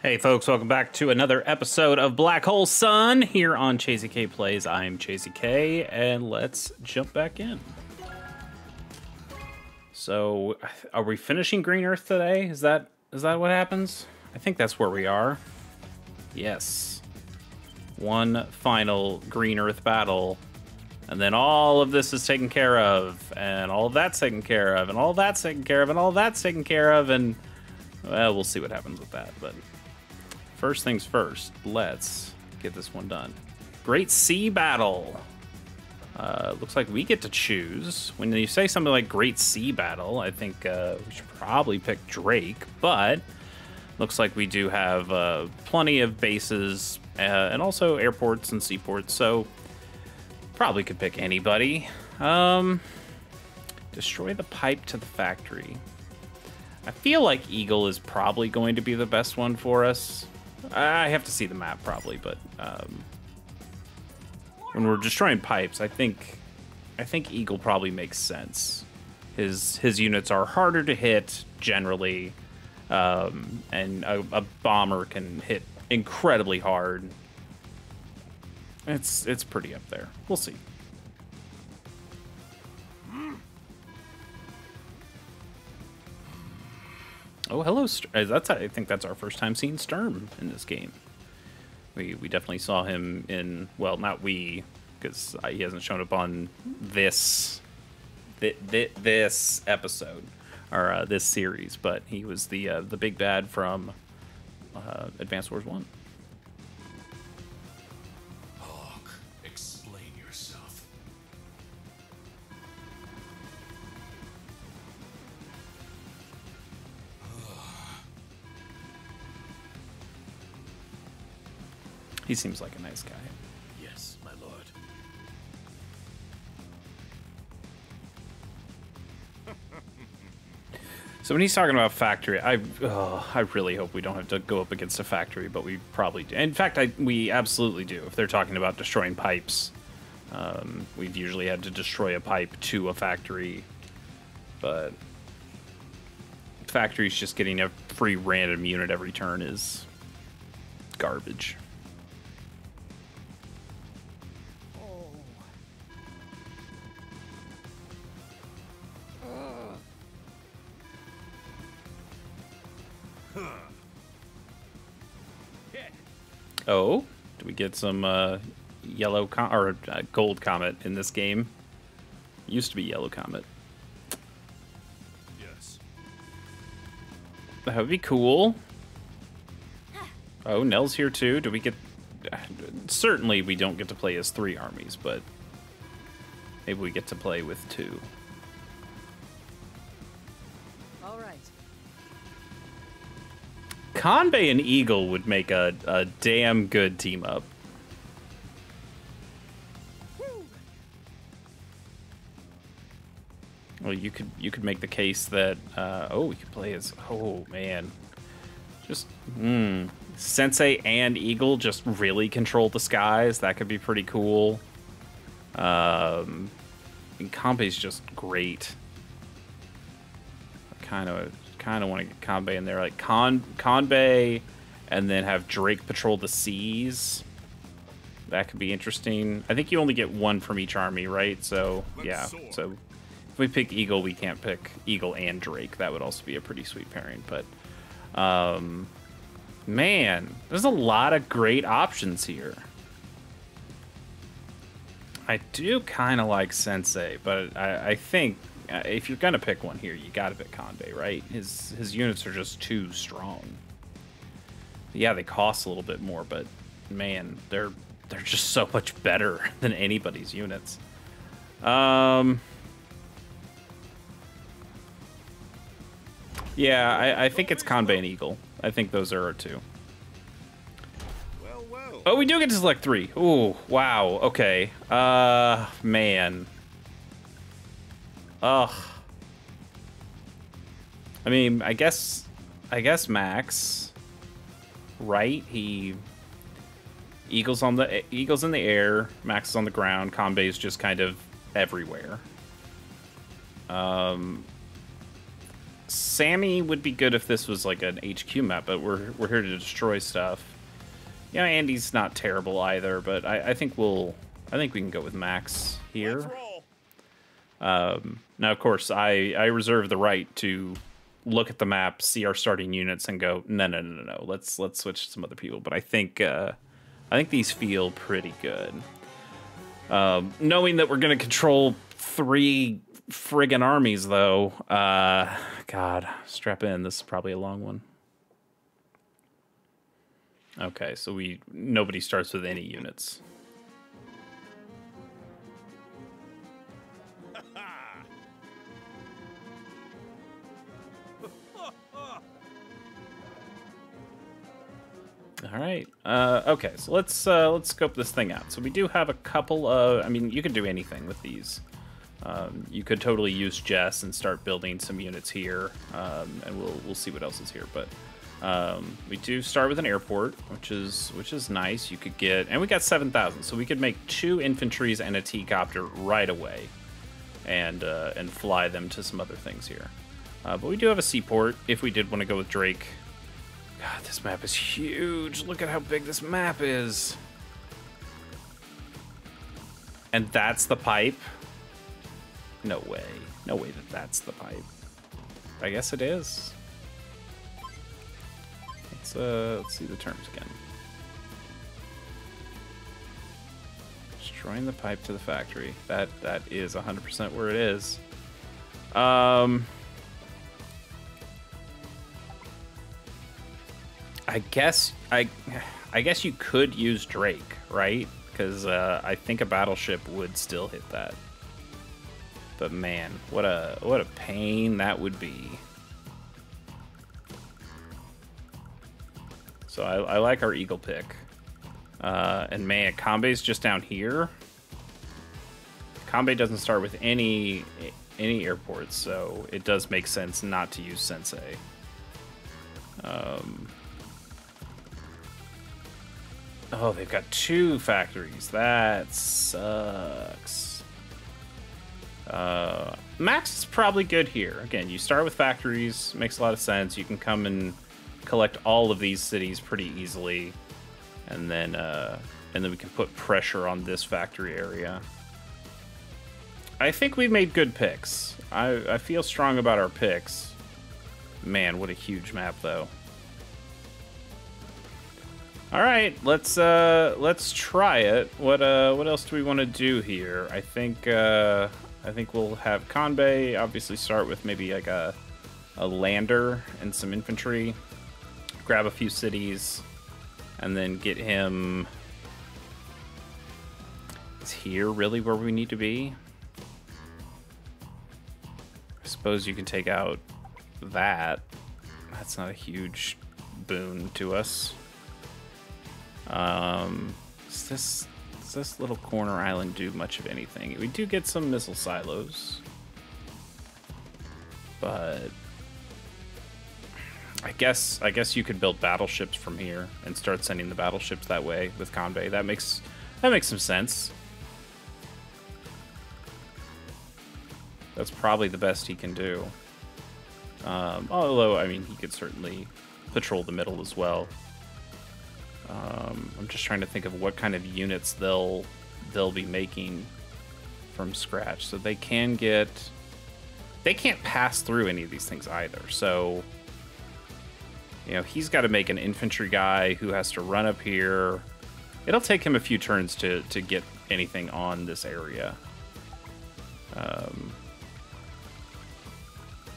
Hey folks, welcome back to another episode of Black Hole Sun here on Chasey K Plays. I'm Chasey K, and let's jump back in. So, are we finishing Green Earth today? Is that what happens? I think that's where we are. Yes. One final Green Earth battle, and then all of this is taken care of, and all of that's taken care of, and all of that's taken care of, and all of that's taken care of, and well, we'll see what happens with that, but first things first, let's get this one done. Great Sea Battle. Looks like we get to choose. When you say something like Great Sea Battle, I think we should probably pick Drake, but looks like we do have plenty of bases and also airports and seaports, so probably could pick anybody. Destroy the pipe to the factory. I feel like Eagle is probably going to be the best one for us. I have to see the map probably, but when we're destroying pipes, I think Eagle probably makes sense. His units are harder to hit generally, and a bomber can hit incredibly hard. It's pretty up there. We'll see. Oh, hello. I think that's our first time seeing Sturm in this game. We definitely saw him in, well, not we, because he hasn't shown up on this episode or this series, but he was the big bad from Advanced Wars 1. Explain yourself. He seems like a nice guy. Yes, my lord. So when he's talking about factory, I really hope we don't have to go up against a factory, but we probably do. In fact, we absolutely do. If they're talking about destroying pipes, we've usually had to destroy a pipe to a factory, but factories just getting a free random unit every turn is garbage. Oh, do we get some yellow or gold comet in this game? Used to be yellow comet. Yes. That would be cool. Oh, Nell's here too. Do we get? Certainly, we don't get to play as 3 armies, but maybe we get to play with 2. All right. Conbay and Eagle would make a damn good team up. Well, you could make the case that oh, we could play as, oh man, just Sensei and Eagle just really control the skies. That could be pretty cool. And Conbay's just great. I kind of want to get Conbay in there, like Conbay, and then have Drake patrol the seas. That could be interesting. I think you only get 1 from each army, right? So yeah. So if we pick Eagle, we can't pick Eagle and Drake. That would also be a pretty sweet pairing. But man, there's a lot of great options here. I do kind of like Sensei, but I think if you're gonna pick one here, you gotta pick Conbay, right? His units are just too strong. Yeah, they cost a little bit more, but man, they're just so much better than anybody's units. Yeah, I think it's Conbay and Eagle. I think those are our 2. Well. Oh, we do get to select 3. Ooh, wow. Okay. Man. Ugh. I mean, I guess Max, right? Eagle's in the air, Max is on the ground, Conbay's just kind of everywhere. Sammy would be good if this was like an HQ map, but we're here to destroy stuff. Yeah, Andy's not terrible either, but I think we can go with Max here. Now, of course, I reserve the right to look at the map, see our starting units, and go, no. Let's switch to some other people. But I think these feel pretty good. Knowing that we're gonna control 3 friggin' armies, though, God, strap in. This is probably a long one. Okay, so nobody starts with any units. All right. Okay, so let's scope this thing out. So we do have a couple of. I mean, you could do anything with these. You could totally use Jess and start building some units here, and we'll see what else is here. But we do start with an airport, which is nice. You could get, and we got 7,000, so we could make 2 infantries and a T-copter right away, and fly them to some other things here. But we do have a seaport if we did want to go with Drake. God, this map is huge. Look at how big this map is. And that's the pipe? No way. No way that's the pipe. I guess it is. Let's see the terms again. Destroying the pipe to the factory. That is 100% where it is. I guess you could use Drake, right? Because I think a battleship would still hit that. But man, what a pain that would be. So I like our Eagle pick. And man, Kambe's just down here. Kambe doesn't start with any airports, so it does make sense not to use Sensei. Oh, they've got 2 factories. That sucks. Max is probably good here. Again, you start with factories. Makes a lot of sense. You can come and collect all of these cities pretty easily. And then we can put pressure on this factory area. I think we've made good picks. I feel strong about our picks. Man, what a huge map, though. All right, let's try it. What else do we want to do here? I think we'll have Kanbei obviously start with maybe like a lander and some infantry, grab a few cities, and then get him. Is here really where we need to be? I suppose you can take out that. That's not a huge boon to us. Does this little corner island do much of anything? We do get some missile silos, but I guess you could build battleships from here and start sending the battleships that way with Kanbei. That makes some sense. That's probably the best he can do. Although, I mean, he could certainly patrol the middle as well. I'm just trying to think of what kind of units they'll be making from scratch. So they can't pass through any of these things either. So, you know, he's got to make an infantry guy who has to run up here. It'll take him a few turns to get anything on this area.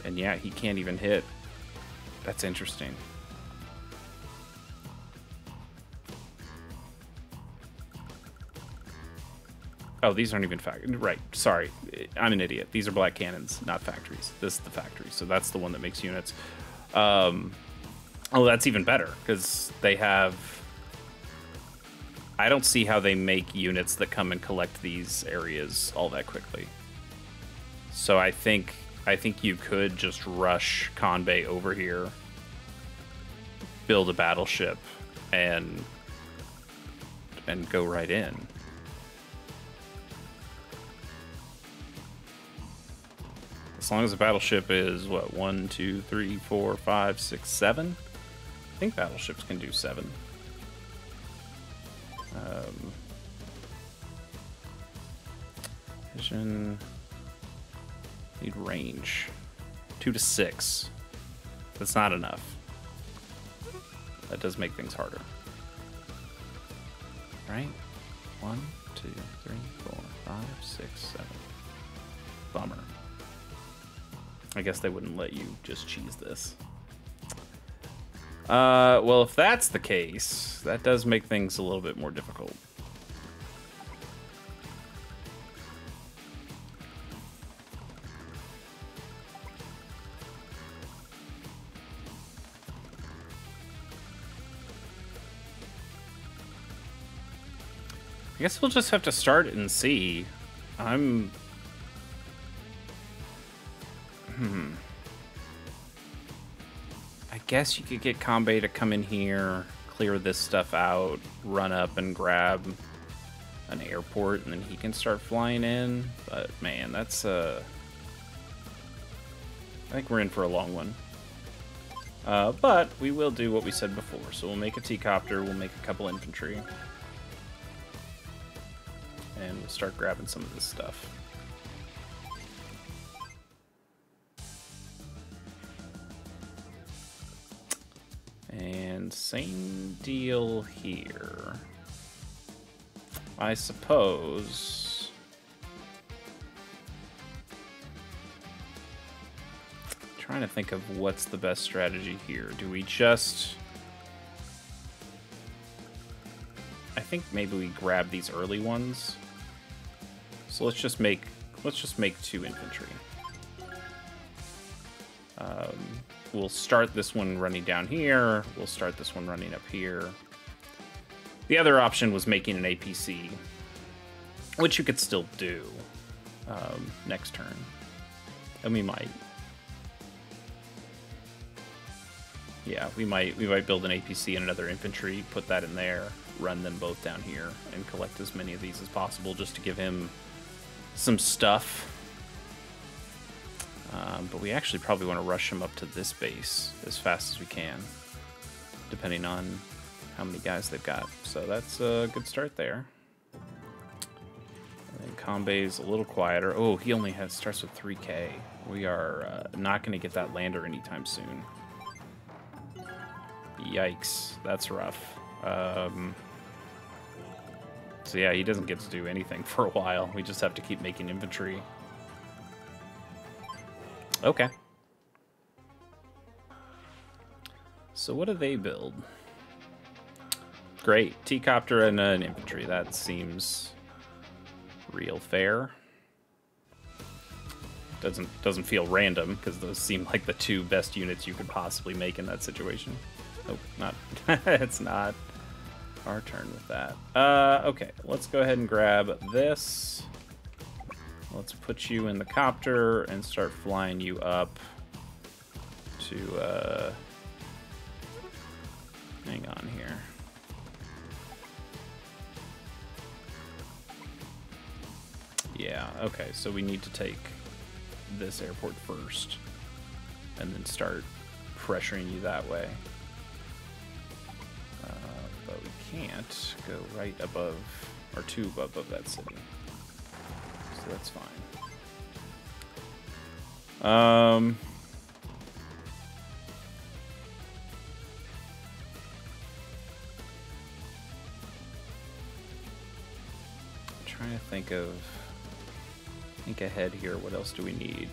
And yeah, he can't even hit. That's interesting. Oh, these aren't even factories. Right, sorry. I'm an idiot. These are black cannons, not factories. This is the factory, so that's the one that makes units. Oh, that's even better, because they have... I don't see how they make units that come and collect these areas all that quickly. So I think you could just rush Kanbei over here, build a battleship, and go right in. As long as the battleship is, what, 1, 2, 3, 4, 5, 6, 7? I think battleships can do 7. Vision. Need range. 2 to 6. That's not enough. That does make things harder. Right? 1, 2, 3, 4, 5, 6, 7. Bummer. I guess they wouldn't let you just cheese this. Well, if that's the case, that does make things a little bit more difficult. I guess we'll just have to start and see. I guess you could get Kanbei to come in here, clear this stuff out, run up and grab an airport, and then he can start flying in. But man, that's I think we're in for a long one. But we will do what we said before. So we'll make a T-copter, we'll make a couple infantry. And we'll start grabbing some of this stuff. And same deal here. I suppose. Trying to think of what's the best strategy here. Do we just... I think maybe we grab these early ones. So let's just make 2 infantry. We'll start this one running down here. We'll start this one running up here. The other option was making an APC, which you could still do next turn. And we might. Yeah, we might build an APC and another infantry, put that in there, run them both down here, and collect as many of these as possible just to give him some stuff. But we actually probably want to rush him up to this base as fast as we can, depending on how many guys they've got. So that's a good start there. And Kanbei's a little quieter. Oh, he only starts with 3K. We are not going to get that lander anytime soon. Yikes, that's rough. So yeah, he doesn't get to do anything for a while. We just have to keep making infantry. Okay. So what do they build? Great, T-copter and an infantry. That seems real fair. Doesn't feel random because those seem like the 2 best units you could possibly make in that situation. Oh, not. It's not our turn with that. Okay, let's go ahead and grab this. Let's put you in the copter and start flying you up to, hang on here. Yeah, okay, so we need to take this airport first and then start pressuring you that way. But we can't go right above, or too above that city. So that's fine. Trying to think ahead here. What else do we need?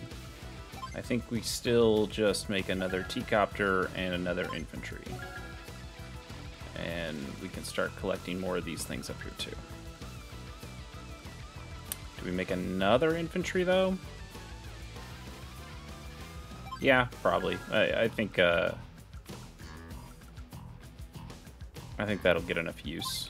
I think we still just make another T-copter and another infantry. And we can start collecting more of these things up here too. Do we make another infantry though? Yeah, probably. I think that'll get enough use.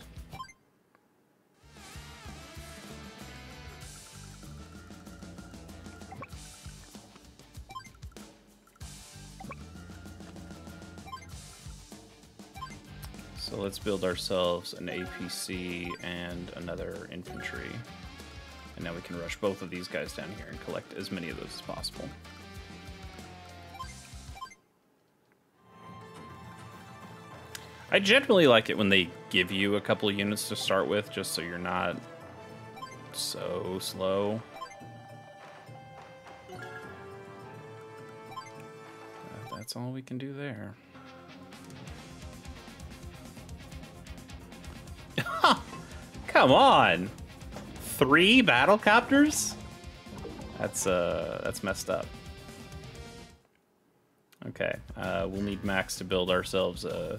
So let's build ourselves an APC and another infantry. And now we can rush both of these guys down here and collect as many of those as possible. I generally like it when they give you a couple of units to start with, just so you're not so slow. That's all we can do there. Come on! 3 battle copters? That's messed up. Okay, we'll need Max to build ourselves a...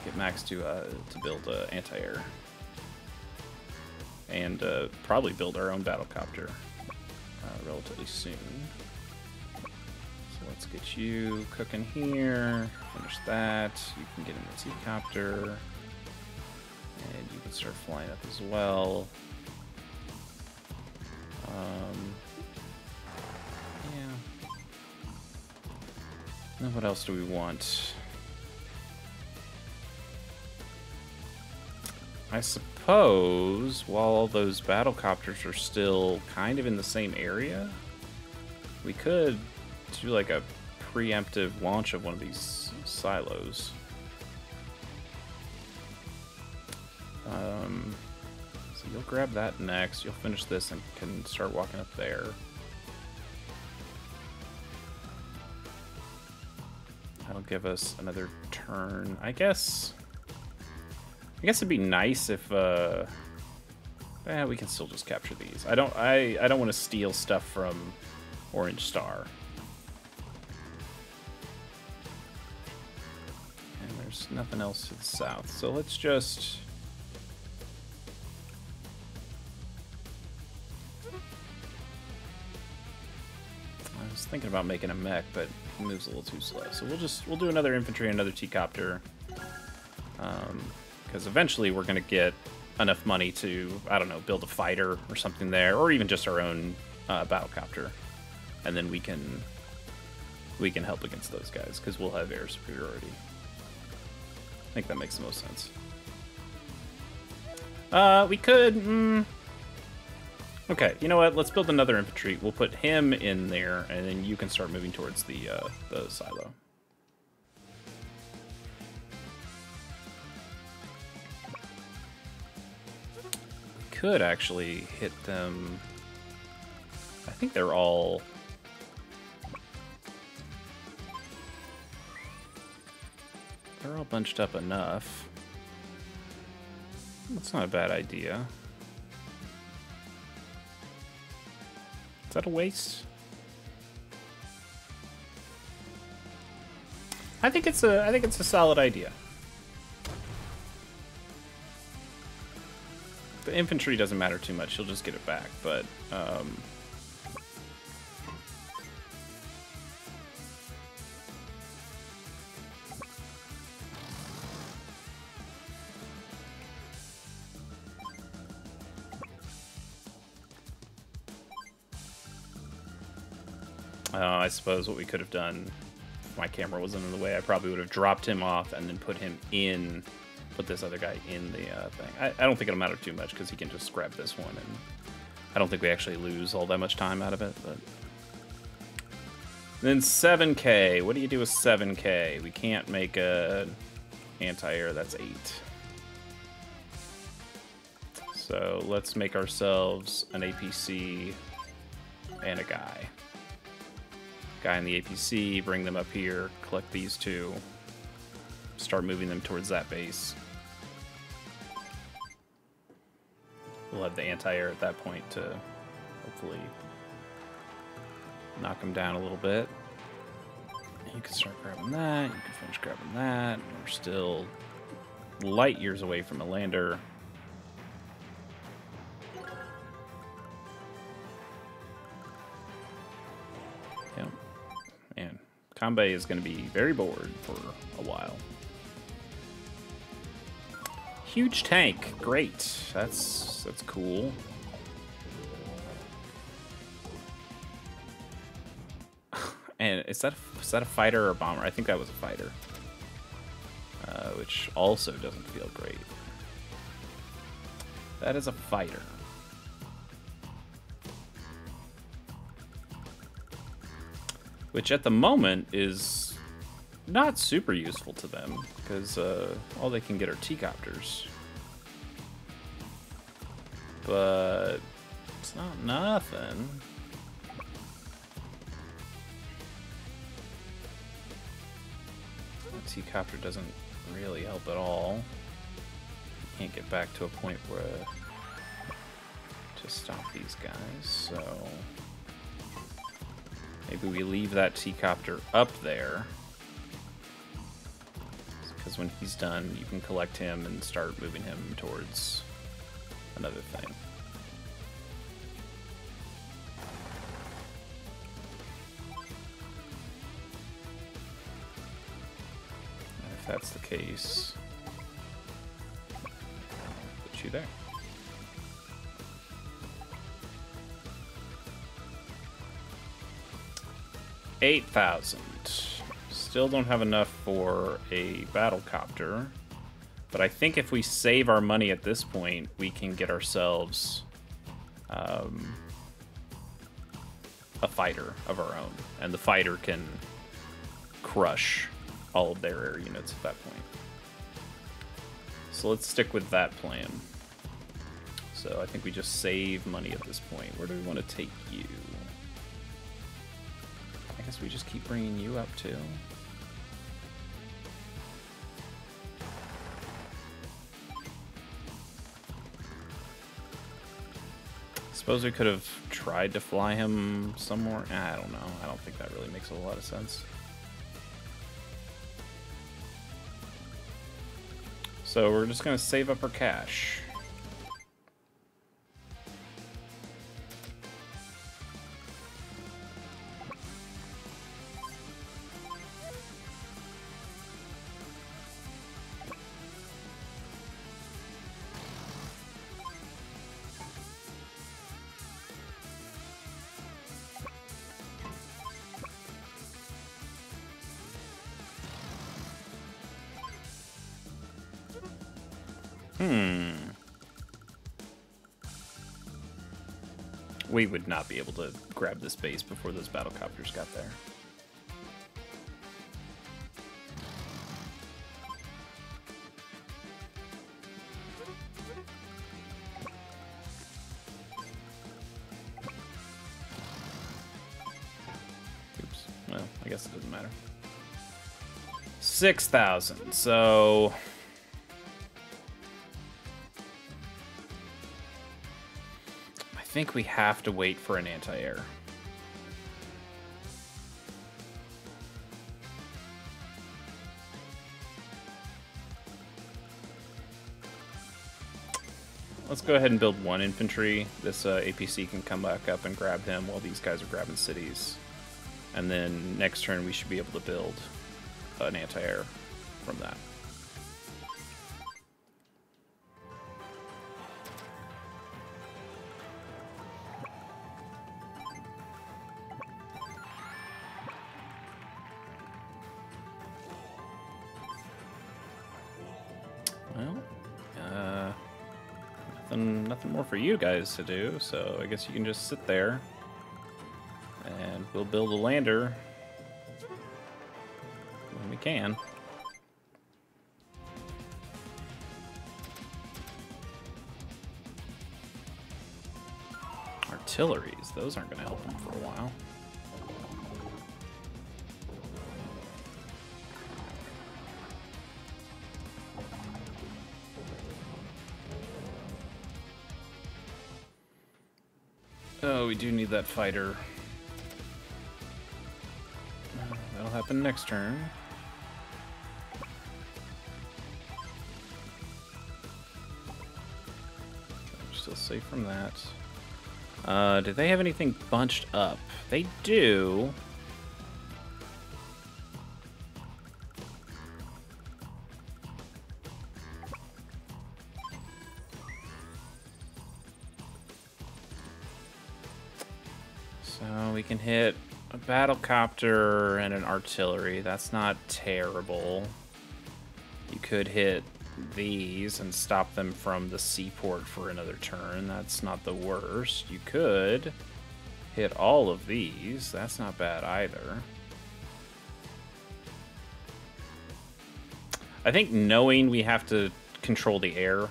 Get Max to build anti-air. And probably build our own battlecopter relatively soon. So let's get you cooking here. Finish that. You can get in the T-copter. And you can start flying up as well. Yeah. Now what else do we want? I suppose while all those battlecopters are still kind of in the same area, we could do like a preemptive launch of one of these silos. So you'll grab that next. You'll finish this and can start walking up there. That'll give us another turn, I guess. I guess it'd be nice if we can still just capture these. I don't want to steal stuff from Orange Star. And there's nothing else to the south. So let's just I was thinking about making a mech, but he moves a little too slow. So we'll do another infantry, another T-copter. Because eventually we're going to get enough money to, I don't know, build a fighter or something there, or even just our own battlecopter, and then we can help against those guys because we'll have air superiority. I think that makes the most sense. We could. Okay, you know what? Let's build another infantry. We'll put him in there, and then you can start moving towards the silo. Could actually hit them. I think they're all bunched up enough. That's not a bad idea. Is that a waste? I think it's a solid idea. The infantry doesn't matter too much. He'll just get it back, but I suppose what we could have done, if my camera wasn't in the way, I probably would have dropped him off and then put this other guy in the thing. I don't think it'll matter too much because he can just grab this one, and I don't think we actually lose all that much time out of it. But then 7K. What do you do with 7K? We can't make a anti-air. That's 8. So let's make ourselves an APC and a guy. Guy in the APC, bring them up here, collect these two, start moving them towards that base. We'll have the anti-air at that point to hopefully knock them down a little bit. You can start grabbing that, you can finish grabbing that. We're still light years away from a lander. Yep. Man, Kanbei is going to be very bored for a while. Huge tank, great. That's cool. And is that a fighter or a bomber? I think that was a fighter, which also doesn't feel great. That is a fighter. Which at the moment is not super useful to them, because all they can get are T-copters. But it's not nothing. The T-copter doesn't really help at all. Can't get back to a point where to stop these guys, so maybe we leave that T-copter up there, because when he's done, you can collect him and start moving him towards another thing. And if that's the case, put you there. $8,000. Still don't have enough for a battle copter, but I think if we save our money at this point, we can get ourselves a fighter of our own, and the fighter can crush all of their air units at that point. So let's stick with that plan. So I think we just save money at this point. Where do we want to take you? I guess we just keep bringing you up too. Suppose we could have tried to fly him somewhere. I don't know. I don't think that really makes a lot of sense. So we're just going to save up our cash. We would not be able to grab this base before those battlecopters got there. Oops. Well, I guess it doesn't matter. 6,000, so I think we have to wait for an anti-air. Let's go ahead and build one infantry. This APC can come back up and grab him while these guys are grabbing cities. And then next turn we should be able to build an anti-air from that. Nothing more for you guys to do, so I guess you can just sit there and we'll build a lander when we can. Artilleries, those aren't going to help them for a while. Oh, we do need that fighter. That'll happen next turn. We're still safe from that. Do they have anything bunched up? They do. So we can hit a battlecopter and an artillery. That's not terrible. You could hit these and stop them from the seaport for another turn. That's not the worst. You could hit all of these. That's not bad either. I think knowing we have to control the air,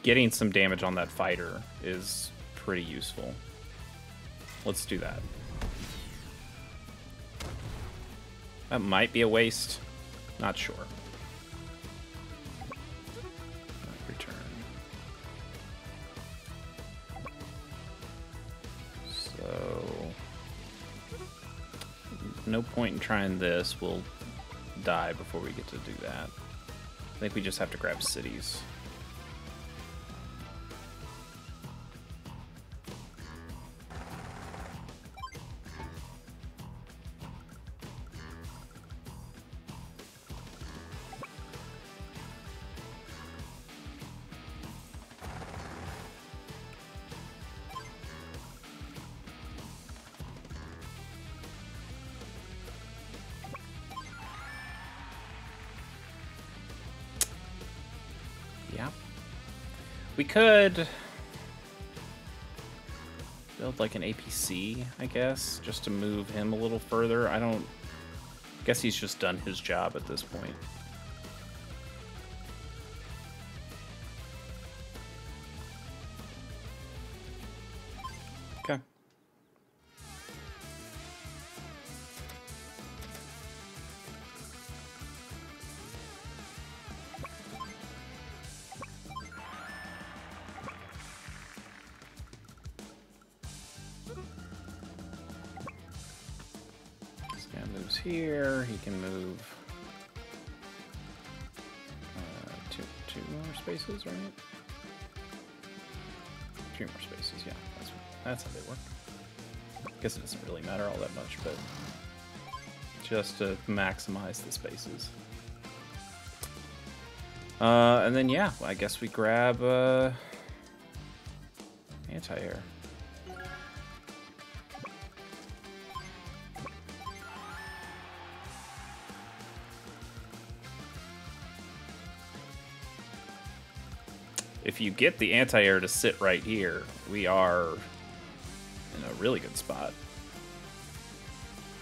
getting some damage on that fighter is pretty useful. Let's do that. That might be a waste. Not sure. Return. So, no point in trying this. We'll die before we get to do that. I think we just have to grab cities. Yeah. We could build like an APC, I guess, just to move him a little further. I guess he's just done his job at this point. Okay. Moves here. He can move two more spaces, right? 3 more spaces. Yeah, that's how they work. I guess it doesn't really matter all that much, but just to maximize the spaces. And then yeah, I guess we grab anti-air. If you get the anti-air to sit right here, we are in a really good spot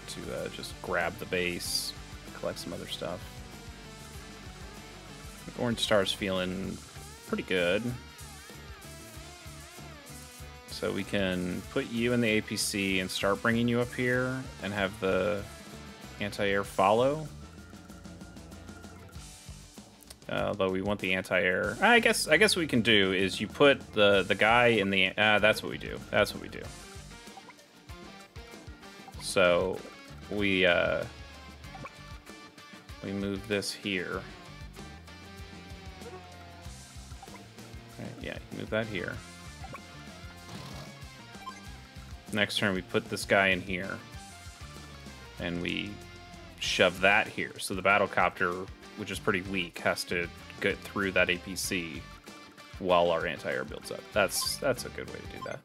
to just grab the base, collect some other stuff. The Orange Star's feeling pretty good. So we can put you in the APC and start bringing you up here and have the anti-air follow. Although we want the anti-air. I guess what we can do is you put the guy in the... that's what we do. That's what we do. So we move this here. Right, yeah, you move that here. Next turn we put this guy in here. And we shove that here. So the battlecopter, which is pretty weak, has to get through that APC while our anti-air builds up. That's a good way to do that.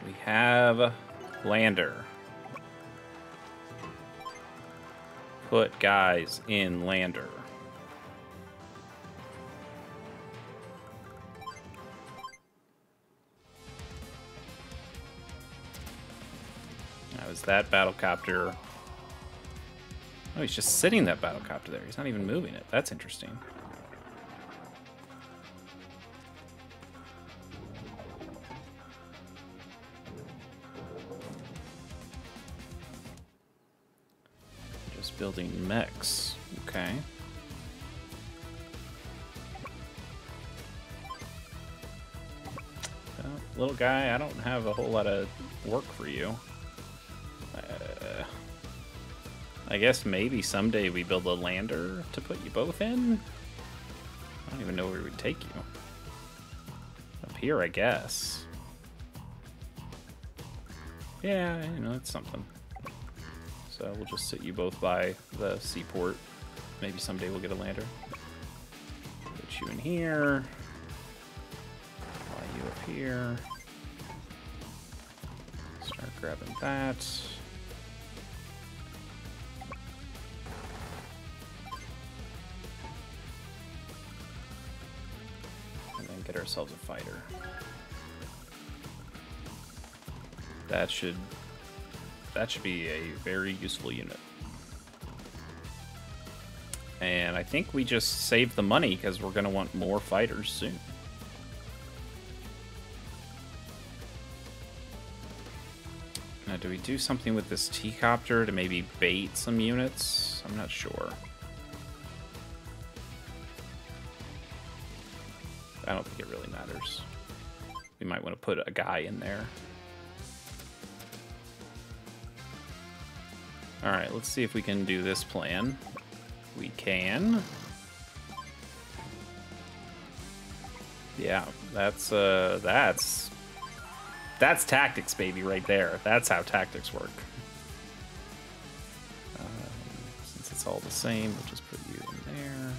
We have lander. Put guys in lander. Now is that battlecopter... Oh, he's just sitting that battlecopter there. He's not even moving it. That's interesting. Just building mechs. Okay. Well, little guy, I don't have a whole lot of work for you. I guess maybe someday we build a lander to put you both in? I don't even know where we'd take you. Up here, I guess. Yeah, you know, it's something. So we'll just sit you both by the seaport. Maybe someday we'll get a lander. Put you in here. Fly you up here. grabbing that. And then get ourselves a fighter. That should be a very useful unit. And I think we just saved the money because we're going to want more fighters soon. Now, do we do something with this T-copter to maybe bait some units? I'm not sure. I don't think it really matters. We might want to put a guy in there. Alright, let's see if we can do this plan. We can. Yeah, that's tactics, baby, right there. That's how tactics work. Since it's all the same, we'll just put you in there.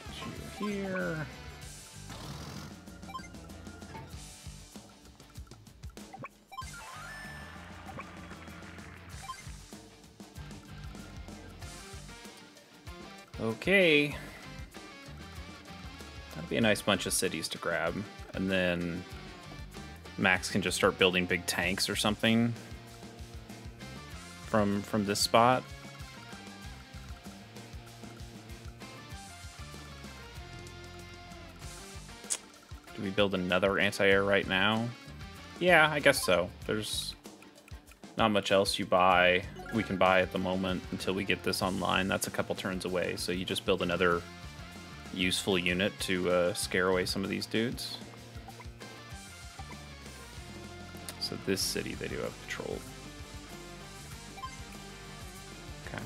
Put you here. Okay. That'll be a nice bunch of cities to grab. And then Max can just start building big tanks or something from this spot. Do we build another anti-air right now? Yeah, I guess so. There's not much else we can buy at the moment until we get this online. That's a couple turns away, so you just build another useful unit to scare away some of these dudes. So this city, they do have patrolled. Okay.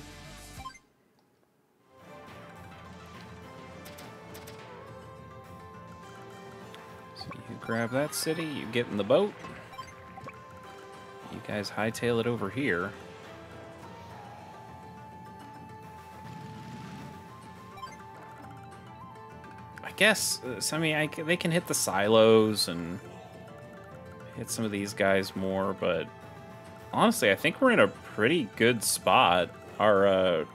So you grab that city, you get in the boat. You guys hightail it over here. I guess, so, I mean, they can hit the silos and hit some of these guys more, but honestly, I think we're in a pretty good spot. Our,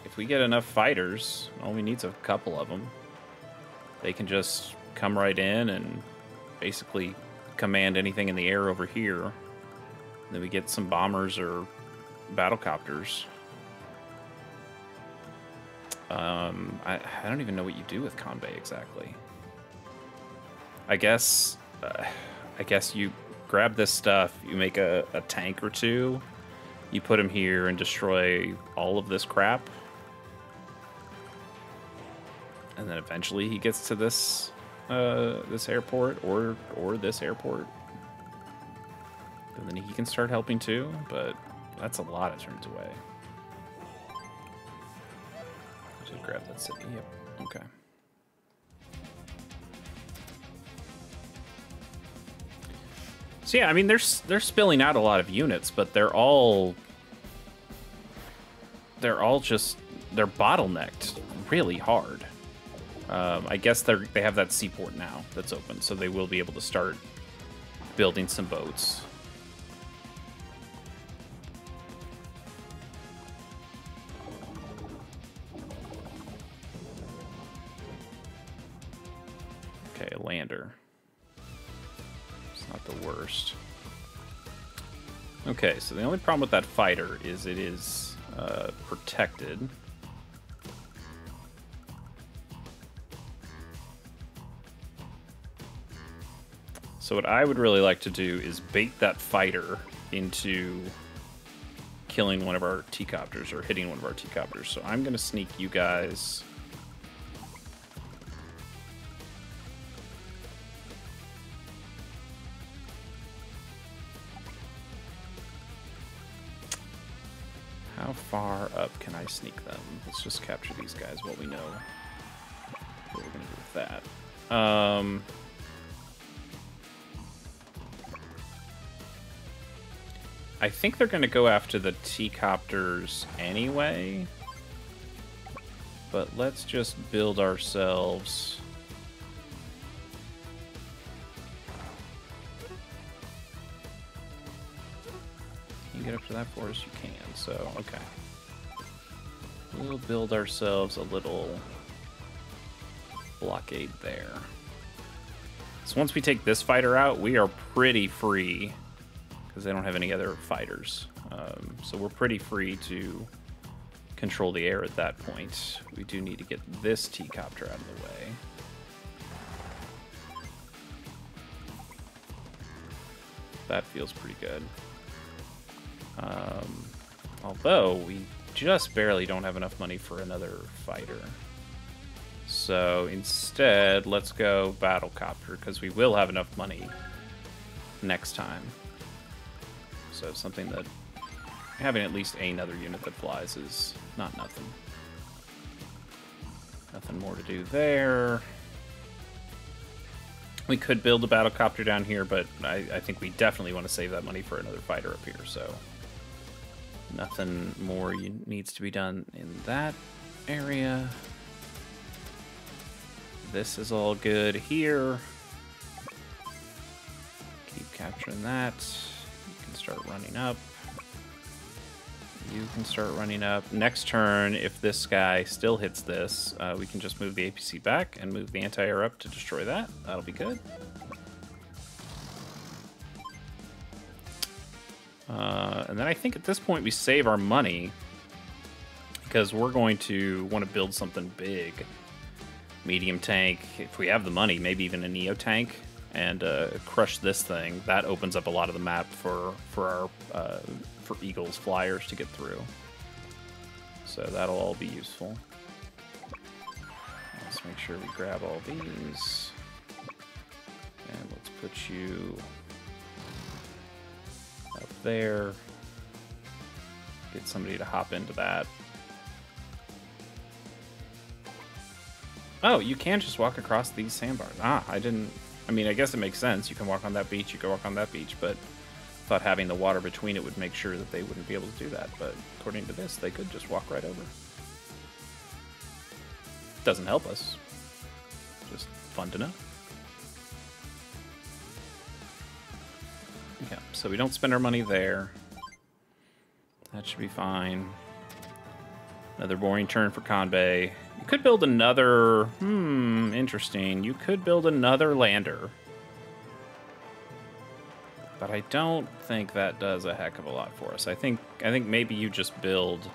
if we get enough fighters, all we need is a couple of them. They can just come right in and basically command anything in the air over here. And then we get some bombers or battlecopters. I don't even know what you do with Convey exactly. I guess you grab this stuff, you make a tank or two, you put him here and destroy all of this crap. And then eventually he gets to this this airport or this airport. And then he can start helping too, but that's a lot of turns away. Just grab that city. Yep. Okay. So yeah, I mean they're spilling out a lot of units, but they're all bottlenecked really hard. I guess they have that seaport now that's open, so they will be able to start building some boats. Okay, a lander. It's not the worst. Okay, so the only problem with that fighter is it is protected. So what I would really like to do is bait that fighter into killing one of our T-copters or hitting one of our T-copters. So I'm going to sneak you guys how far up can I sneak them? Let's just capture these guys while we know what we're going to do with that. I think they're going to go after the T-copters anyway. But let's just build ourselves get up to that forest? You can, so, okay. We'll build ourselves a little blockade there. So once we take this fighter out, we are pretty free, because they don't have any other fighters. So we're pretty free to control the air at that point. We do need to get this T-copter out of the way. That feels pretty good. Although, we just barely don't have enough money for another fighter. So instead, let's go Battlecopter, because we will have enough money next time. So something that... having at least another unit that flies is not nothing. Nothing more to do there. We could build a Battlecopter down here, but I think we definitely want to save that money for another fighter up here, so... nothing more needs to be done in that area. This is all good here. Keep capturing that. You can start running up. You can start running up. Next turn, if this guy still hits this, we can just move the APC back and move the anti-air up to destroy that. That'll be good. And then I think at this point we save our money because we're going to want to build something big. Medium tank, if we have the money, maybe even a Neo tank, and crush this thing. That opens up a lot of the map for Eagles flyers to get through. So that'll all be useful. Let's make sure we grab all these. And let's put you up there. Get somebody to hop into that. Oh, you can just walk across these sandbars. Ah, I didn't... I mean, I guess it makes sense. You can walk on that beach, you can walk on that beach, but I thought having the water between it would make sure that they wouldn't be able to do that. But according to this, they could just walk right over. Doesn't help us. Just fun to know. Yeah, so we don't spend our money there. That should be fine. Another boring turn for Conbay. You could build another... interesting. You could build another lander. But I don't think that does a heck of a lot for us. I think maybe you just build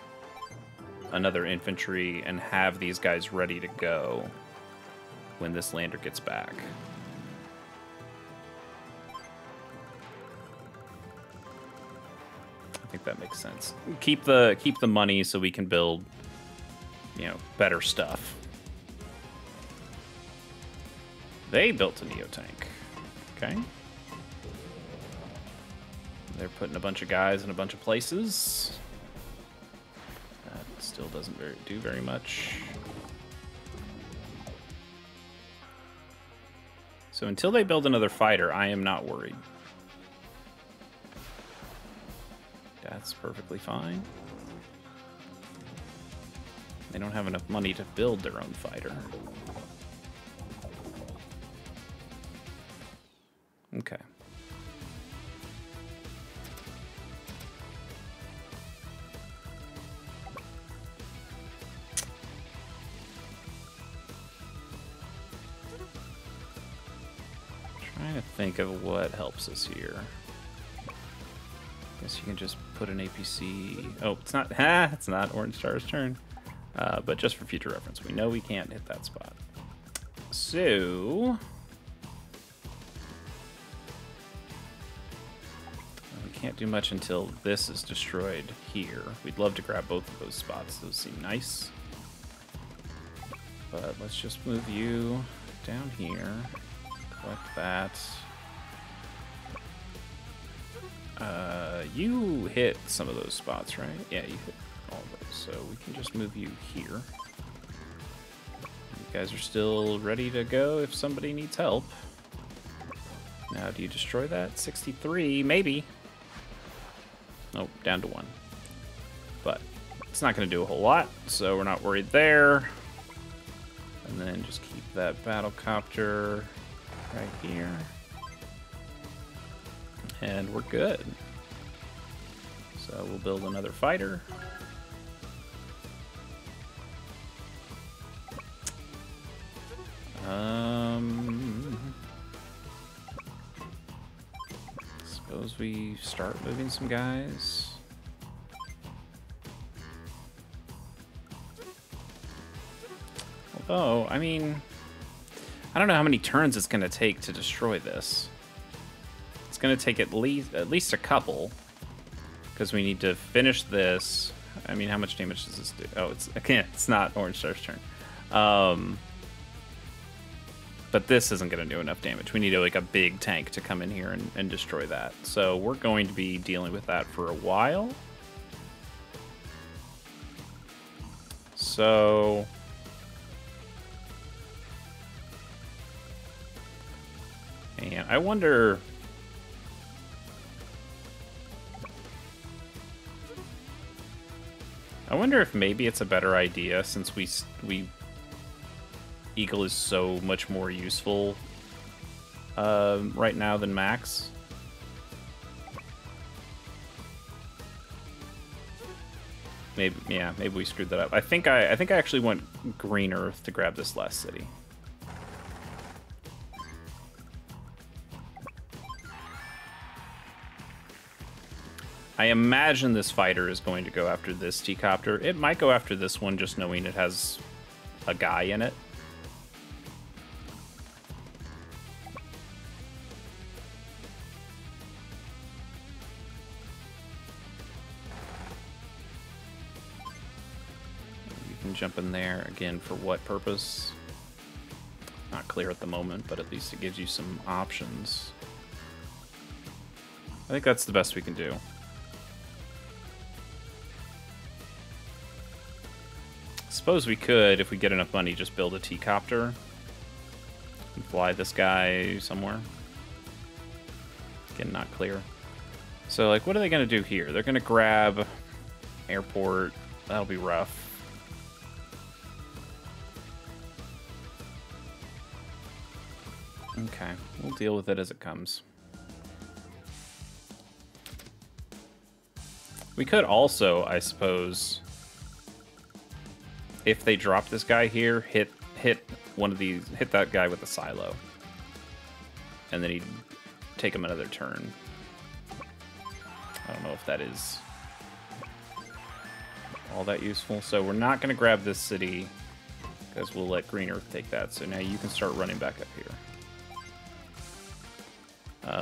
another infantry and have these guys ready to go when this lander gets back. I think that makes sense. Keep the money so we can build, you know, better stuff. They built a Neo tank. Okay. They're putting a bunch of guys in a bunch of places. That still doesn't do very much. So until they build another fighter, I am not worried. That's perfectly fine. They don't have enough money to build their own fighter. Okay. Trying to think of what helps us here. Guess you can just put an APC. Oh, it's not. It's not Orange Star's turn. But just for future reference, we know we can't hit that spot. So we can't do much until this is destroyed here. We'd love to grab both of those spots. Those seem nice. But let's just move you down here. Collect that. You hit some of those spots, right? Yeah, you hit all of those. So we can just move you here. You guys are still ready to go if somebody needs help. Now, do you destroy that? 63, maybe. Nope, down to 1. But it's not going to do a whole lot, so we're not worried there. And then just keep that Battlecopter right here. And we're good. So we'll build another fighter. Suppose we start moving some guys. Although, I mean, I don't know how many turns it's going to take to destroy this. It's going to take at least a couple, because we need to finish this. I mean, how much damage does this do? Oh, it's not Orange Star's turn. But this isn't going to do enough damage. We need like a big tank to come in here and destroy that. So we're going to be dealing with that for a while. So and I wonder if maybe it's a better idea, since we Eagle is so much more useful right now than Max. Maybe, yeah, maybe we screwed that up. I think I actually went Green Earth to grab this last city. I imagine this fighter is going to go after this T-copter. It might go after this one, just knowing it has a guy in it. You can jump in there again for what purpose? Not clear at the moment, but at least it gives you some options. I think that's the best we can do. Suppose we could, if we get enough money, just build a T-copter and fly this guy somewhere. Again, not clear. So, like, what are they going to do here? They're going to grab airport. That'll be rough. Okay, we'll deal with it as it comes. We could also, I suppose, if they drop this guy here, hit one of these, hit that guy with a silo, and then he'd take him another turn. I don't know if that is all that useful. So we're not going to grab this city, because we'll let Green Earth take that. So now you can start running back up here.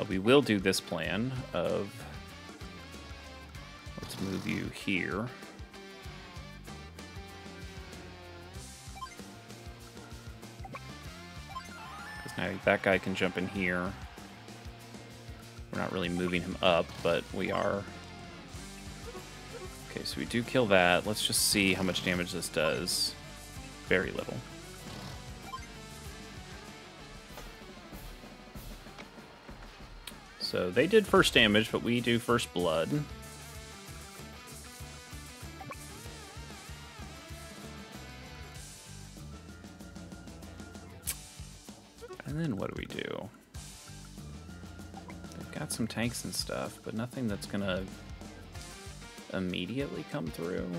We will do this plan of, let's move you here. Because now that guy can jump in here. We're not really moving him up, but we are. Okay, so we do kill that. Let's just see how much damage this does. Very little. So they did first damage, but we do first blood. And then what do we do? They've got some tanks and stuff, but nothing that's gonna immediately come through.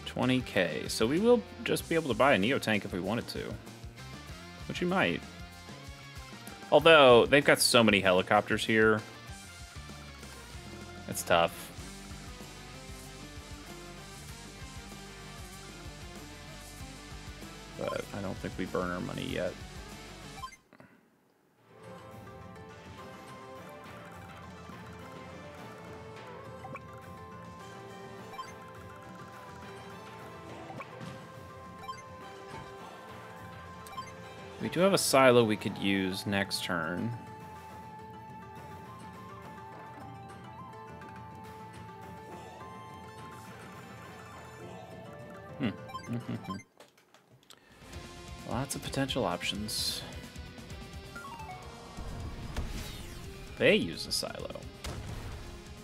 $20K. So we will just be able to buy a Neo tank if we wanted to, which we might. Although they've got so many helicopters here, it's tough. But I don't think we burn our money yet. We do have a silo we could use next turn. Lots of potential options. They use a silo.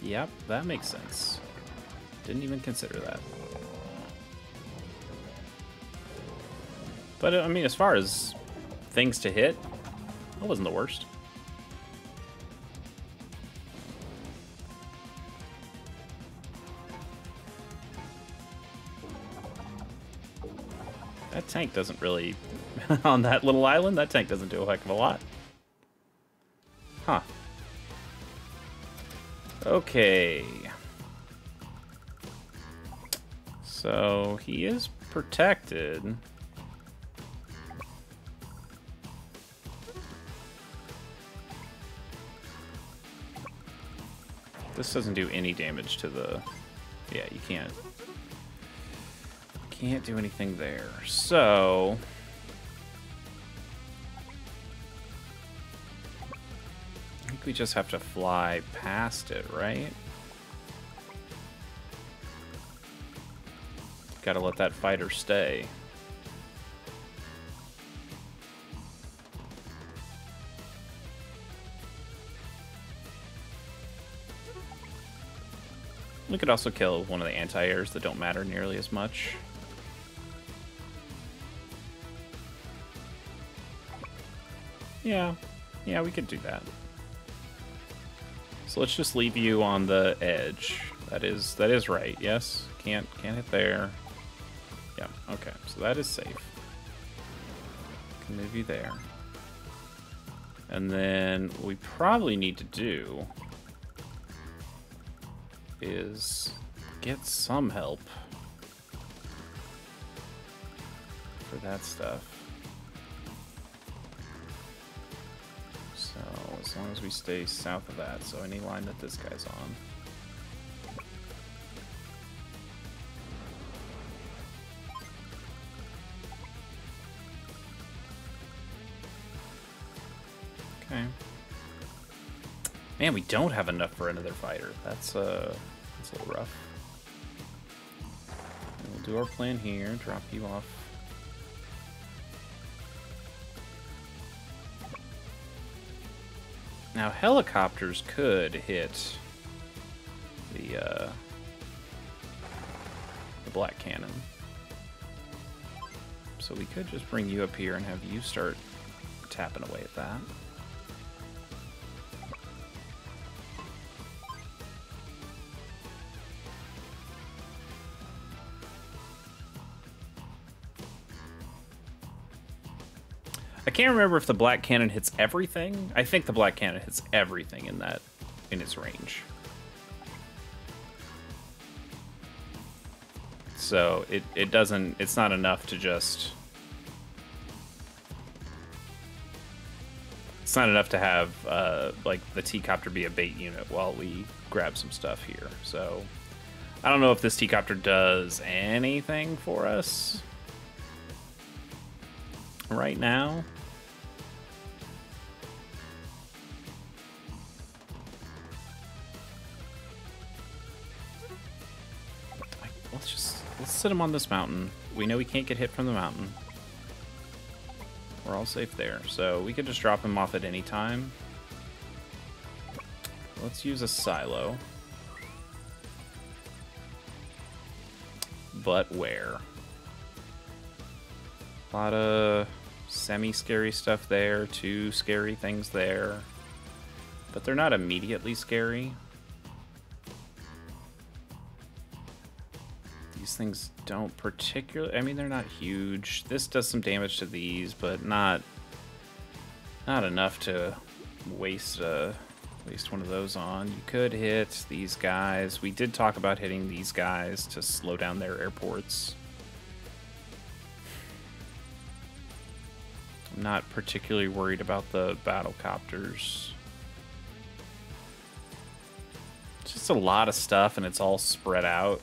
Yep, that makes sense. Didn't even consider that. But, I mean, as far as things to hit, that wasn't the worst. That tank doesn't really... on that little island, that tank doesn't do a heck of a lot. Huh. Okay. So, he is protected. This doesn't do any damage to the... Yeah, you can't do anything there. So... I think we just have to fly past it, right? Gotta let that fighter stay. We could also kill one of the anti-airs that don't matter nearly as much. Yeah, we could do that. So let's just leave you on the edge. That is right. Yes, can't hit there. Yeah, okay. So that is safe. Can move you there. And then what we probably need to do is get some help for that stuff. So as long as we stay south of that, so any line that this guy's on. Okay. Man, we don't have enough for another fighter. That's a little rough. And we'll do our plan here, drop you off. Now, helicopters could hit the black cannon. So we could just bring you up here and have you start tapping away at that. I can't remember if the black cannon hits everything. I think the black cannon hits everything in its range. So it's not enough to just... It's not enough to have, like, the T-Copter be a bait unit while we grab some stuff here. So, I don't know if this T-Copter does anything for us right now. Let's sit him on this mountain. We know he can't get hit from the mountain. We're all safe there. So we could just drop him off at any time. Let's use a silo. But where? A lot of semi-scary stuff there. 2 scary things there. But they're not immediately scary. These things don't particularly... I mean, they're not huge. This does some damage to these, but not enough to waste one of those on. You could hit these guys. We did talk about hitting these guys to slow down their airports. I'm not particularly worried about the battle copters. It's just a lot of stuff, and it's all spread out.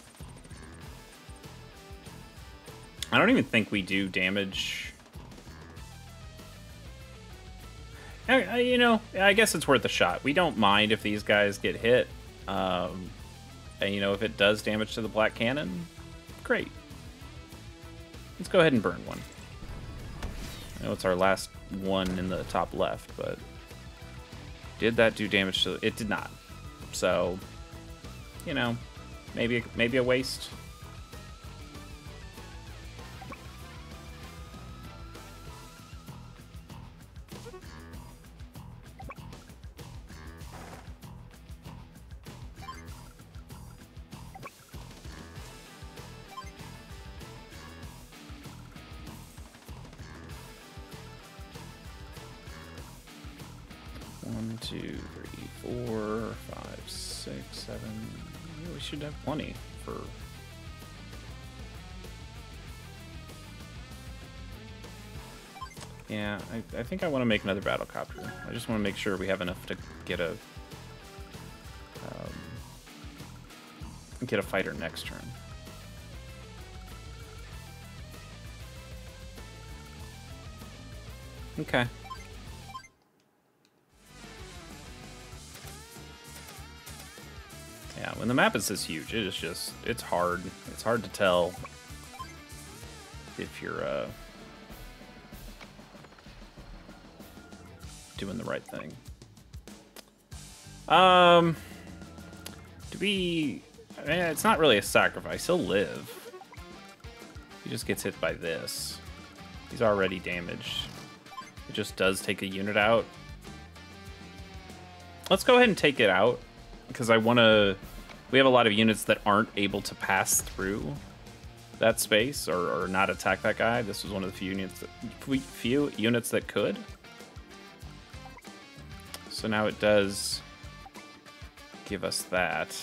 I don't even think we do damage. You know, I guess it's worth a shot. We don't mind if these guys get hit. And, you know, if it does damage to the black cannon, great. Let's go ahead and burn one. I know it's our last one in the top left, but did that do damage to it? Did not. So, you know, maybe a waste. One, two, three, 4, 5, 6, 7. Yeah, we should have plenty for. Yeah, I think I want to make another battlecopter. I just want to make sure we have enough to get a fighter next turn. Okay. Yeah, when the map is this huge, it is just, it's hard. It's hard to tell if you're doing the right thing. Do we... I mean, it's not really a sacrifice. He'll live. He just gets hit by this. He's already damaged. It just does take a unit out. Let's go ahead and take it out, because I want to... We have a lot of units that aren't able to pass through that space or not attack that guy. This was one of the few units that could. So now it does give us that.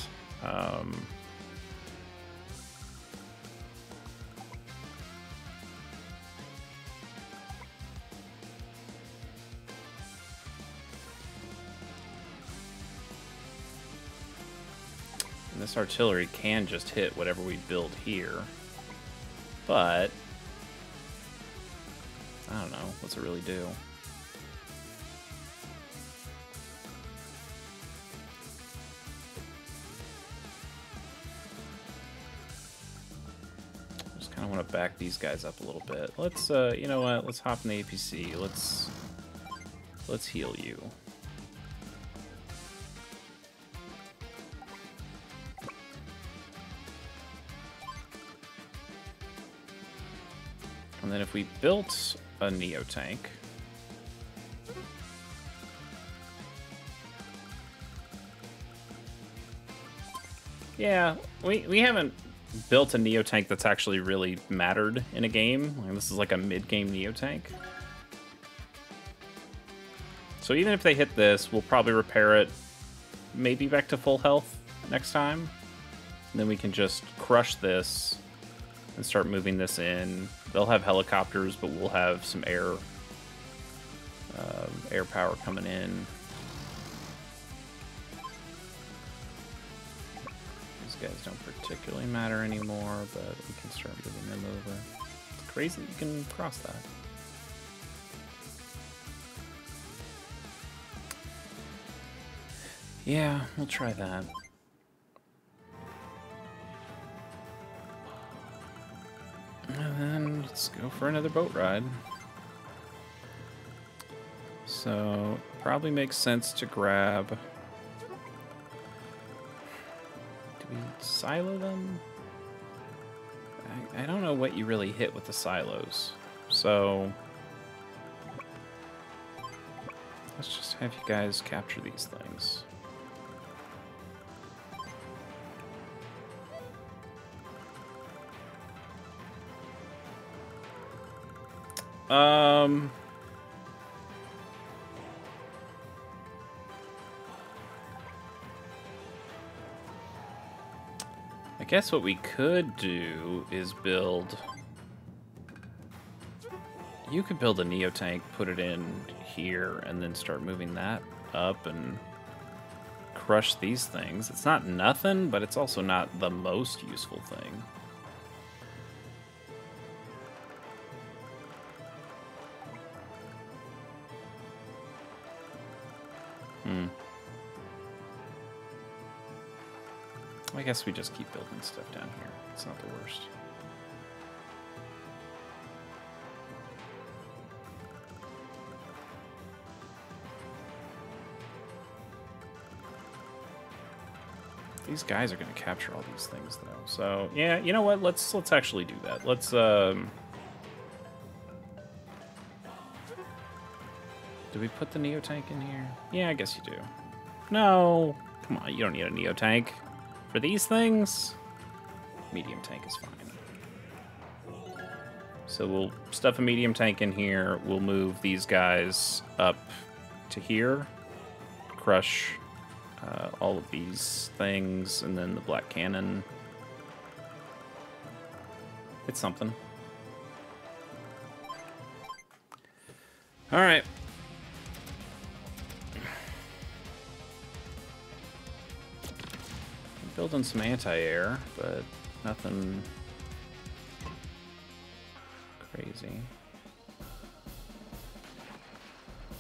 And this artillery can just hit whatever we build here. But I don't know. What's it really do? Just kind of want to back these guys up a little bit. Let's, you know what? Let's hop in the APC. Let's heal you. And then if we built a Neo tank, yeah, we haven't built a Neo tank that's actually really mattered in a game. Like, this is like a mid-game Neo tank. So even if they hit this, we'll probably repair it maybe back to full health next time. And then we can just crush this and start moving this in. They'll have helicopters, but we'll have some air power coming in. These guys don't particularly matter anymore, but we can start moving them over. It's crazy that you can cross that. Yeah, we'll try that. And then let's go for another boat ride. So, probably makes sense to grab... Do we silo them? I don't know what you really hit with the silos. So, let's just have you guys capture these things. I guess what we could do is build... You could build a Neo tank, put it in here, and then start moving that up and crush these things. It's not nothing, but it's also not the most useful thing. I guess we just keep building stuff down here. It's not the worst. These guys are going to capture all these things, though. So, yeah, you know what? Let's actually do that. Let's, Do we put the Neo tank in here? Yeah, I guess you do. No. Come on, you don't need a Neo tank. For these things, medium tank is fine. So we'll stuff a medium tank in here. We'll move these guys up to here. Crush all of these things, and then the black cannon. It's something. All right. Building some anti-air, but nothing crazy.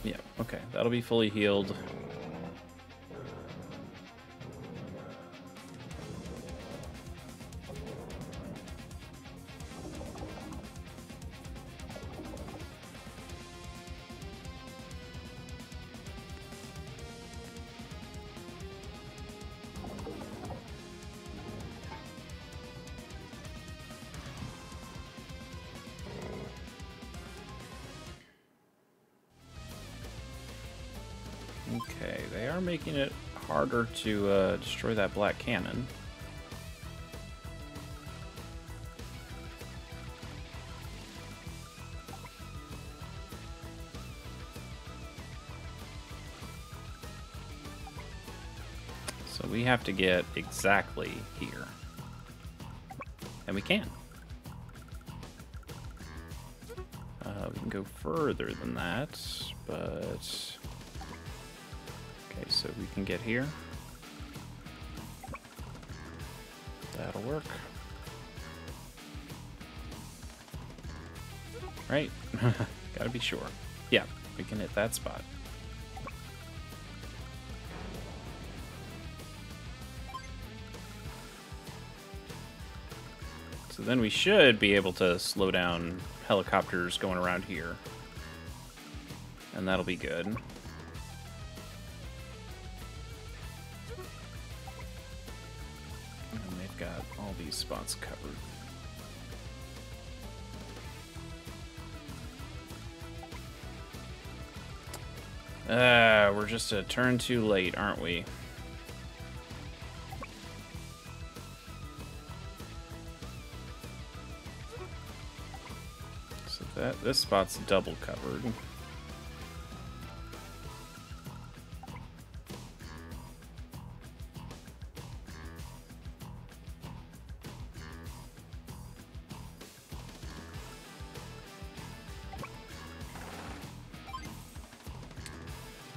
Yeah, okay, that'll be fully healed. Okay, they are making it harder to destroy that black cannon. So we have to get exactly here. And we can. We can go further than that, but... Okay, so we can get here. That'll work. Right? Gotta be sure. Yeah, we can hit that spot. So then we should be able to slow down helicopters going around here. And that'll be good. And they've got all these spots covered. We're just a turn too late, aren't we? So this spot's double covered.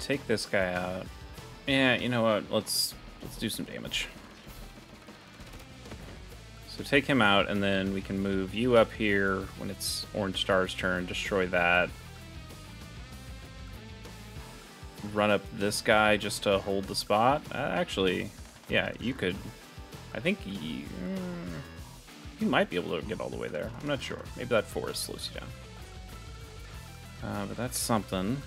Take this guy out. Yeah, you know what? Let's do some damage. So take him out, and then we can move you up here when it's Orange Star's turn. Destroy that. Run up this guy just to hold the spot. Actually, yeah, you could. I think you might be able to get all the way there. I'm not sure. Maybe that forest slows you down. But that's something.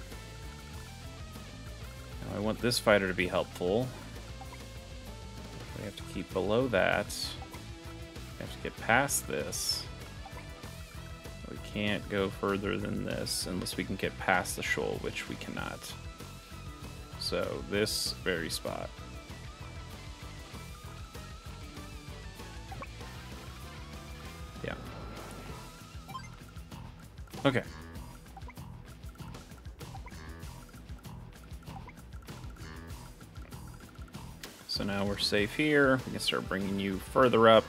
I want this fighter to be helpful. We have to keep below that. We have to get past this. We can't go further than this unless we can get past the shoal, which we cannot. So this very spot. Yeah. Okay. So now we're safe here. We can start bringing you further up.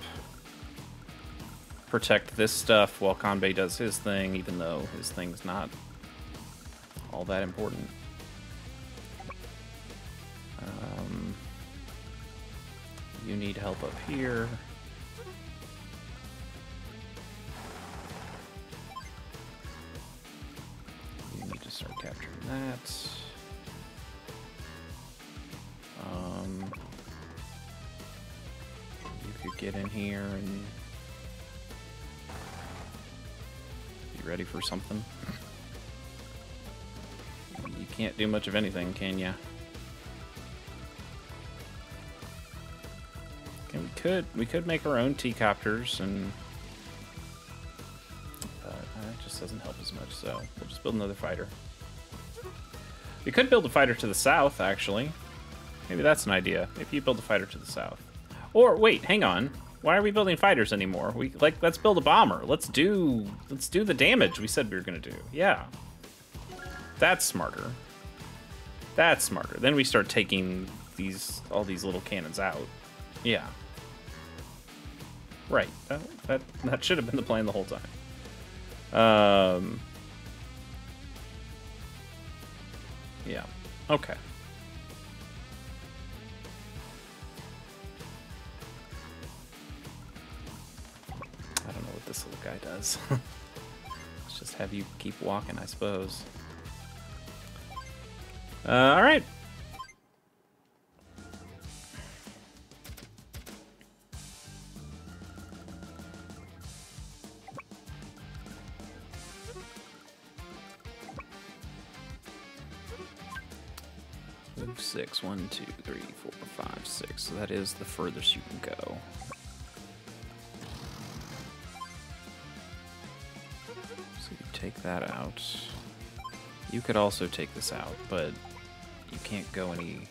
Protect this stuff while Kanbei does his thing, even though his thing's not all that important. You need help up here. You need to start capturing that. You could get in here and be ready for something. You can't do much of anything, can ya? could make our own T-copters, and it just doesn't help as much. So we'll just build another fighter. We could build a fighter to the south, actually. Maybe that's an idea. If you build a fighter to the south, or wait, hang on. Why are we building fighters anymore? Let's build a bomber. Let's do the damage we said we were gonna do. Yeah, that's smarter. That's smarter. Then we start taking all these little cannons out. Yeah. Right. That should have been the plan the whole time. Yeah. Okay. I don't know what this little guy does. Let's just have you keep walking, I suppose. All right. Move 6. 1, 2, 3, 4, 5, 6. So that is the furthest you can go. So you take that out. You could also take this out, but you can't go any...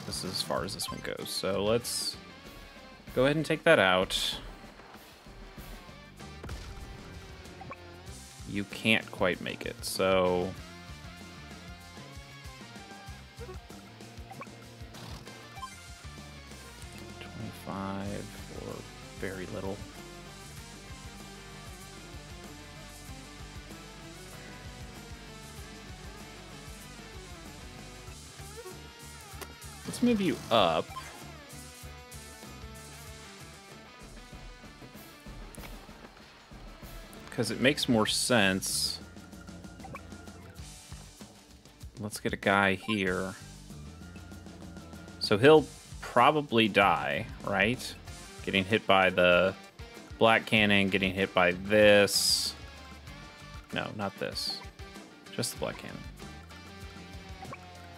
This is as far as this one goes. So let's go ahead and take that out. You can't quite make it, so... 25 or very little. Let's move you up. Because it makes more sense. Let's get a guy here. So he'll probably die, right? Getting hit by the black cannon, getting hit by this. No, not this. Just the black cannon.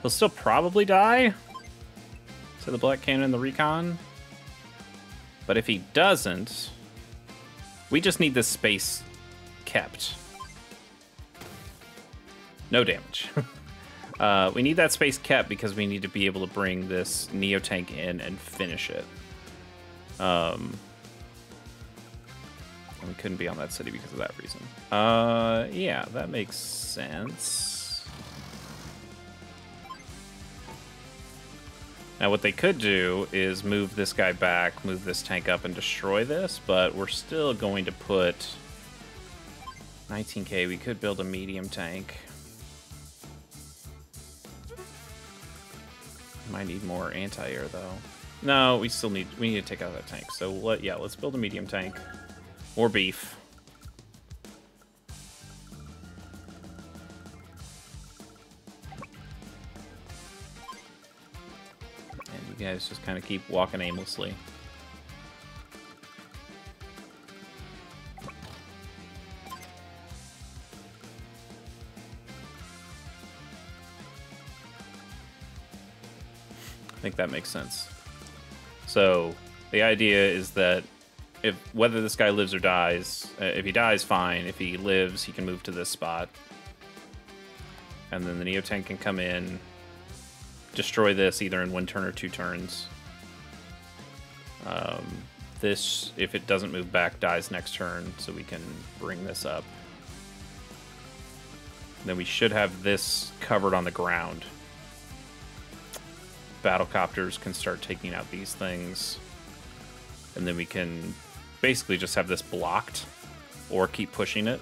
He'll still probably die to the black cannon and the recon. But if he doesn't, we just need this space kept. No damage. We need that space kept because we need to be able to bring this Neo-Tank in and finish it. And we couldn't be on that city because of that reason. Yeah, that makes sense. Now what they could do is move this guy back, move this tank up, and destroy this, but we're still going to put 19k. We could build a medium tank. Might need more anti-air though. No, we need to take out that tank. So let's build a medium tank. More beef. And you guys just kind of keep walking aimlessly. I think that makes sense. So the idea is that whether this guy lives or dies, if he dies, fine. If he lives, he can move to this spot. And then the Neo-Tank can come in, destroy this either in 1 turn or 2 turns. This, if it doesn't move back, dies next turn, so we can bring this up. Then we should have this covered on the ground. Battlecopters can start taking out these things, and then we can basically just have this blocked or keep pushing it.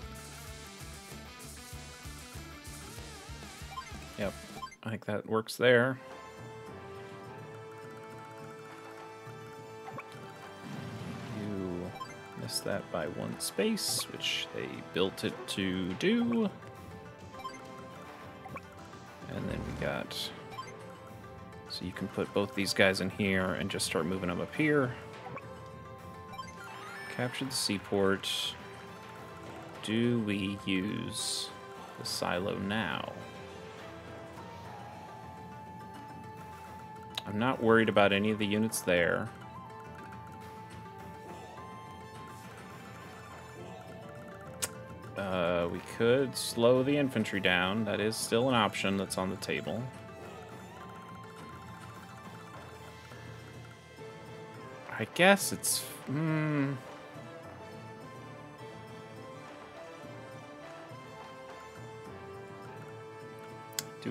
Yep, I think that works there. You missed that by 1 space, which they built it to do. And then we got... So you can put both these guys in here and just start moving them up here. Capture the seaport. Do we use the silo now? I'm not worried about any of the units there. could slow the infantry down. That is still an option that's on the table. I guess it's... Do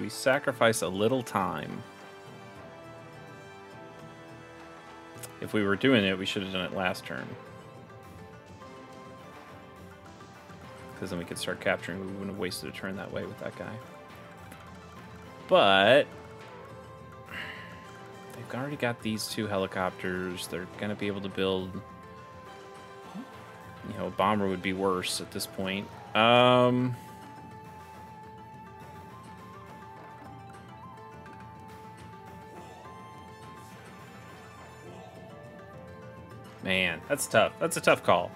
we sacrifice a little time? If we were doing it, we should have done it last turn. Because then we could start capturing. We wouldn't have wasted a turn that way with that guy. But they've already got these 2 helicopters. They're going to be able to build... You know, a bomber would be worse at this point. Man, that's tough. That's a tough call.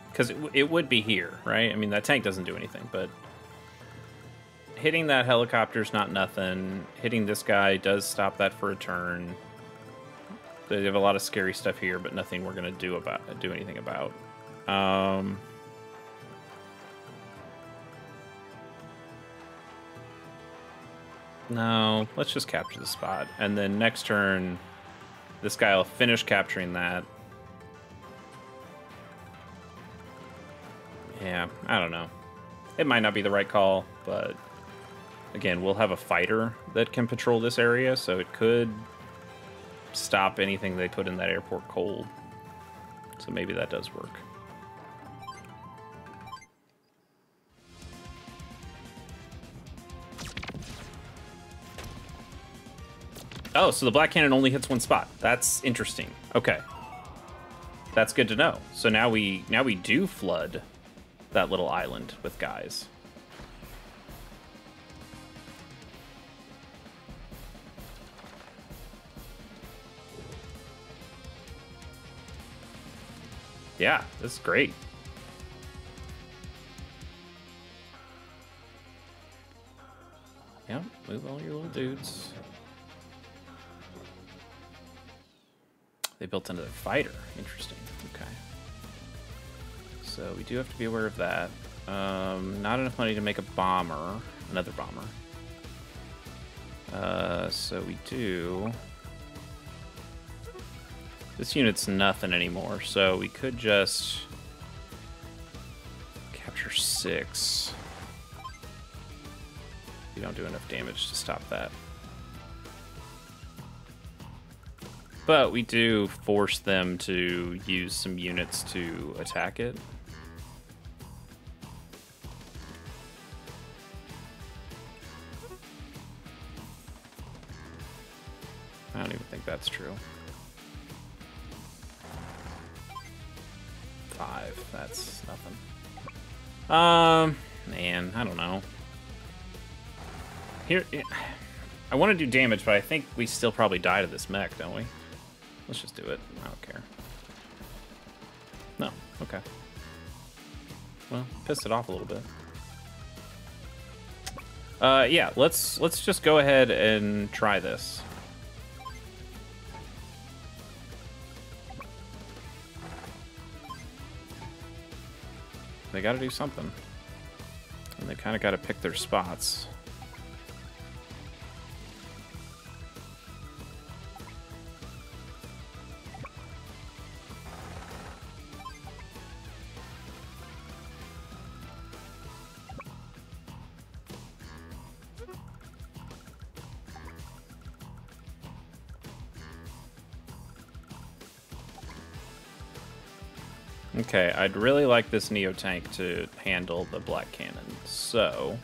Because it would be here, right? I mean, that tank doesn't do anything, but... Hitting that helicopter's not nothing. Hitting this guy does stop that for a turn. They have a lot of scary stuff here, but nothing we're going to do anything about. No, let's just capture the spot. And then next turn... This guy will finish capturing that. Yeah, I don't know. It might not be the right call, but again, we'll have a fighter that can patrol this area, so it could stop anything they put in that airport cold. So maybe that does work. Oh, so the black cannon only hits one spot. That's interesting. Okay. That's good to know. So now we do flood that little island with guys. Yeah, this is great. Yep, move all your little dudes. They built another fighter. Interesting. Okay. So we do have to be aware of that. Not enough money to make a bomber. Another bomber. So we do... This unit's nothing anymore, so we could just... capture 6. We don't do enough damage to stop that. But we do force them to use some units to attack it. I don't even think that's true. 5, that's nothing. Man, I don't know. Here, I want to do damage, but I think we still probably die to this mech, don't we? Let's just do it. I don't care. No. Okay. Well, pissed it off a little bit. Yeah, let's just go ahead and try this. They got to do something. And they kind of got to pick their spots. Okay, I'd really like this Neo tank to handle the black cannon. So,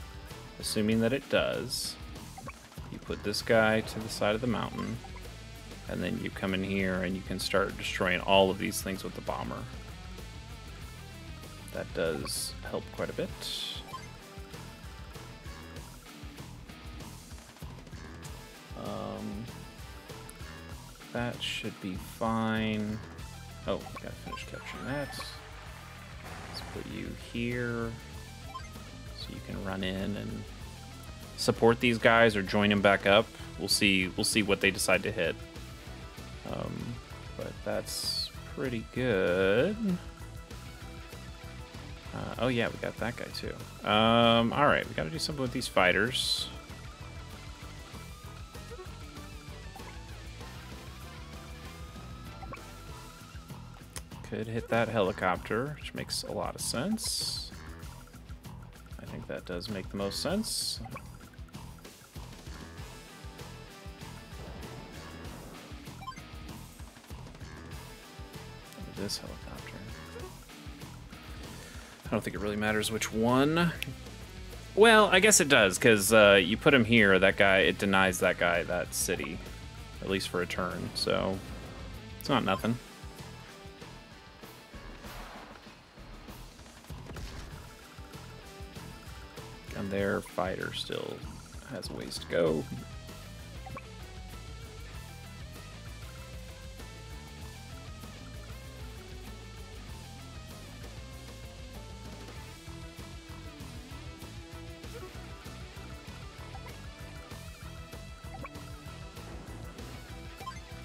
assuming that it does, you put this guy to the side of the mountain, and then you come in here and you can start destroying all of these things with the bomber. That does help quite a bit. That should be fine. Oh, gotta finish capturing that. Let's put you here so you can run in and support these guys or join them back up. We'll see what they decide to hit. But that's pretty good. Oh yeah, we got that guy too. All right, we got to do something with these fighters. Could hit that helicopter, which makes a lot of sense. I think that does make the most sense. This helicopter. I don't think it really matters which one. Well, I guess it does, because you put him here, that guy, it denies that guy that city, at least for a turn, so it's not nothing. And their fighter still has a ways to go.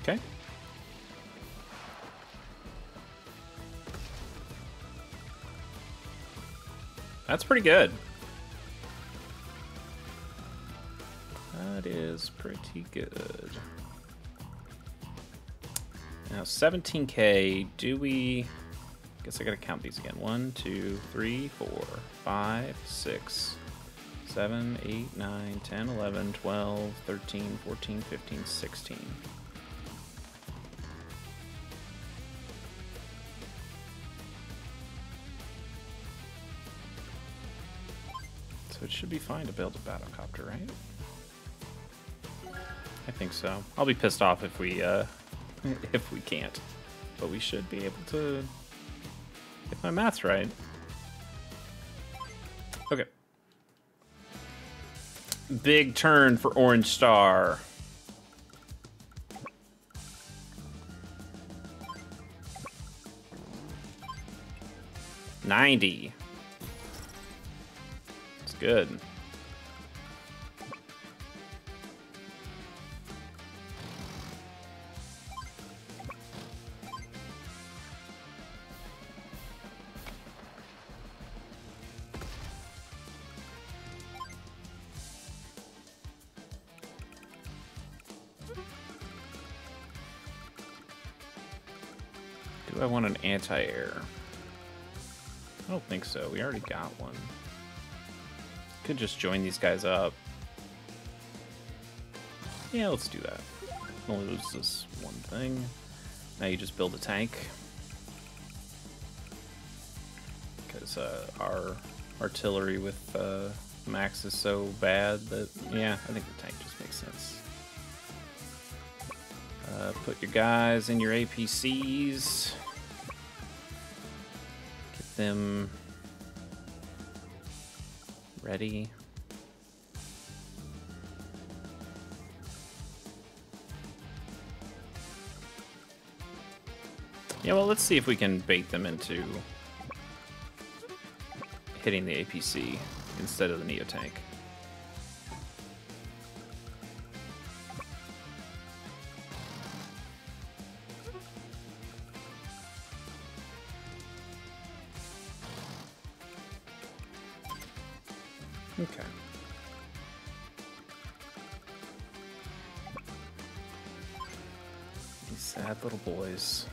Okay. That's pretty good. That is pretty good. Now 17K, do we... Guess I gotta count these again. 1, 2, 3, 4, 5, 6, 7, 8, 9, 10, 11, 12, 13, 14, 15, 16. So it should be fine to build a battlecopter, right? I think so. I'll be pissed off if we can't, but we should be able to, if my math's right. Okay. Big turn for Orange Star. $90. It's good. Do I want an anti-air? I don't think so. We already got one. Could just join these guys up. Yeah, let's do that. Only lose this one thing. Now you just build a tank. Because our artillery with Max is so bad that, yeah, I think the tank just makes sense. Put your guys in your APCs. Get them ready. Yeah, well, let's see if we can bait them into hitting the APC instead of the Neo tank. Okay. These sad little boys.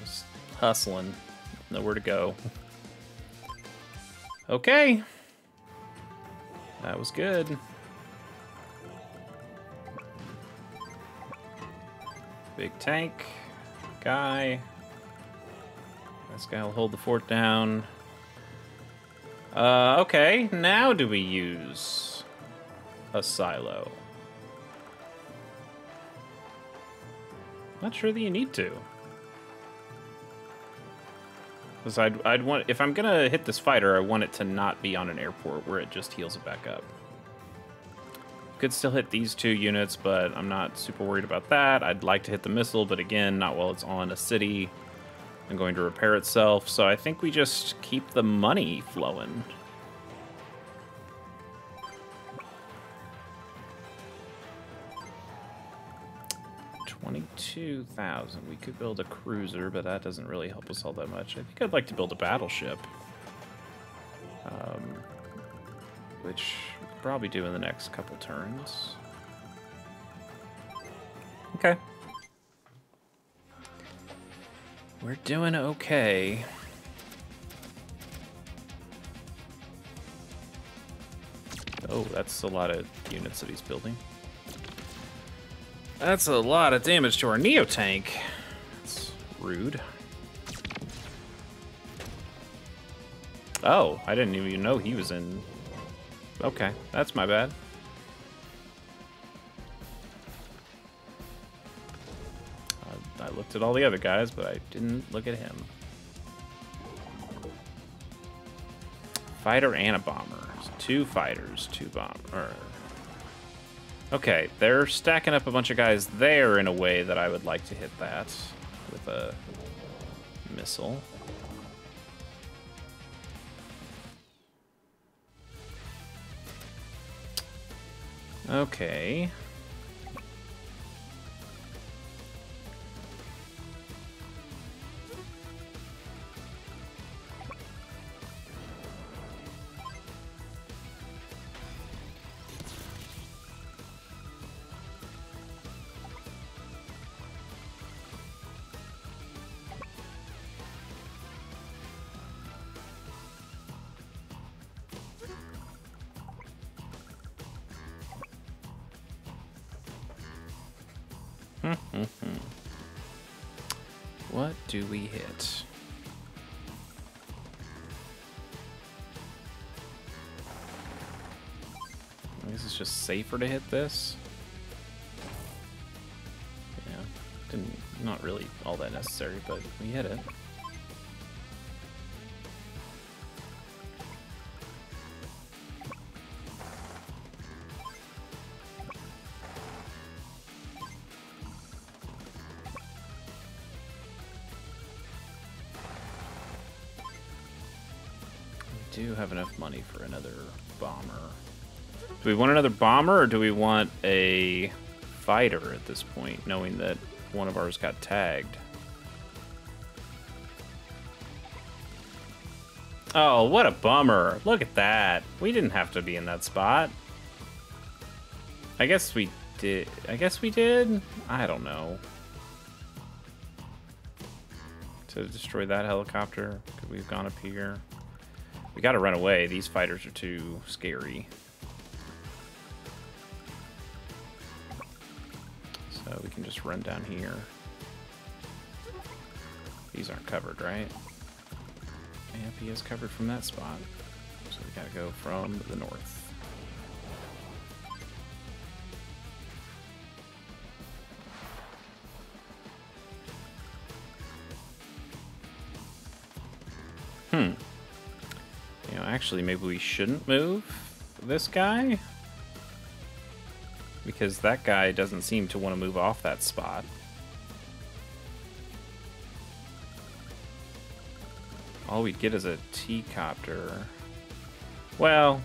Just hustling. Nowhere to go. Okay. That was good. Big tank. Guy. This guy will hold the fort down. Okay, now do we use a silo? Not sure that you need to. Because I'd want, if I'm gonna hit this fighter, I want it to not be on an airport where it just heals it back up. Could still hit these two units, but I'm not super worried about that. I'd like to hit the missile, but again, not while it's on a city and going to repair itself. So I think we just keep the money flowing. 22,000. We could build a cruiser, but that doesn't really help us all that much. I think I'd like to build a battleship. Which we'll probably do in the next couple turns. Okay. We're doing okay. Oh, that's a lot of units that he's building. That's a lot of damage to our Neo tank. That's rude. Oh, I didn't even know he was in. Okay, that's my bad. I looked at all the other guys, but I didn't look at him. Fighter and a bomber. So 2 fighters, 2 bomber. Okay, they're stacking up a bunch of guys there in a way that I would like to hit that with a missile. Okay. What do we hit? I guess it's just safer to hit this. Yeah, not really all that necessary, but we hit it. Do have enough money for another bomber. Do we want another bomber, or do we want a fighter at this point, knowing that one of ours got tagged? Oh, what a bummer. Look at that. We didn't have to be in that spot. I guess we did. I don't know. To destroy that helicopter, could we have gone up here? We gotta run away. These fighters are too scary. So we can just run down here. These aren't covered, right? Yep, he is covered from that spot. So we gotta go from the north. Actually, maybe we shouldn't move this guy, because that guy doesn't seem to want to move off that spot. All we'd get is a T-copter. Well,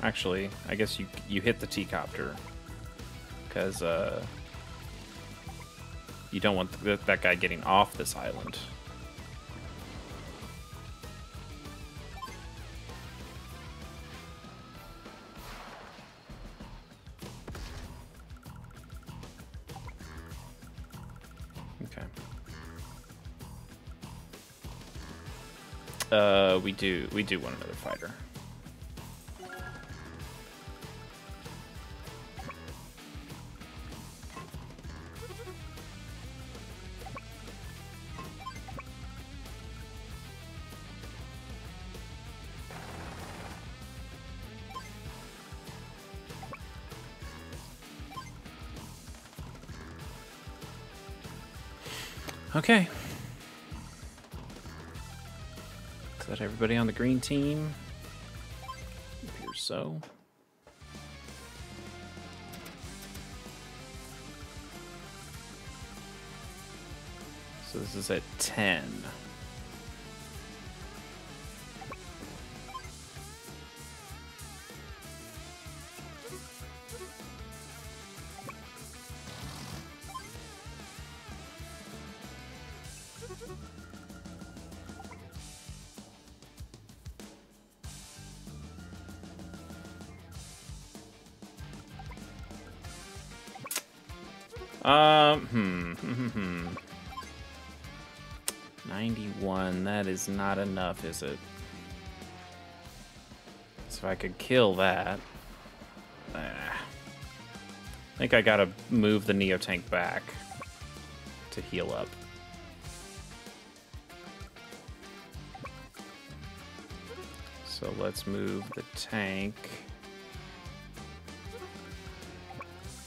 actually, I guess you hit the T-copter, because you don't want that guy getting off this island. We do want another fighter. Okay. Is that everybody on the green team? Appears so. So this is at 10. Hmm. 91, that is not enough, is it? So I could kill that. I think I gotta move the Neo Tank back to heal up. So let's move the tank.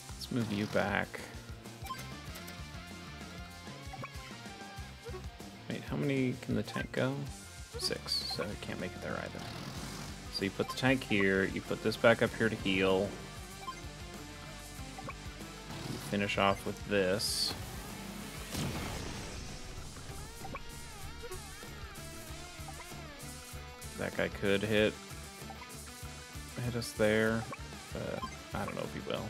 Let's move you back. Wait, how many can the tank go? 6, so I can't make it there either. So you put the tank here, you put this back up here to heal. You finish off with this. That guy could hit us there, but I don't know if he will.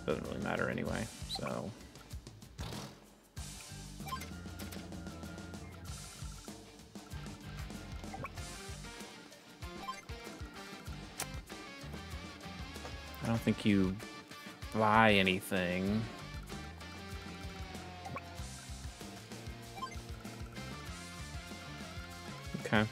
Doesn't really matter anyway, so. I don't think you buy anything. Okay.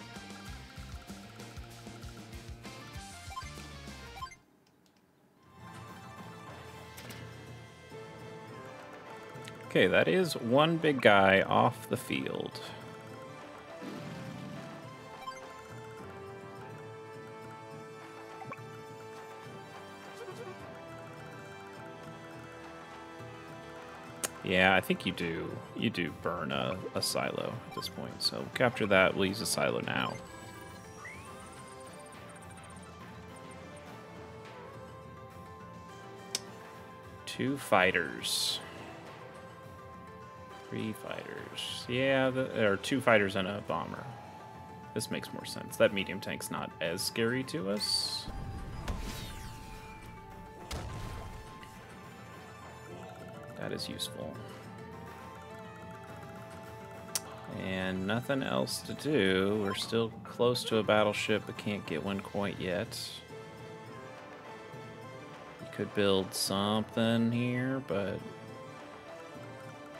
Okay, that is one big guy off the field. Yeah, I think you do. You do burn a silo at this point. So capture that. We'll use a silo now. Two fighters. 3 fighters. Yeah, there are 2 fighters and a bomber. This makes more sense. That medium tank's not as scary to us. That is useful. And nothing else to do. We're still close to a battleship, but can't get one quite yet. We could build something here, but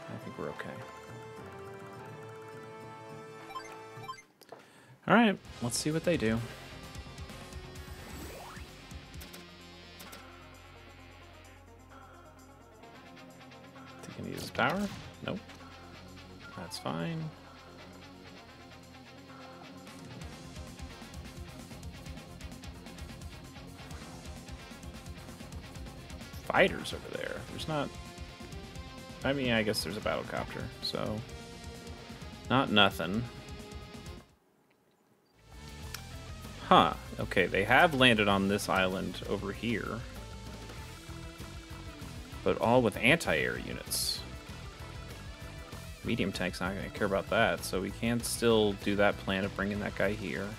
I think we're okay. All right, let's see what they do. Can he use his power? Nope. That's fine. Fighters over there. There's not... I mean, I guess there's a battlecopter, so... Not nothing. Huh. Okay, they have landed on this island over here. But all with anti-air units. Medium tank's not going to care about that, so we can still do that plan of bringing that guy here.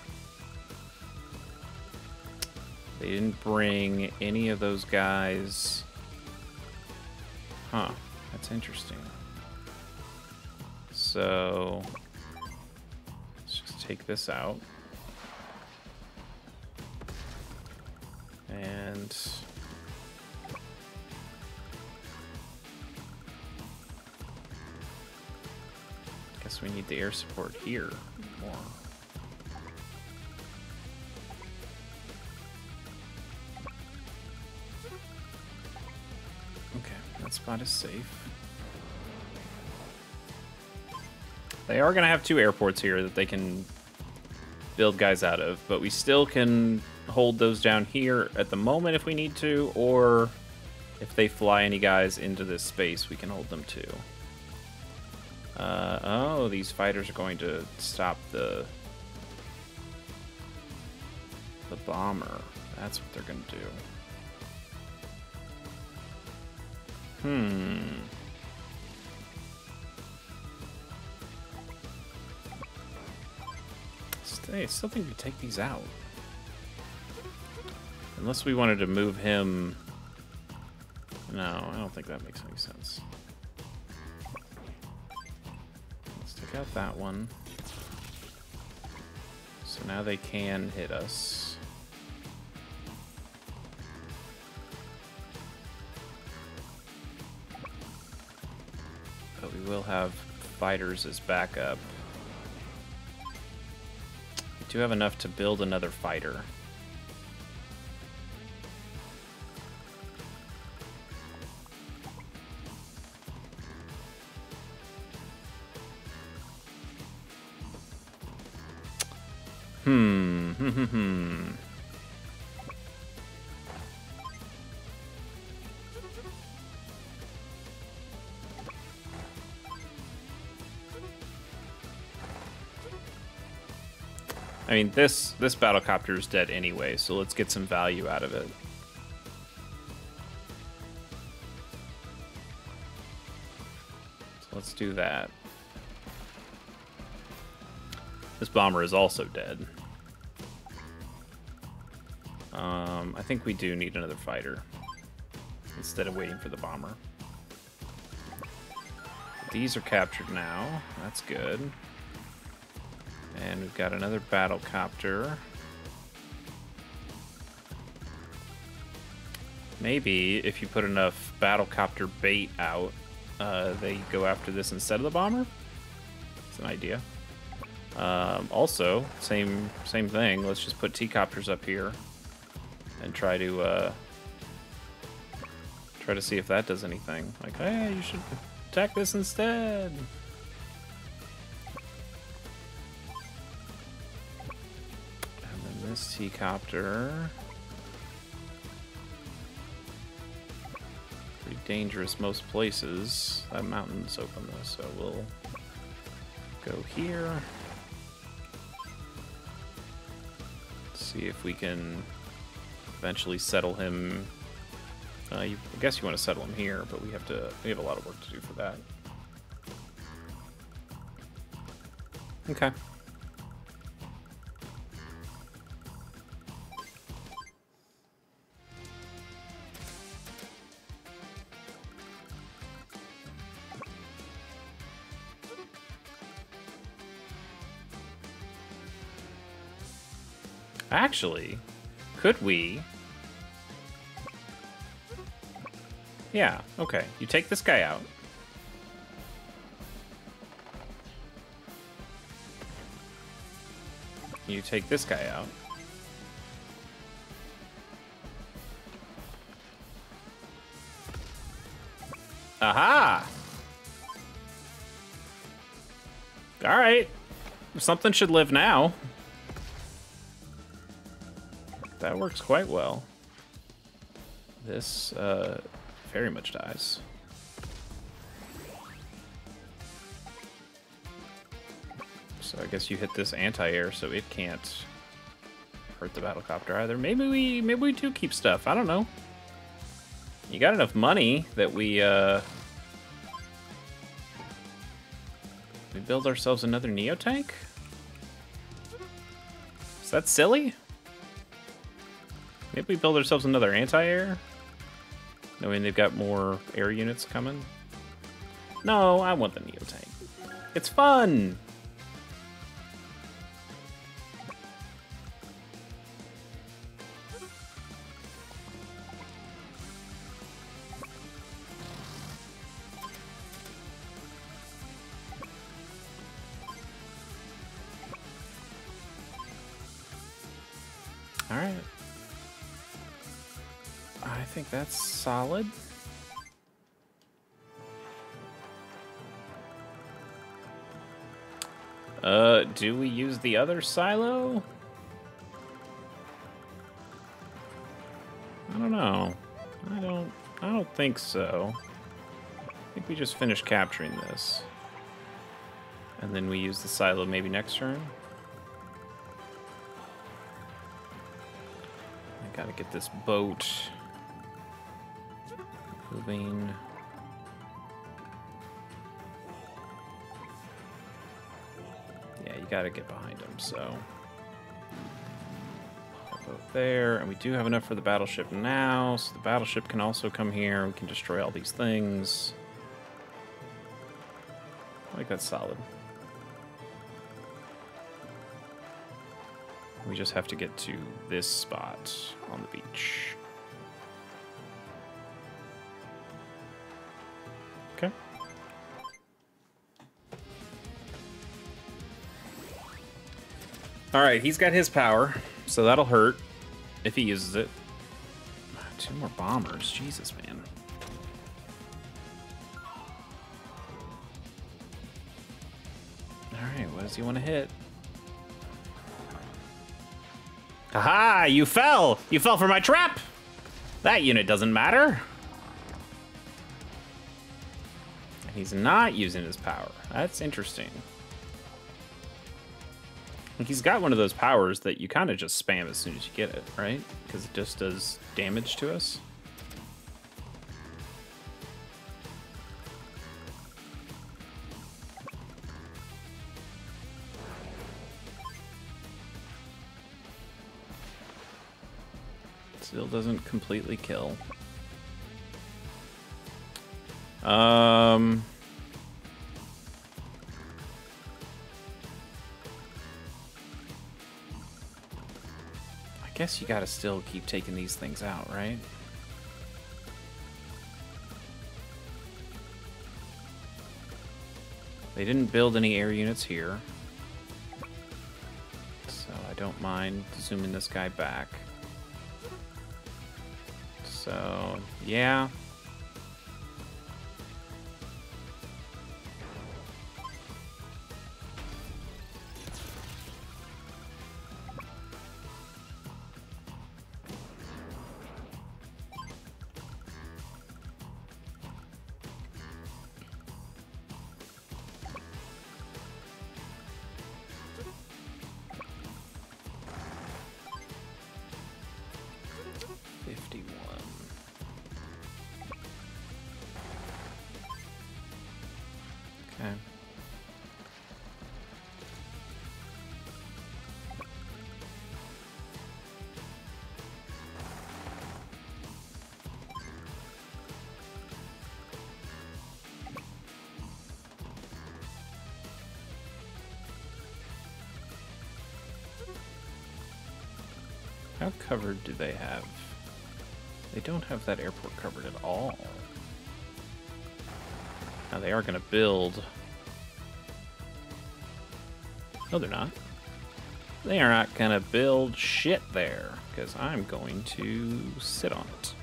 They didn't bring any of those guys. Huh, that's interesting. So, let's just take this out. And... guess we need the air support here more. Okay, that spot is safe. They are going to have 2 airports here that they can build guys out of, but we still can hold those down here at the moment if we need to, or if they fly any guys into this space, we can hold them too. Oh, these fighters are going to stop the bomber. That's what they're going to do. I still think we take these out. Unless we wanted to move him... No, I don't think that makes any sense. Let's take out that one. So now they can hit us. We will have fighters as backup. We do have enough to build another fighter. I mean, this battlecopter is dead anyway, so let's get some value out of it. So let's do that. This bomber is also dead. I think we do need another fighter instead of waiting for the bomber. These are captured now. That's good. And we've got another battlecopter. Maybe if you put enough battlecopter bait out, they go after this instead of the bomber. It's an idea. Also, same thing. Let's just put T-copters up here and try to see if that does anything. Like, hey, you should attack this instead. And then this T-copter. Pretty dangerous most places. That mountain's open though, so we'll go here. See if we can eventually settle him. I guess you want to settle him here, but we have a lot of work to do for that. Okay. Actually, could we? Yeah, okay. You take this guy out. You take this guy out. Aha! Alright. Something should live now. That works quite well. This very much dies. So I guess you hit this anti-air, so it can't hurt the battlecopter either. Maybe we do keep stuff. I don't know. You got enough money that we build ourselves another Neo tank? Is that silly? Maybe we build ourselves another anti-air? Knowing they've got more air units coming? No, I want the Neo tank. It's fun! Alright. I think that's solid. Do we use the other silo? I don't know. I don't think so. I think we just finish capturing this. And then we use the silo maybe next turn. I gotta get this boat moving. Yeah, you gotta get behind him, so. Boat there, and we do have enough for the battleship now, so the battleship can also come here. We can destroy all these things. I think that's solid. We just have to get to this spot on the beach. Okay. Alright, he's got his power, so that'll hurt if he uses it. 2 more bombers. Jesus, man. Alright, what does he want to hit? Haha! You fell! You fell for my trap! That unit doesn't matter. He's not using his power. That's interesting. Like, he's got one of those powers that you kind of just spam as soon as you get it, right? Because it just does damage to us. Still doesn't completely kill. I guess you gotta still keep taking these things out, right? They didn't build any air units here, so I don't mind zooming this guy back. So, yeah. Okay. How covered do they have? They don't have that airport covered at all. Now they are going to build. No, they're not. They are not going to build shit there, because I'm going to sit on it.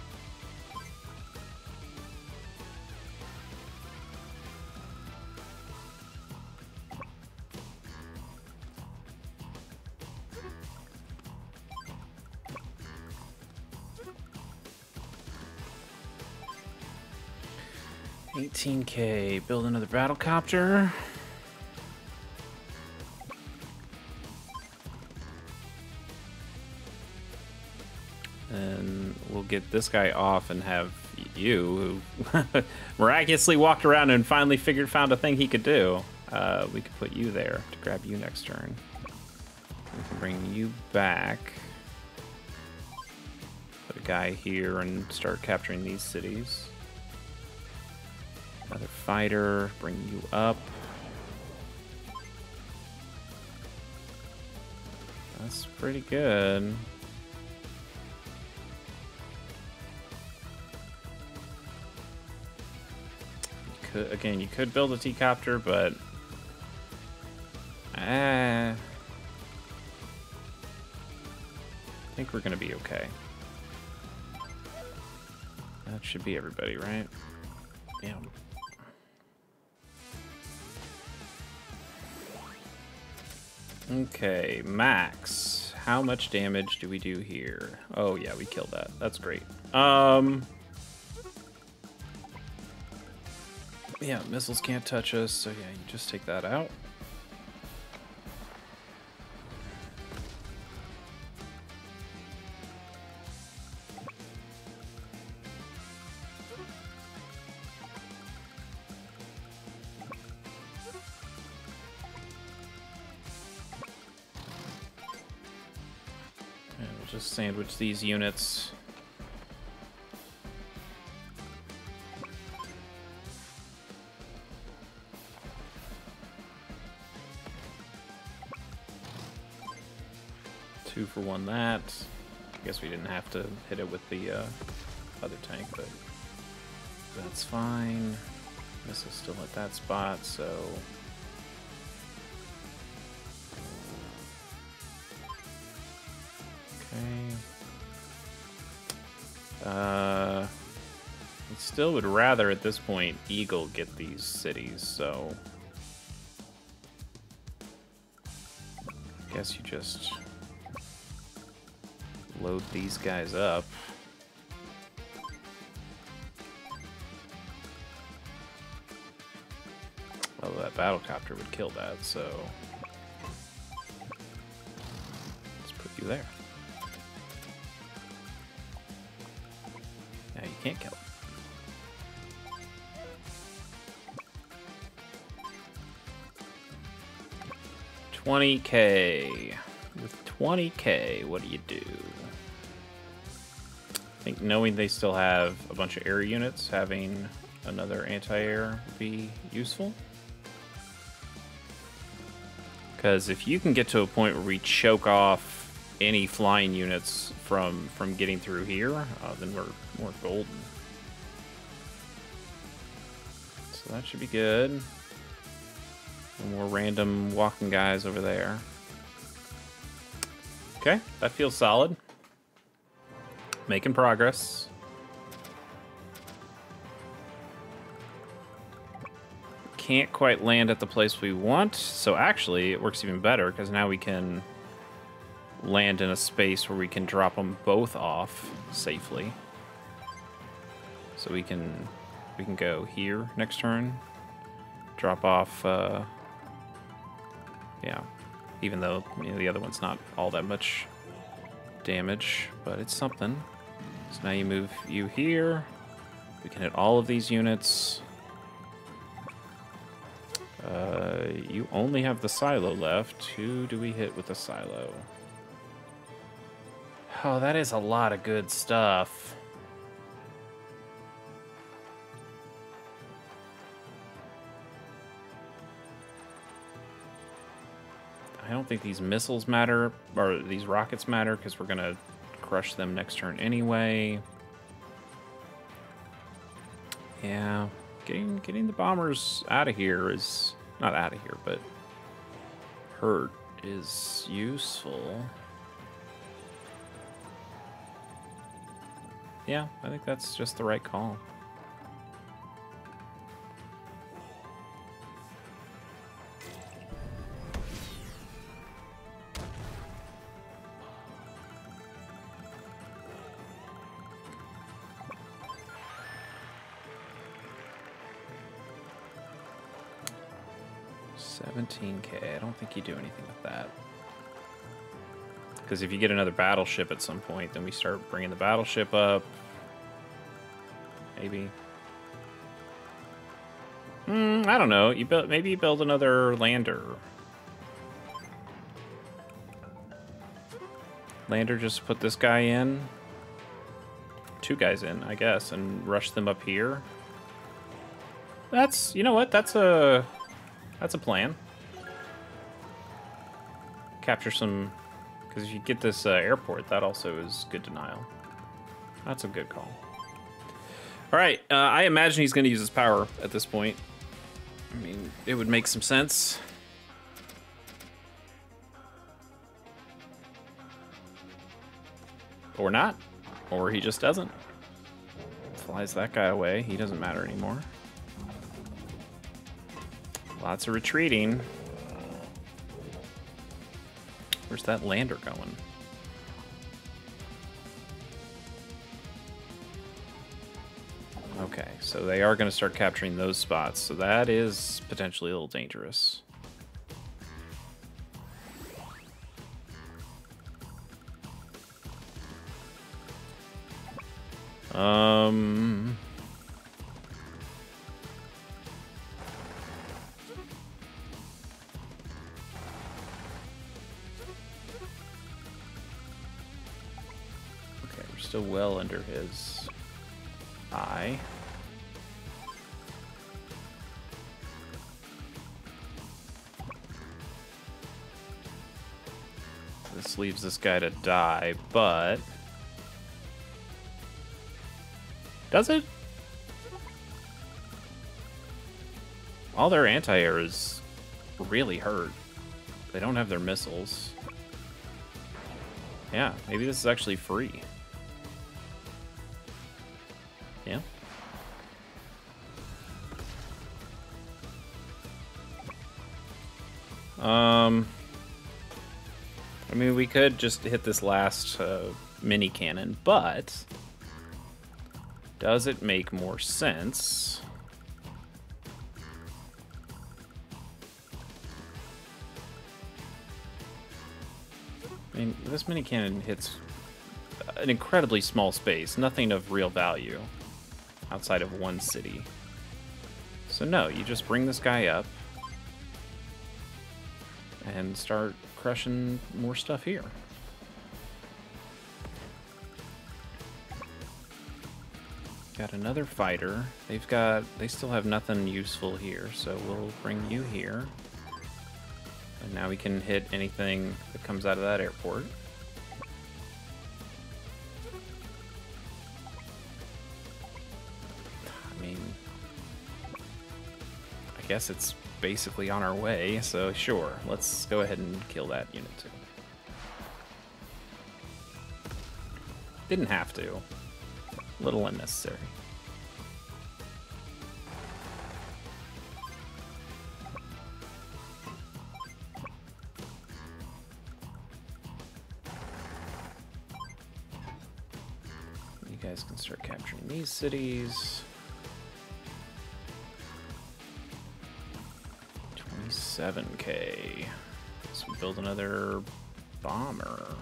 $18K, build another battlecopter. And we'll get this guy off and have you, who miraculously walked around and finally found a thing he could do. We could put you there to grab you next turn. We can bring you back. Put a guy here and start capturing these cities. Another fighter, bring you up. That's pretty good. You could build a T-copter, but I think we're gonna be okay. That should be everybody, right? Yeah. Okay, max. How much damage do we do here? Oh yeah, we killed that. That's great. Yeah, missiles can't touch us, so yeah, you just take that out. And we'll just sandwich these units. Two for one that. I guess we didn't have to hit it with the other tank, but that's fine. Missile's still at that spot, so I still would rather, at this point, Eagle get these cities, so... I guess you just load these guys up. Well, that battlecopter would kill that, so... let's put you there. Now you can't kill it. 20k. With 20k, what do you do? I think knowing they still have a bunch of air units, having another anti-air would be useful. Because if you can get to a point where we choke off any flying units from getting through here, then we're golden. So that should be good. More random walking guys over there. Okay, that feels solid. Making progress. Can't quite land at the place we want, so actually it works even better because now we can land in a space where we can drop them both off safely. So we can go here next turn, drop off. Yeah, even though the other one's not all that much damage, but it's something. So now you move you here. We can hit all of these units. You only have the silo left. Who do we hit with the silo? Oh, that is a lot of good stuff. I don't think these missiles matter, or these rockets matter, because we're going to crush them next turn anyway. Yeah, getting the bombers out of here is... not out of here, but hurt is useful. Yeah, I think that's just the right call. $17k. I don't think you do anything with that. Because if you get another battleship at some point, then we start bringing the battleship up. Maybe. I don't know. Maybe you build another lander. Lander, just put this guy in. 2 guys in, I guess, and rush them up here. That's, you know what? That's a plan. Capture some, because if you get this airport, that also is good denial. That's a good call. All right, I imagine he's going to use his power at this point. I mean, it would make some sense. Or not. Or he just doesn't. Flies that guy away. He doesn't matter anymore. Lots of retreating. Where's that lander going? Okay, so they are going to start capturing those spots, so that is potentially a little dangerous. Okay, we're still well under his eye. This leaves this guy to die, but... does it? All their anti-air is really hurt. They don't have their missiles. Yeah, maybe this is actually free. Yeah. I mean, we could just hit this last mini cannon, but does it make more sense? I mean, this mini cannon hits an incredibly small space, nothing of real value outside of one city. So no, you just bring this guy up and start crushing more stuff here. Got another fighter. They still have nothing useful here, so we'll bring you here. And now we can hit anything that comes out of that airport. I mean, I guess it's basically on our way, so sure, let's go ahead and kill that unit too. Didn't have to. A little unnecessary. You guys can start capturing these cities. 27K. Let's build another bomber.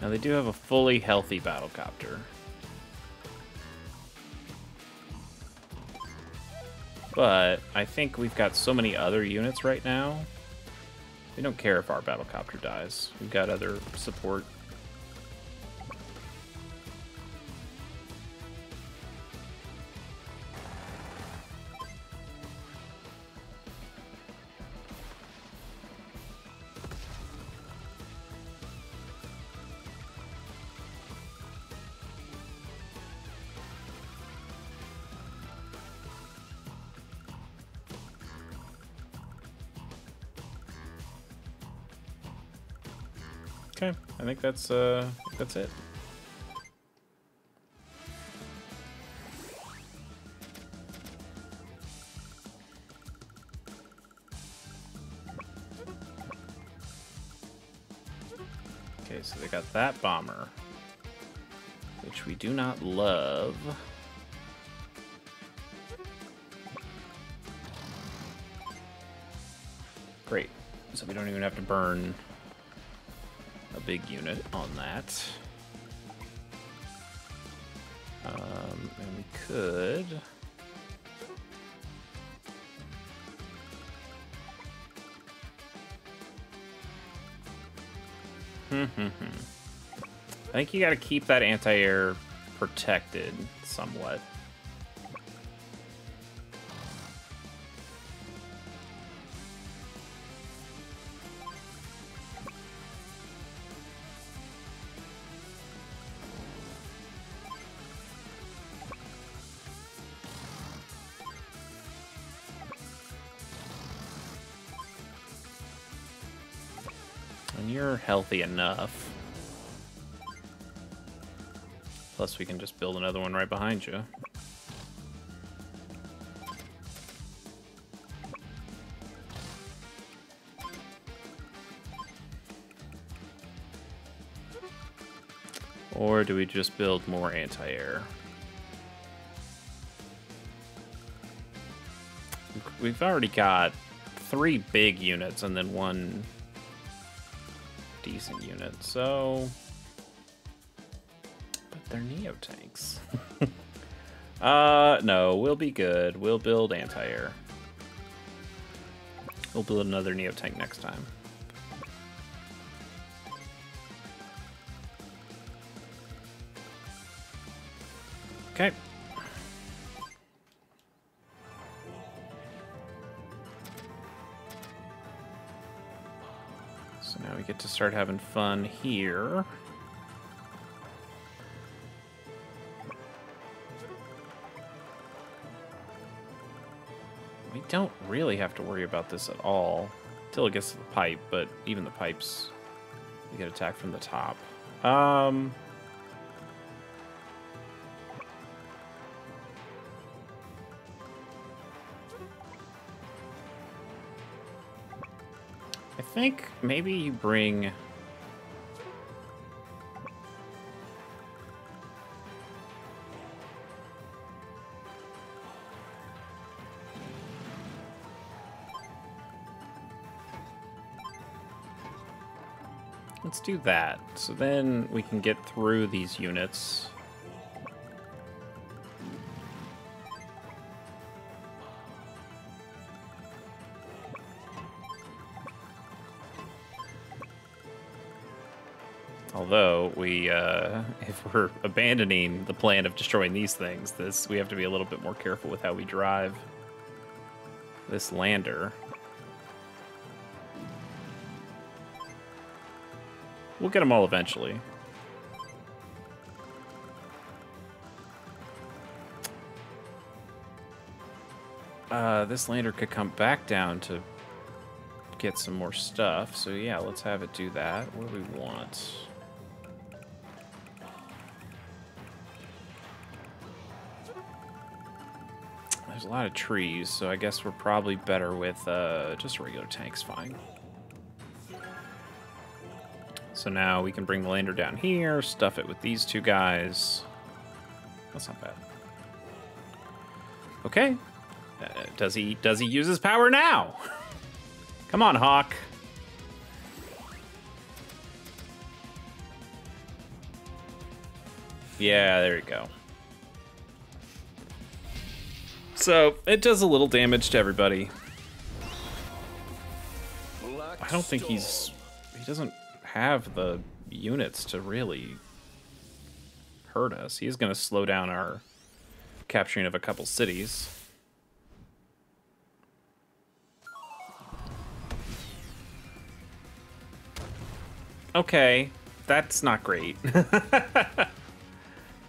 Now they do have a fully healthy battlecopter. But I think we've got so many other units right now. We don't care if our battlecopter dies. We've got other support. Okay, I think that's it. Okay, so they got that bomber, which we do not love. Great, so we don't even have to burn a big unit on that. And we could... I think you gotta keep that anti-air protected somewhat. And you're healthy enough. Plus we can just build another one right behind you. Or do we just build more anti-air? We've already got 3 big units and then 1 decent unit, so... But they're Neo-tanks. No, we'll be good. We'll build anti-air. We'll build another Neo-tank next time. Okay. So now we get to start having fun here. We don't really have to worry about this at all until it gets to the pipe, but even the pipes, you get attacked from the top. I think maybe you bring... Let's do that. So then we can get through these units. Although we, if we're abandoning the plan of destroying these things, we have to be a little bit more careful with how we drive this lander. We'll get them all eventually. This lander could come back down to get some more stuff. So yeah, let's have it do that. What do we want? There's a lot of trees, so I guess we're probably better with just regular tanks, fine. So now we can bring the lander down here, stuff it with these two guys. That's not bad. Okay. Does he use his power now? Come on, Hawk. Yeah, there you go. So it does a little damage to everybody. I don't think he doesn't have the units to really hurt us. He's going to slow down our capturing of a couple cities. Okay, that's not great.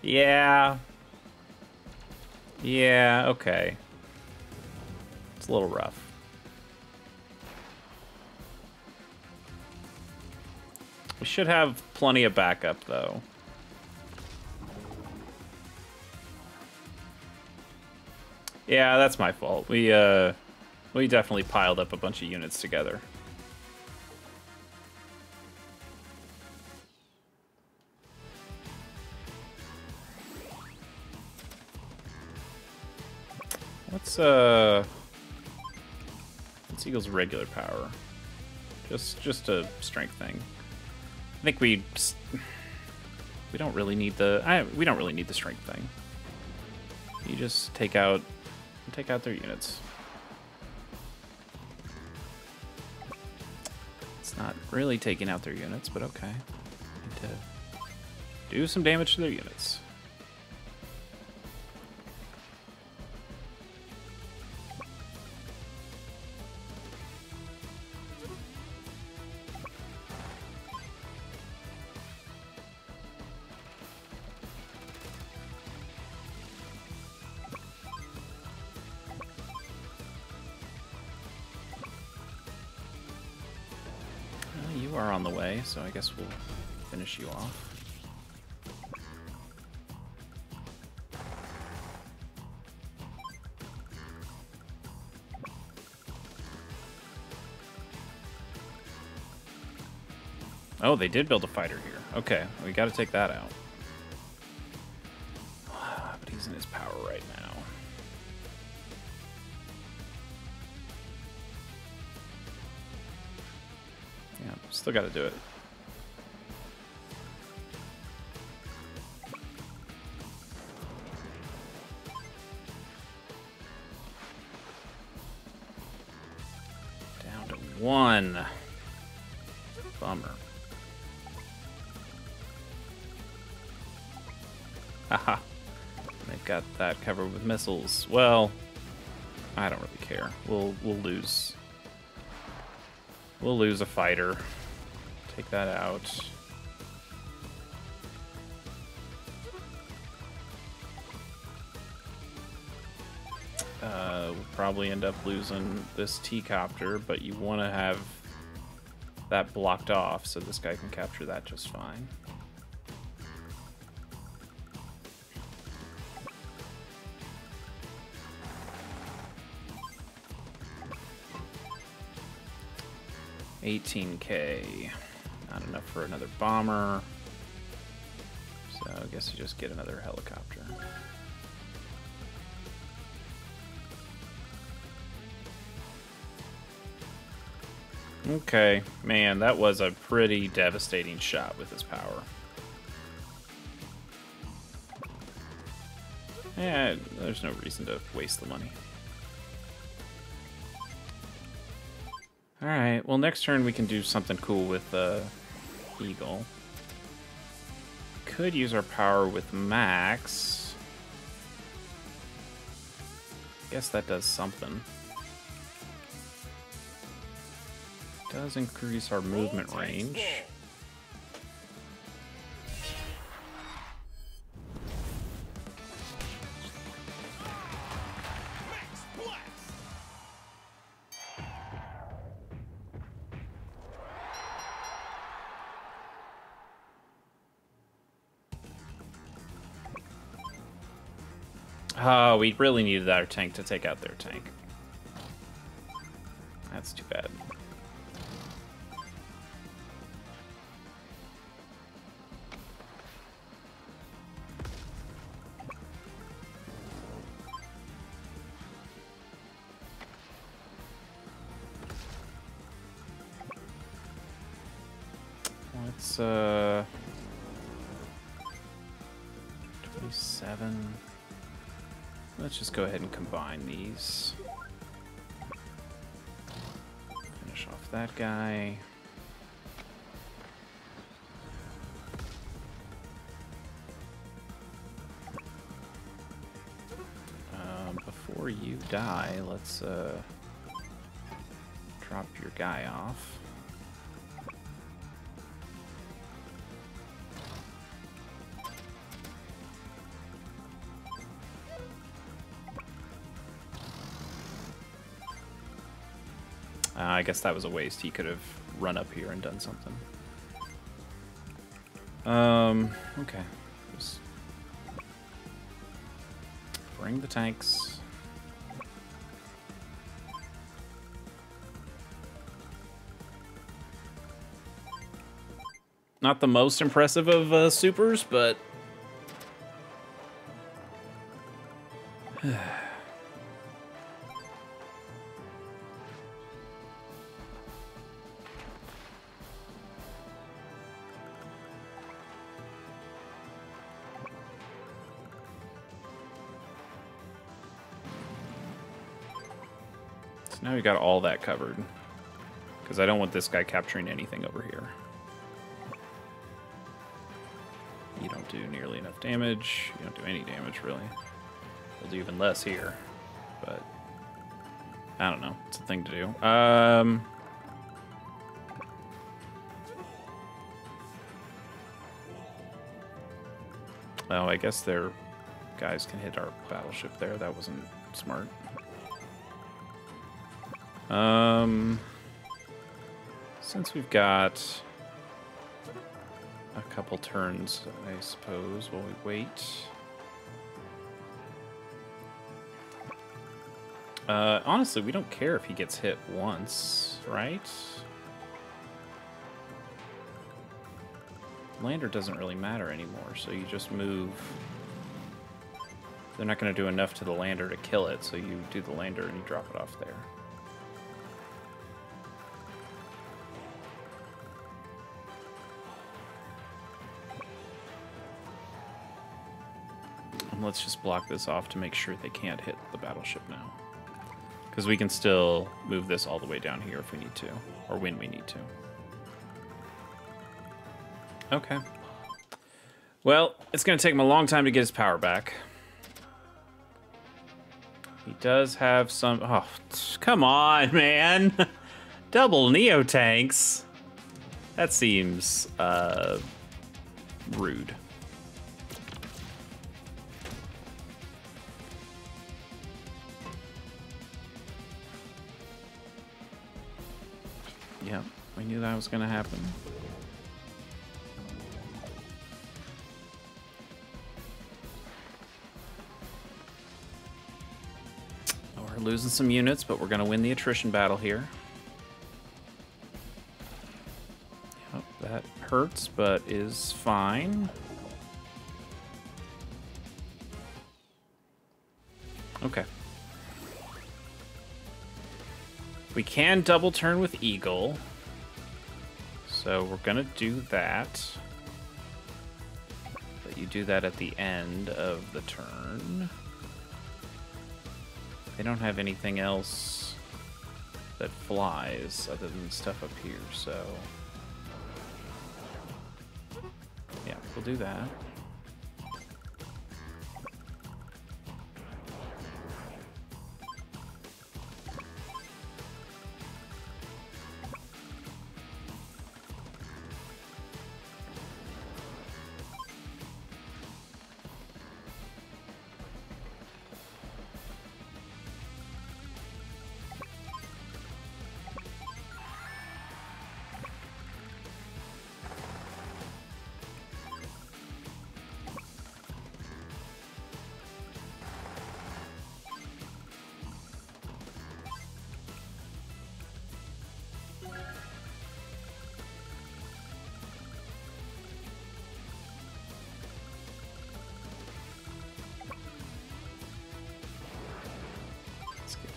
Yeah. Yeah, okay. It's a little rough. We should have plenty of backup, though. Yeah, that's my fault. We definitely piled up a bunch of units together. What's Eagle's regular power? Just a strength thing. I think we don't really need the we don't really need the strength thing. You just take out their units. It's not really taking out their units, but okay. Need to do some damage to their units. You are on the way, so I guess we'll finish you off. Oh, they did build a fighter here. Okay, we got to take that out. But he's in his power right now. Yeah, still got to do it. Down to one. Bummer. Haha. They've got that covered with missiles. Well, I don't really care. We'll lose. We'll lose a fighter. Take that out. we'll probably end up losing this T-copter, but you want to have that blocked off so this guy can capture that just fine. $18K. Not enough for another bomber. So I guess you just get another helicopter. Okay, man, that was a pretty devastating shot with his power. Yeah, there's no reason to waste the money. Alright, well next turn we can do something cool with Eagle. Could use our power with Max. Guess that does something. Does increase our movement range. Oh, we really needed our tank to take out their tank. That's too bad. Let's 27. Let's just go ahead and combine these. Finish off that guy. Before you die, let's drop your guy off. I guess that was a waste. He could have run up here and done something. Okay. Just bring the tanks. Not the most impressive of supers, but... Now we got all that covered. Because I don't want this guy capturing anything over here. You don't do nearly enough damage. You don't do any damage, really. We'll do even less here. But, I don't know. It's a thing to do. Oh, I guess their guys can hit our battleship there. That wasn't smart. Since we've got a couple turns, I suppose, while we wait. Honestly, we don't care if he gets hit once, right? Lander doesn't really matter anymore, so you just move. They're not going to do enough to the lander to kill it, so you do the lander and you drop it off there. Let's just block this off to make sure they can't hit the battleship now. Because we can still move this all the way down here if we need to, or when we need to. Okay. Well, it's going to take him a long time to get his power back. He does have some... Oh, come on, man! Double Neo-tanks! That seems, rude. Yep, we knew that was going to happen. We're losing some units, but we're going to win the attrition battle here. Yep, that hurts, but is fine. Okay. We can double turn with Eagle. So we're going to do that. But you do that at the end of the turn. They don't have anything else that flies other than stuff up here, so... yeah, we'll do that.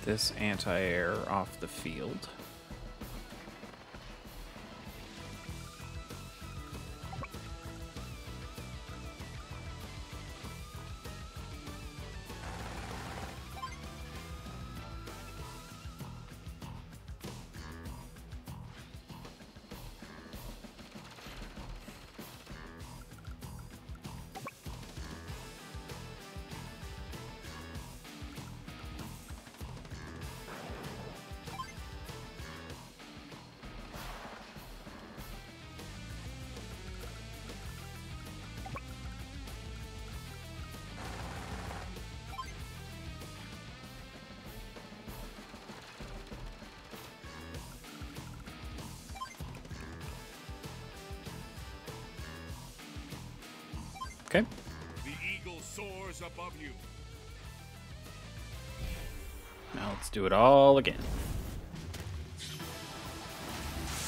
This anti-air off the field. Okay. The eagle soars above you. Now let's do it all again.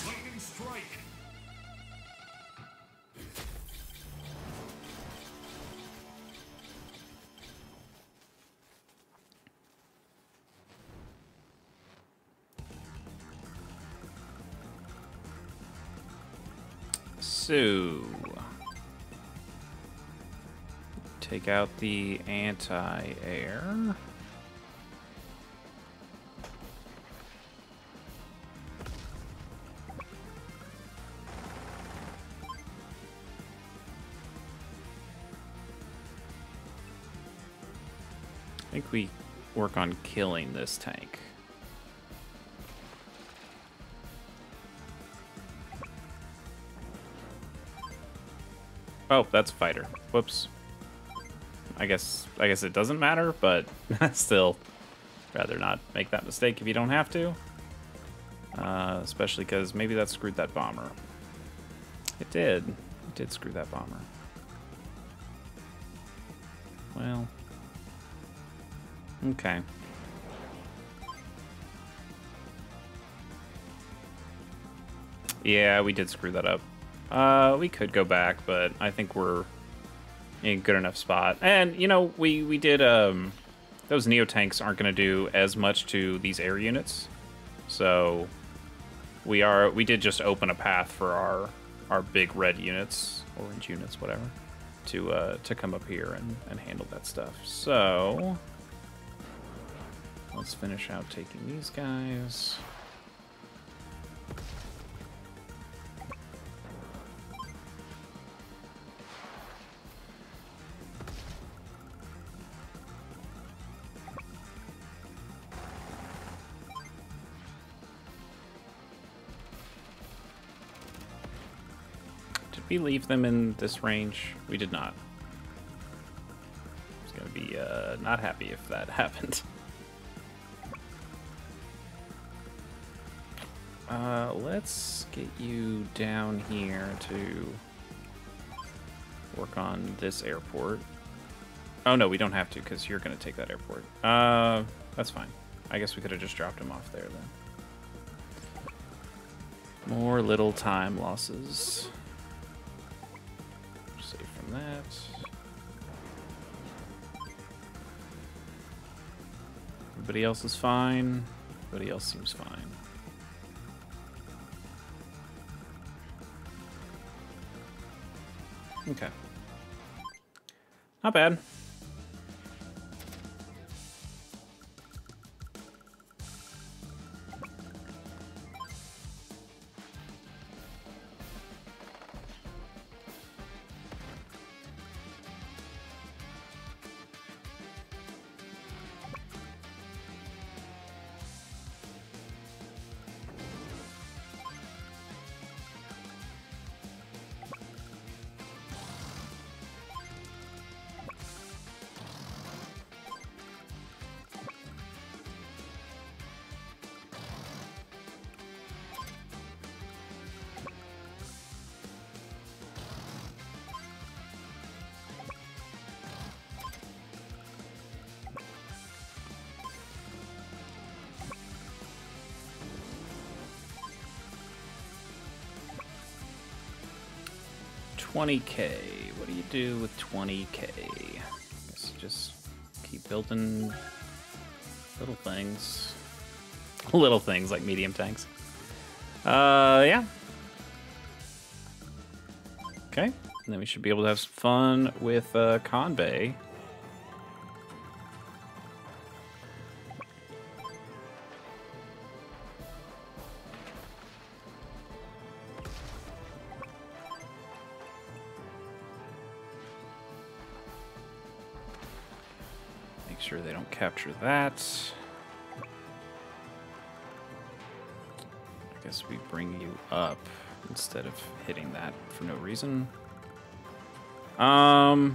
Lightning strike. So... take out the anti-air. I think we work on killing this tank. Oh, that's a fighter. Whoops. I guess it doesn't matter, but still, rather not make that mistake if you don't have to. Especially because maybe that screwed that bomber. It did. It did screw that bomber. Well. Okay. Yeah, we did screw that up. We could go back, but I think we're in a good enough spot. And, you know, we did, those Neo-tanks aren't going to do as much to these air units. So, we did just open a path for our big red units, orange units, whatever, to come up here and handle that stuff. So, let's finish out taking these guys. We leave them in this range? We did not. I was gonna be not happy if that happened. Let's get you down here to work on this airport. Oh no, we don't have to because you're gonna take that airport. That's fine. I guess we could have just dropped him off there then. More little time losses. Save from that. Everybody else is fine. Everybody else seems fine. Okay. Not bad. $20K. What do you do with 20K? Guess just keep building little things. Little things like medium tanks. Yeah. Okay. And then we should be able to have some fun with Conbay. Sure they don't capture that. I guess we bring you up instead of hitting that for no reason. I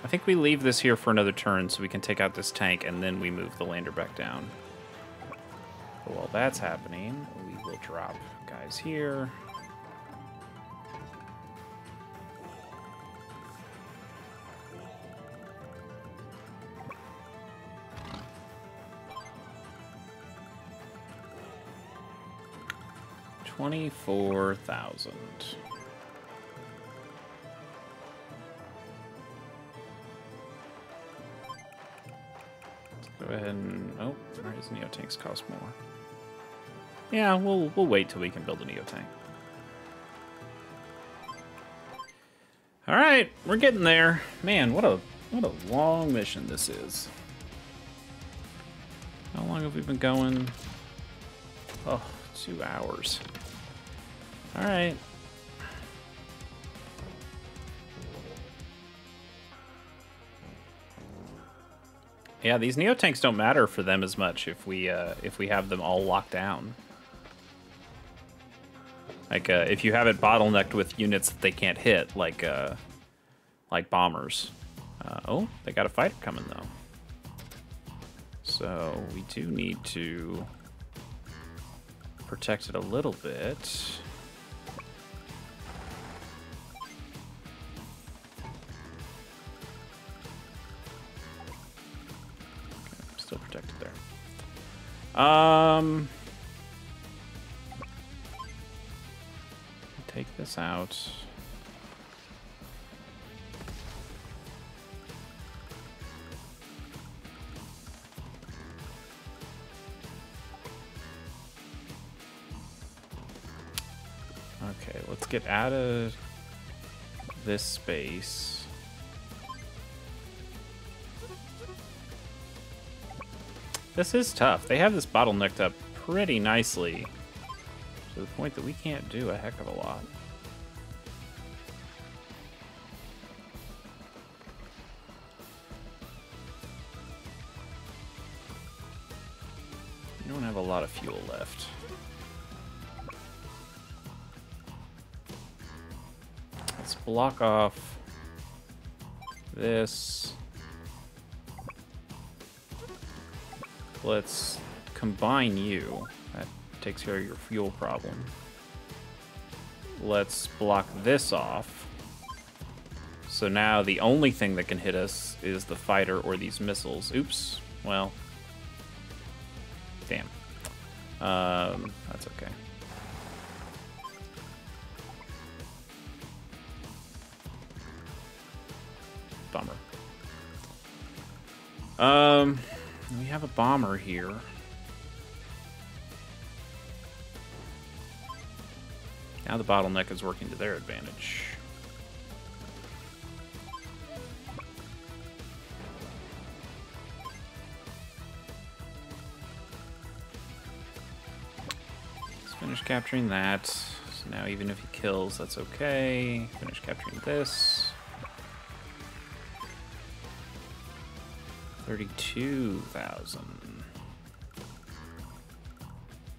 think we leave this here for another turn so we can take out this tank and then we move the lander back down. But while that's happening, we will drop guys here. $24,000. Let's go ahead and oh, alright, his Neotanks cost more. Yeah, we'll wait till we can build a Neotank. Alright, we're getting there. Man, what a long mission this is. How long have we been going? Oh, 2 hours. All right. Yeah, these Neotanks don't matter for them as much if we have them all locked down. Like if you have it bottlenecked with units that they can't hit, like bombers. Oh, they got a fighter coming though. So we do need to protect it a little bit. Still protected there. Take this out. Okay, let's get out of this space. This is tough. They have this bottlenecked up pretty nicely to the point that we can't do a heck of a lot. We don't have a lot of fuel left. Let's block off this. let's combine you. That takes care of your fuel problem. Let's block this off. So now the only thing that can hit us is the fighter or these missiles. Oops. Well. Damn. That's okay. Bummer. We have a bomber here. Now the bottleneck is working to their advantage. Let's finish capturing that. So now even if he kills, that's okay. Finish capturing this. 32,000.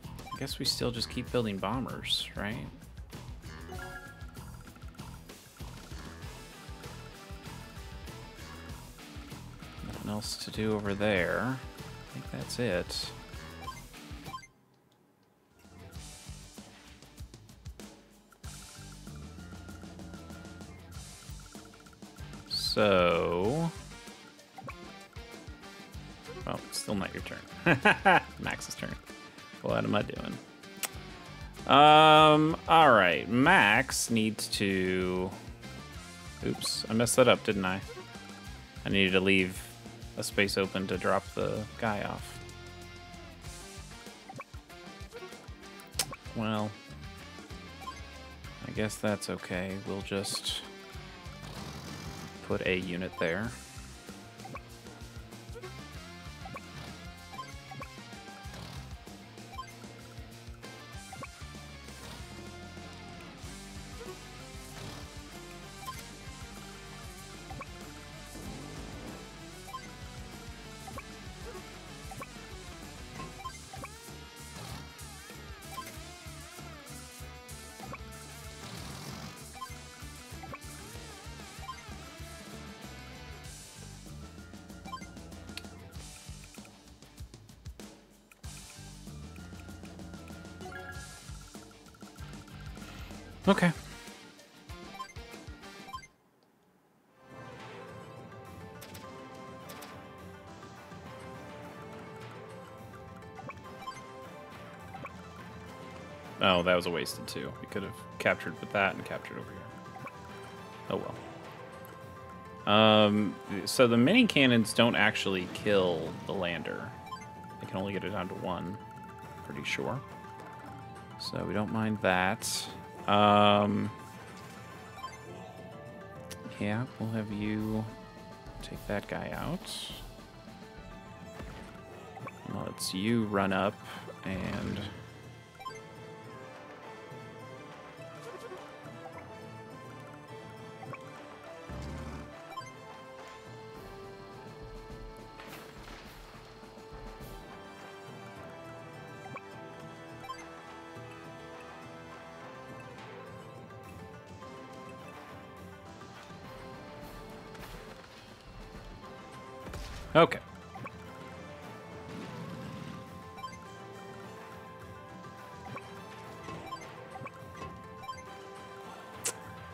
I guess we still just keep building bombers, right? Nothing else to do over there. I think that's it. So... Oh, still not your turn. Max's turn. What am I doing? Alright. Max needs to... Oops, I messed that up, didn't I? I needed to leave a space open to drop the guy off. Well, I guess that's okay. We'll just put a unit there. Okay. Oh, that was a wasted too. We could have captured with that and captured over here. Oh well. So the mini cannons don't actually kill the lander. They can only get it down to one, pretty sure. So we don't mind that. Yeah, we'll have you take that guy out. Let's you run up and... Okay.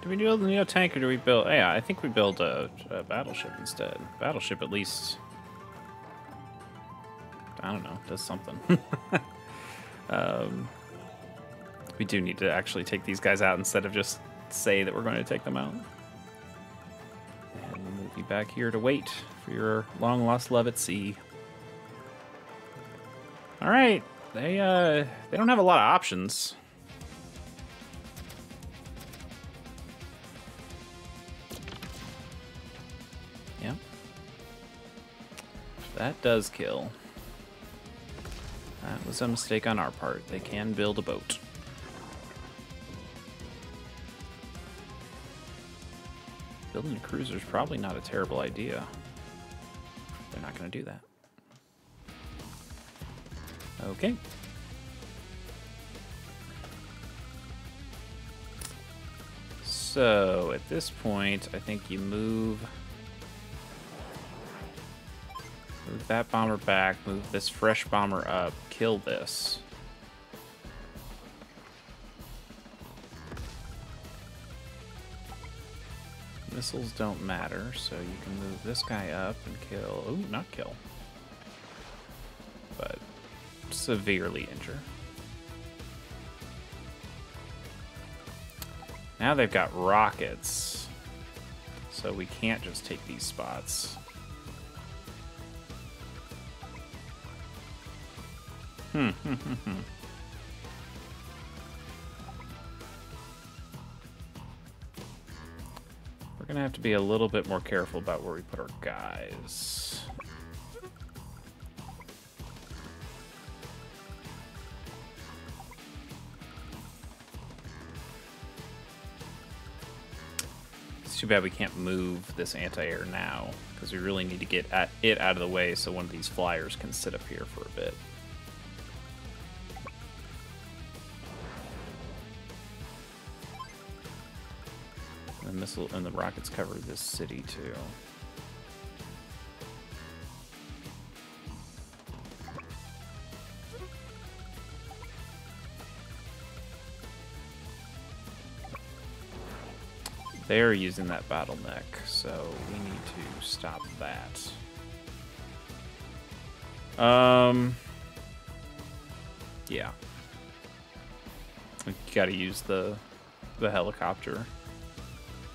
Do we build a neo tank or do we build? Yeah, I think we build a battleship instead. Battleship at least. I don't know, does something. We do need to actually take these guys out instead of just say that we're going to take them out. And we'll move you back here to wait for your long lost love at sea. All right, they don't have a lot of options. Yeah, that does kill. That was a mistake on our part. They can build a boat. Building a cruiser is probably not a terrible idea. They're not going to do that. Okay. So, at this point, I think you move Move that bomber back. Move this fresh bomber up. Kill this. Missiles don't matter, so you can move this guy up and kill... Ooh, not kill. But severely injure. Now they've got rockets, so we can't just take these spots. We're gonna have to be a little bit more careful about where we put our guys. It's too bad we can't move this anti-air now, because we really need to get it out of the way so one of these flyers can sit up here for a bit. The missile and the rockets cover this city too. They're using that bottleneck, so we need to stop that. Yeah. We gotta use the helicopter.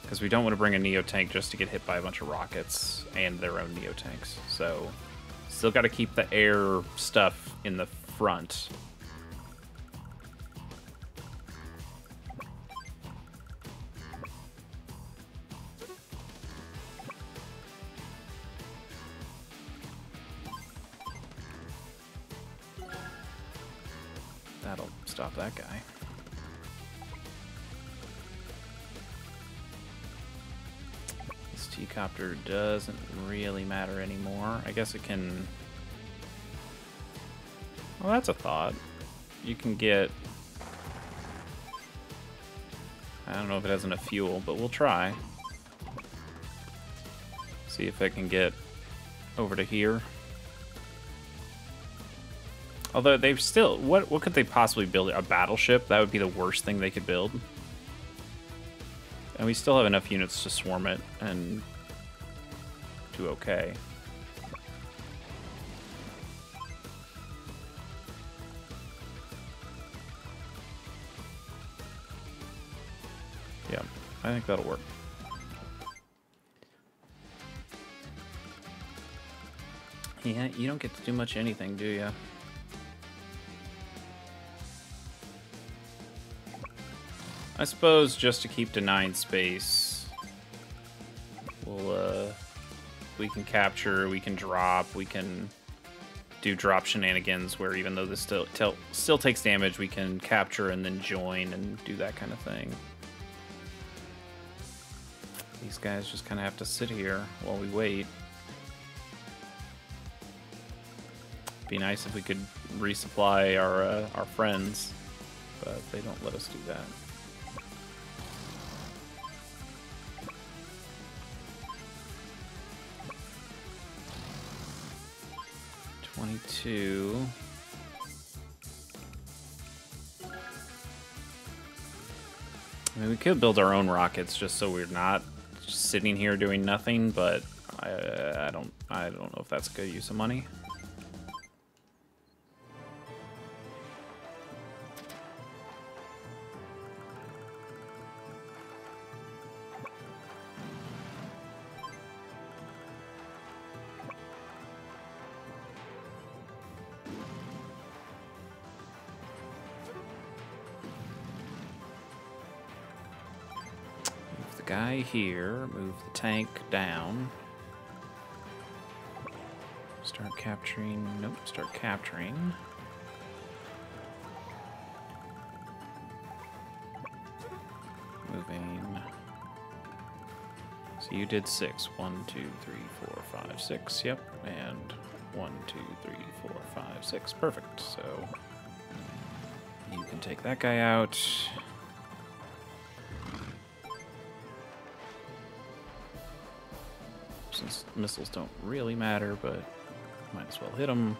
Because we don't want to bring a Neo-Tank just to get hit by a bunch of rockets and their own Neo-Tanks. So, still got to keep the air stuff in the front. That'll stop that guy. T-copter doesn't really matter anymore. I guess it can... Well, that's a thought. You can get... I don't know if it has enough fuel, but we'll try. See if it can get over to here. Although they've still... What could they possibly build? A battleship? That would be the worst thing they could build. And we still have enough units to swarm it and do okay. Yeah, I think that'll work. Yeah, you don't get to do much anything, do you? I suppose just to keep denying space, we can capture, we can drop, we can do drop shenanigans where even though this still takes damage, we can capture and then join and do that kind of thing. These guys just kind of have to sit here while we wait. Be nice if we could resupply our friends, but they don't let us do that. 22. I mean, we could build our own rockets just so we're not just sitting here doing nothing, but I don't know if that's a good use of money. Guy here, move the tank down. Start capturing, nope, start capturing. Moving. So you did 6. 1, 2, 3, 4, 5, 6, yep. And 1, 2, 3, 4, 5, 6, perfect. So you can take that guy out. Since missiles don't really matter, but Might as well hit him.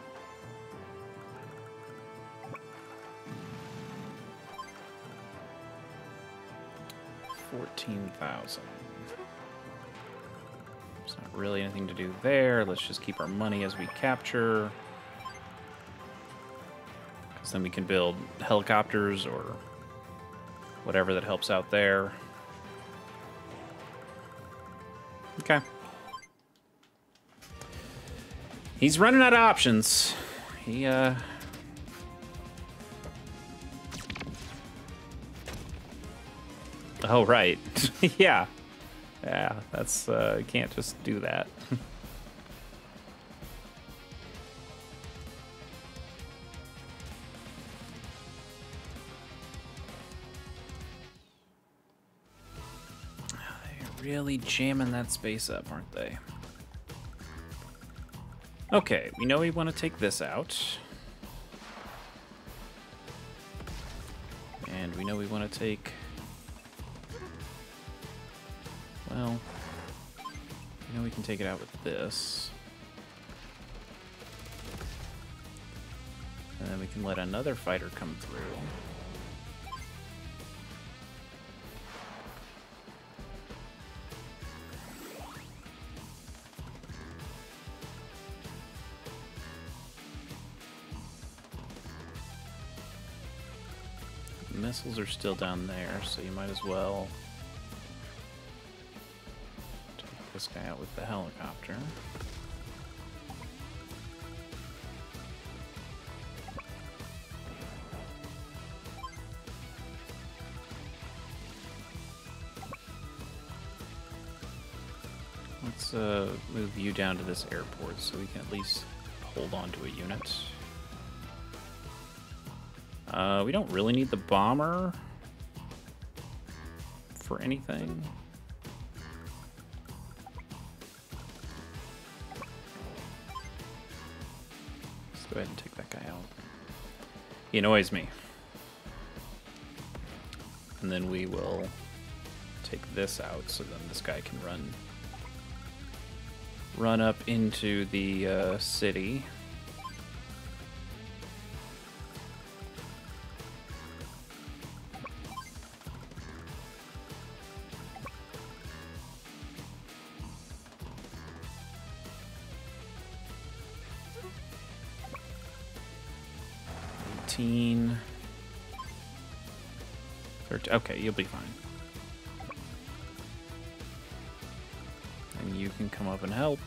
$14,000. There's not really anything to do there. Let's just keep our money as we capture. Because then we can build helicopters or whatever that helps out there. Okay. He's running out of options. He, Oh, right. Yeah. Yeah, that's, you can't just do that. They're really jamming that space up, aren't they? Okay, we know we want to take this out. And we know we want to take... Well, you know we can take it out with this. And then we can let another fighter come through. Missiles are still down there, so you might as well take this guy out with the helicopter. Let's move you down to this airport so we can at least hold on to a unit. We don't really need the bomber for anything. Let's go ahead and take that guy out. He annoys me. And then we will take this out so then this guy can run up into the city. Okay, you'll be fine. And you can come up and help.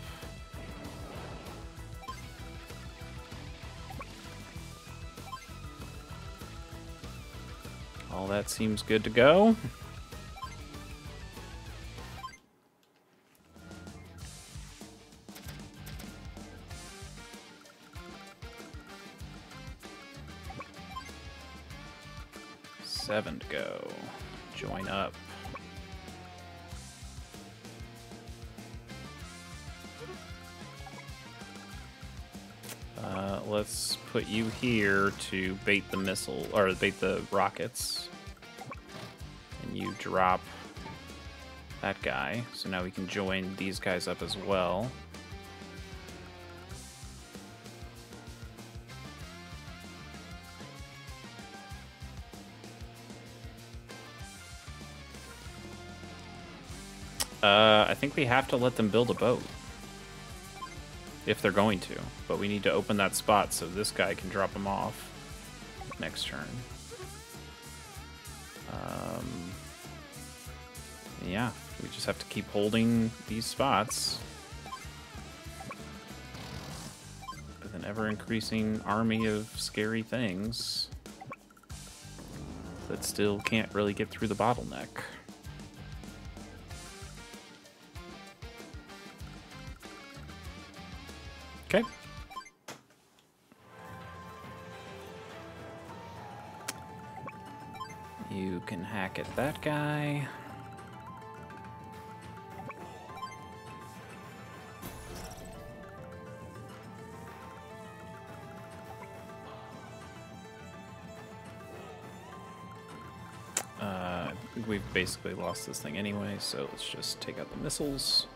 All that seems good to go. Seven to go. Join up. Let's put you here to bait the missile, or bait the rockets. And you drop that guy. So now we can join these guys up as well. I think we have to let them build a boat. If they're going to. But we need to open that spot so this guy can drop them off next turn. Yeah, we just have to keep holding these spots. With an ever-increasing army of scary things that still can't really get through the bottleneck. Okay. You can hack at that guy. We've basically lost this thing anyway, so let's just take out the missiles.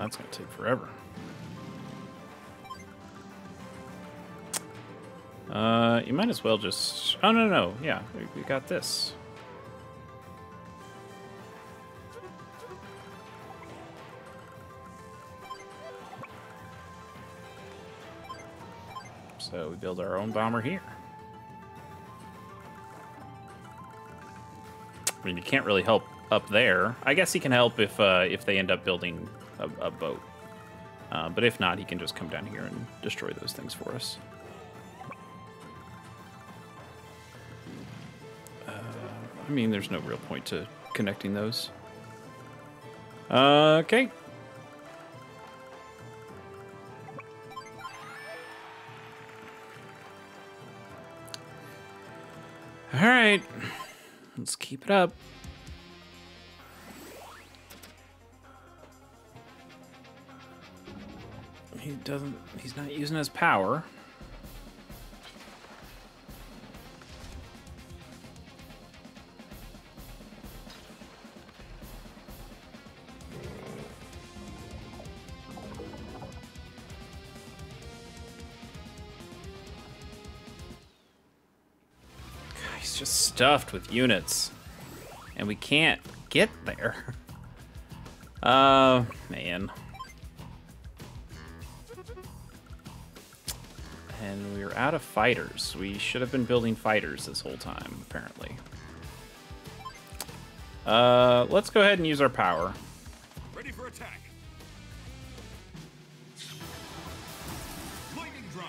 That's going to take forever. You might as well just... Oh, no. Yeah, we got this. So we build our own bomber here. I mean, you can't really help up there. I guess he can help if they end up building a boat. But if not, he can just come down here and destroy those things for us. I mean, there's no real point to connecting those. Okay. All right. Let's keep it up. He's not using his power. He's just stuffed with units. And we can't get there. Man. And we're out of fighters. We should have been building fighters this whole time, apparently. Let's go ahead and use our power. Ready for attack. Lightning drive.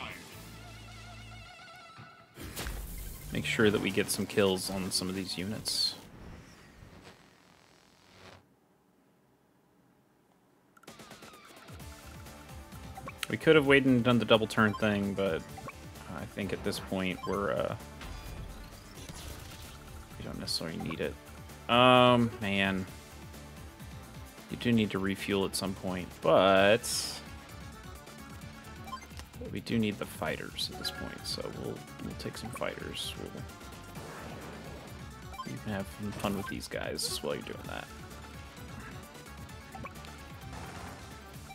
Make sure that we get some kills on some of these units. We could have waited and done the double turn thing, but I think at this point we don't necessarily need it. Man. You do need to refuel at some point, but we do need the fighters at this point, so we'll take some fighters. You can have some fun with these guys while you're doing that.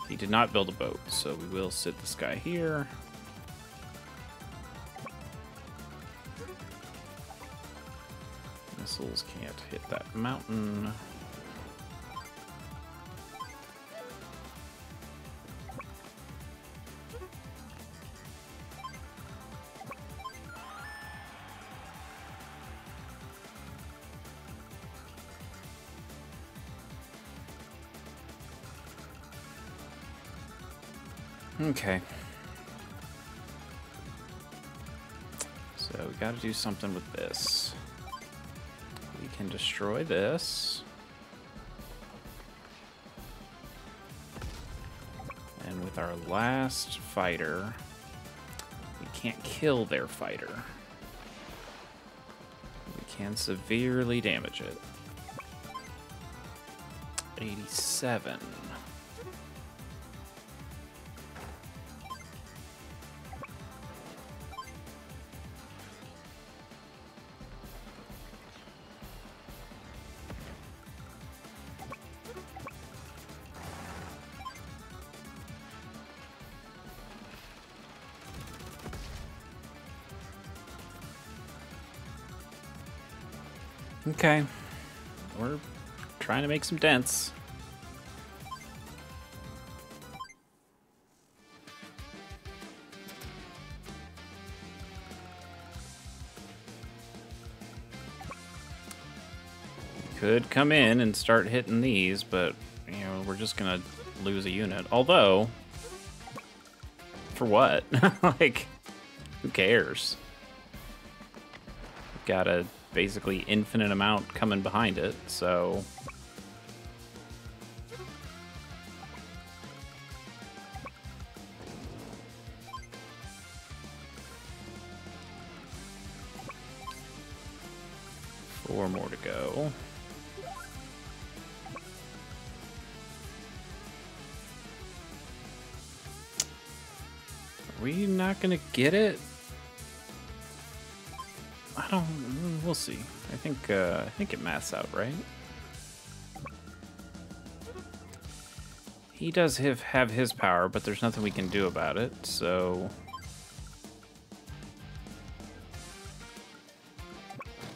He did not build a boat, so we will sit this guy here. Missiles can't hit that mountain. Okay. So we got to do something with this. We can destroy this. And with our last fighter, we can't kill their fighter. We can severely damage it. 87. Okay, we're trying to make some dents. Could come in and start hitting these, but, you know, we're just gonna lose a unit. Although, for what? Like, who cares? We've got a basically infinite amount coming behind it, so... Four more to go. Are we not gonna get it? I don't. We'll see. I think it maths out, right? He He does have his power, but there's nothing we can do about it, so...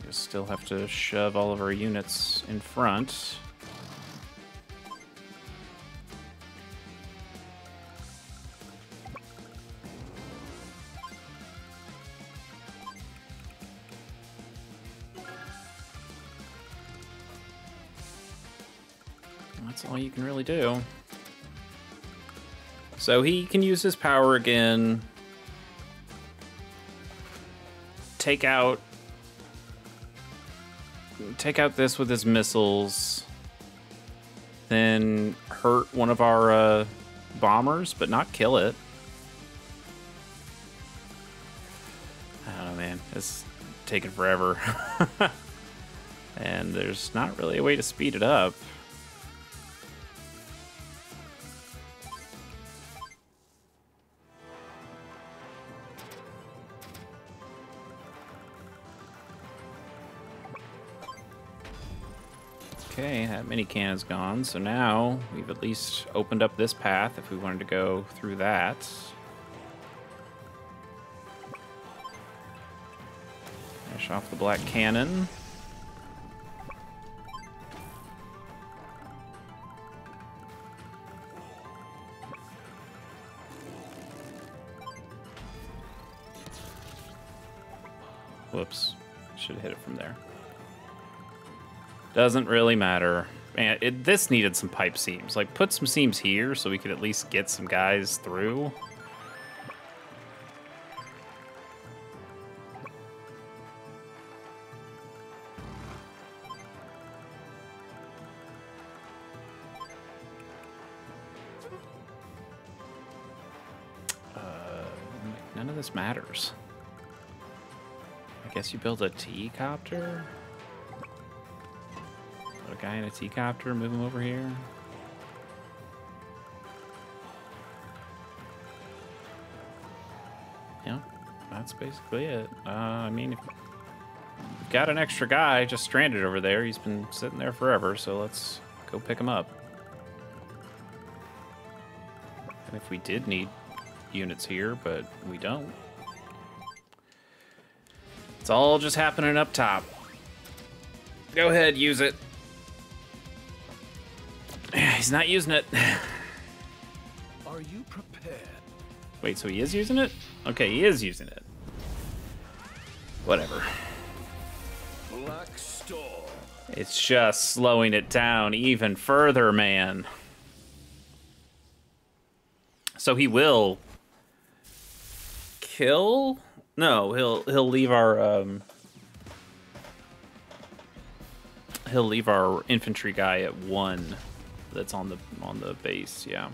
we still have to shove all of our units in front. That's all you can really do. So he can use his power again. Take out this with his missiles. Then hurt one of our bombers, but not kill it. I don't know, man. It's taking forever. And there's not really a way to speed it up. Okay, that mini cannon's gone, so now we've at least opened up this path if we wanted to go through that. Finish off the black cannon. Whoops, should have hit it from there. Doesn't really matter. Man, this needed some pipe seams. Like, put some seams here so we could at least get some guys through. None of this matters. I guess you build a T-copter? A guy in a T-copter, move him over here. Yeah, that's basically it. I mean, if you've got an extra guy just stranded over there, he's been sitting there forever, so let's go pick him up. And if we did need units here, but we don't. It's all just happening up top. Go ahead, use it. He's not using it. Are you prepared? Wait, so he is using it? Okay, he is using it. Whatever. Black Storm. It's just slowing it down even further, man. So he will kill? No, he'll leave our he'll leave our infantry guy at 1. That's on the base, yeah.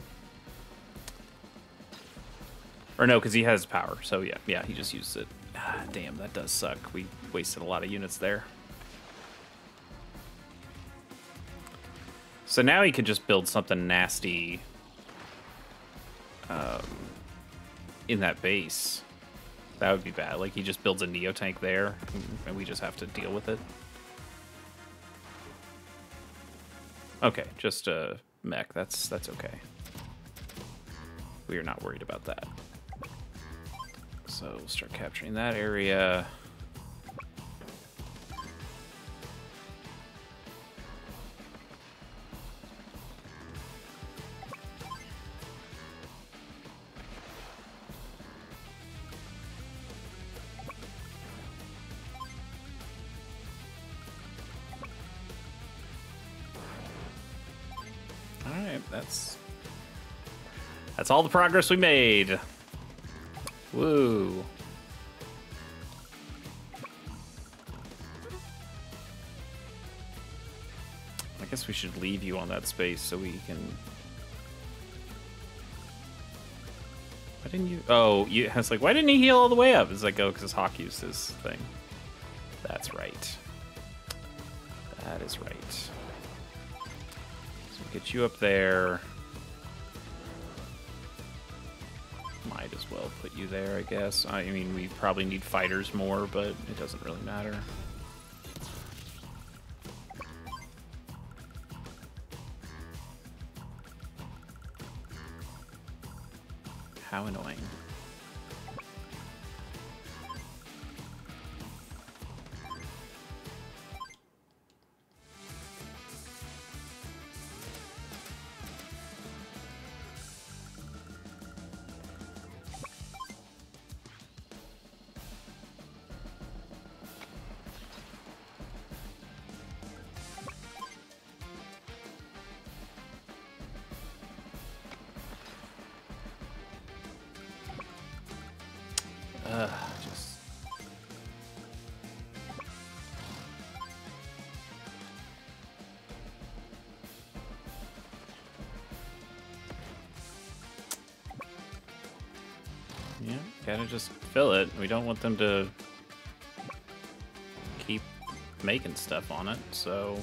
Or no, because he has power. So yeah, he just used it. Ah, damn, that does suck. We wasted a lot of units there. So now he could just build something nasty in that base. That would be bad. Like, he just builds a Neo tank there, and we just have to deal with it. Okay, just a mech. That's okay. We are not worried about that. So we'll start capturing that area. That's all the progress we made. Woo. I guess we should leave you on that space so we can... Why didn't you... Oh, I was like, why didn't he heal all the way up? It's like, oh, because Hawk used his thing. That's right. That is right. So we'll get you up there. Might as well put you there, I guess. I mean, we probably need fighters more, but it doesn't really matter. How annoying. Just... Yeah, gotta just fill it. We don't want them to keep making stuff on it, so...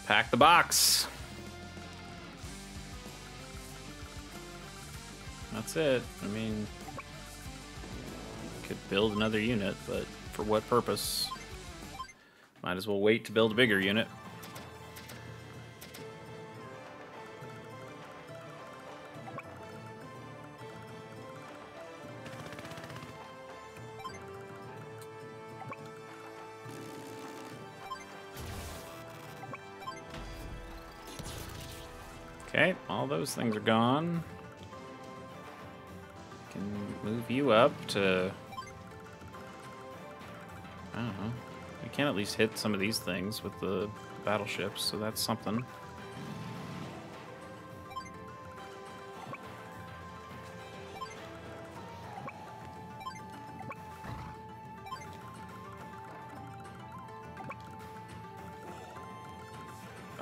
Pack the box! That's it. I mean, could build another unit, but for what purpose? Might as well wait to build a bigger unit. Okay, all those things are gone. Can move you up to... I don't know. We can at least hit some of these things with the battleships, so that's something.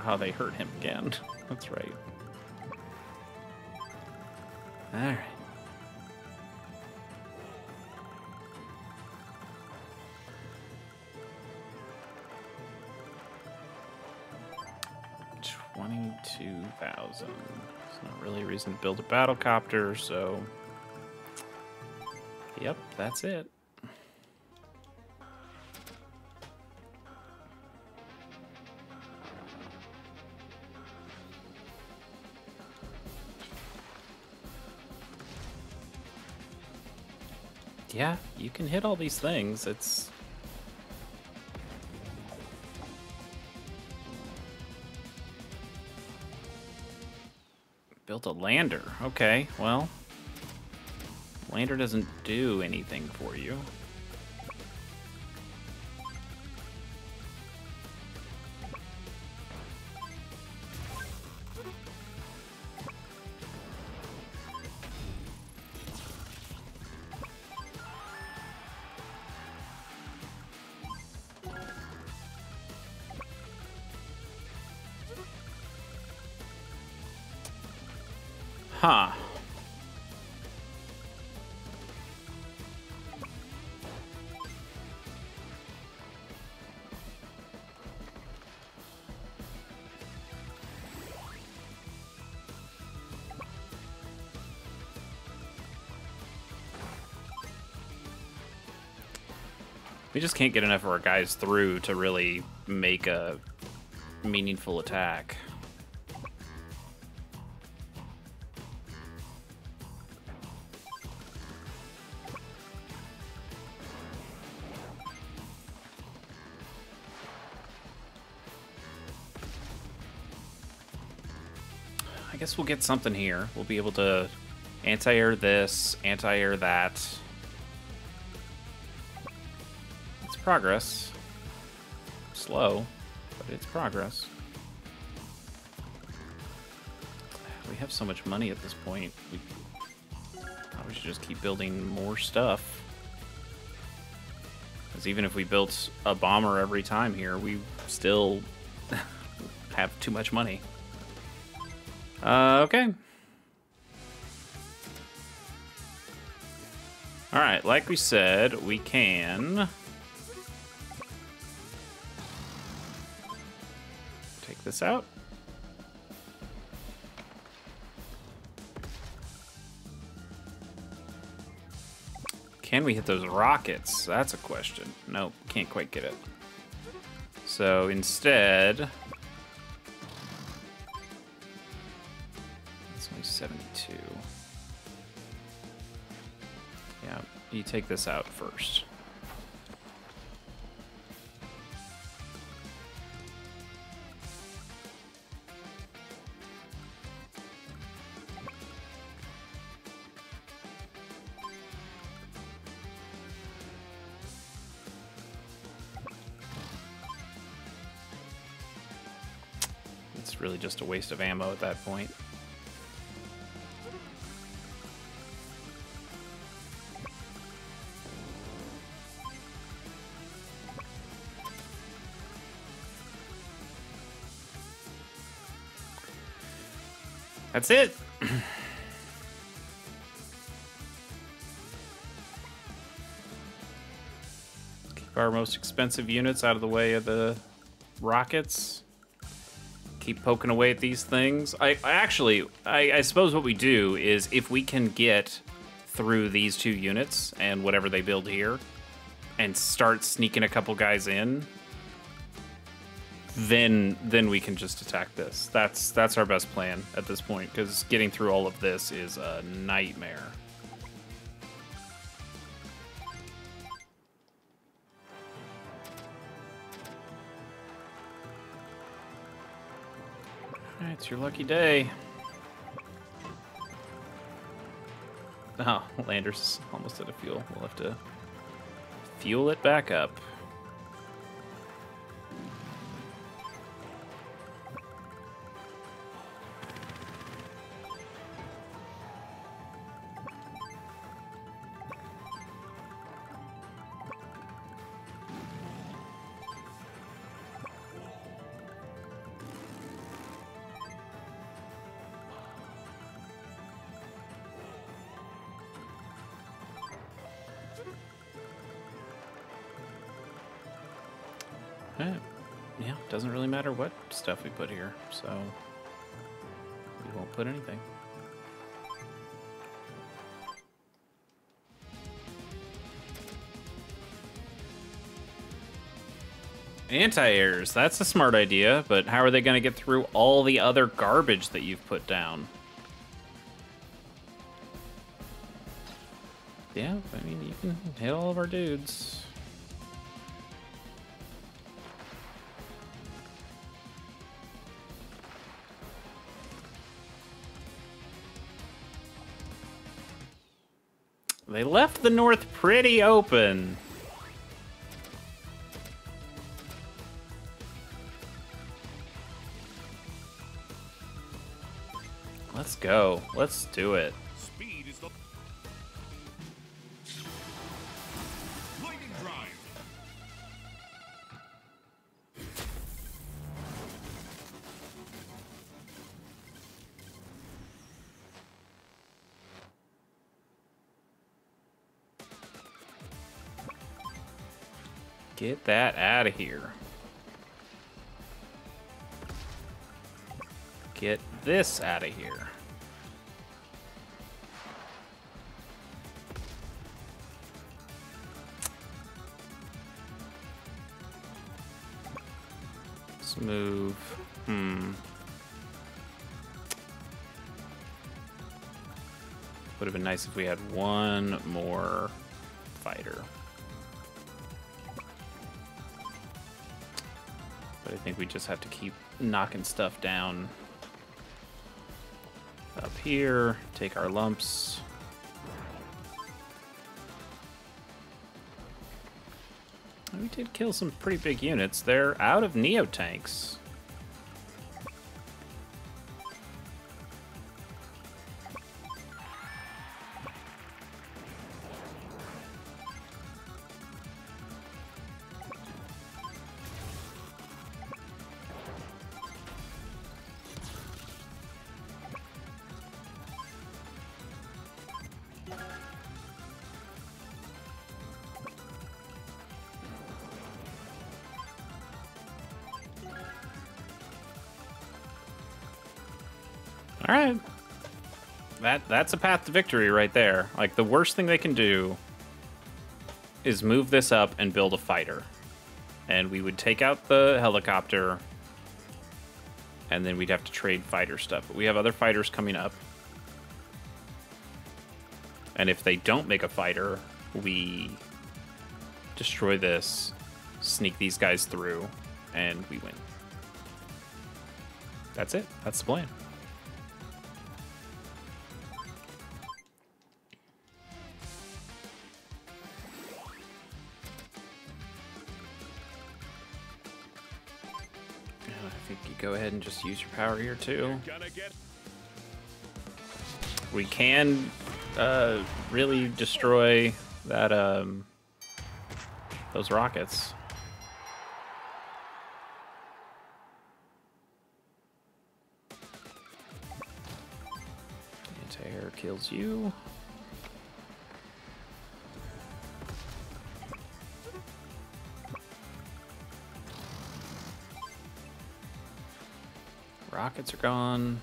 Oh, they hurt him again. That's right. Alright. $22,000. It's not really a reason to build a battlecopter, so... Yep, that's it. Yeah, you can hit all these things. It's... Built a lander. Okay, well... Lander doesn't do anything for you. Huh. We just can't get enough of our guys through to really make a meaningful attack. I guess we'll get something here. We'll be able to anti-air this, anti-air that. It's progress. Slow, but it's progress. We have so much money at this point. We probably should just keep building more stuff. Because even if we built a bomber every time here, we still have too much money. Okay. Alright, like we said, we can take this out. Can we hit those rockets? That's a question. Nope, can't quite get it. So instead, it's only 72. Yeah, you take this out first. It's really just a waste of ammo at that point. That's it. Keep our most expensive units out of the way of the rockets. Keep poking away at these things. I suppose what we do is if we can get through these two units and whatever they build here and start sneaking a couple guys in, then we can just attack this. That's our best plan at this point, because getting through all of this is a nightmare. Alright, it's your lucky day. Oh, Lander's almost out of fuel. We'll have to fuel it back up. Yeah, doesn't really matter what stuff we put here, so we won't put anything. Anti-airs, that's a smart idea, but how are they going to get through all the other garbage that you've put down? Yeah, I mean, you can hit all of our dudes. They left the north pretty open. Let's go. Let's do it. Speed is the lightning drive. Get that out of here. Get this out of here. Let's move. Would have been nice if we had one more fighter. But I think we just have to keep knocking stuff down. Up here, take our lumps. We did kill some pretty big units. They're out of Neo-tanks. All right. That's a path to victory right there. Like, the worst thing they can do is move this up and build a fighter. and we would take out the helicopter, and then we'd have to trade fighter stuff. But we have other fighters coming up. And if they don't make a fighter, we destroy this, sneak these guys through, and we win. That's it. That's the plan. I think you go ahead and just use your power here too. We can really destroy that those rockets. Anti-air kills you. Rockets are gone.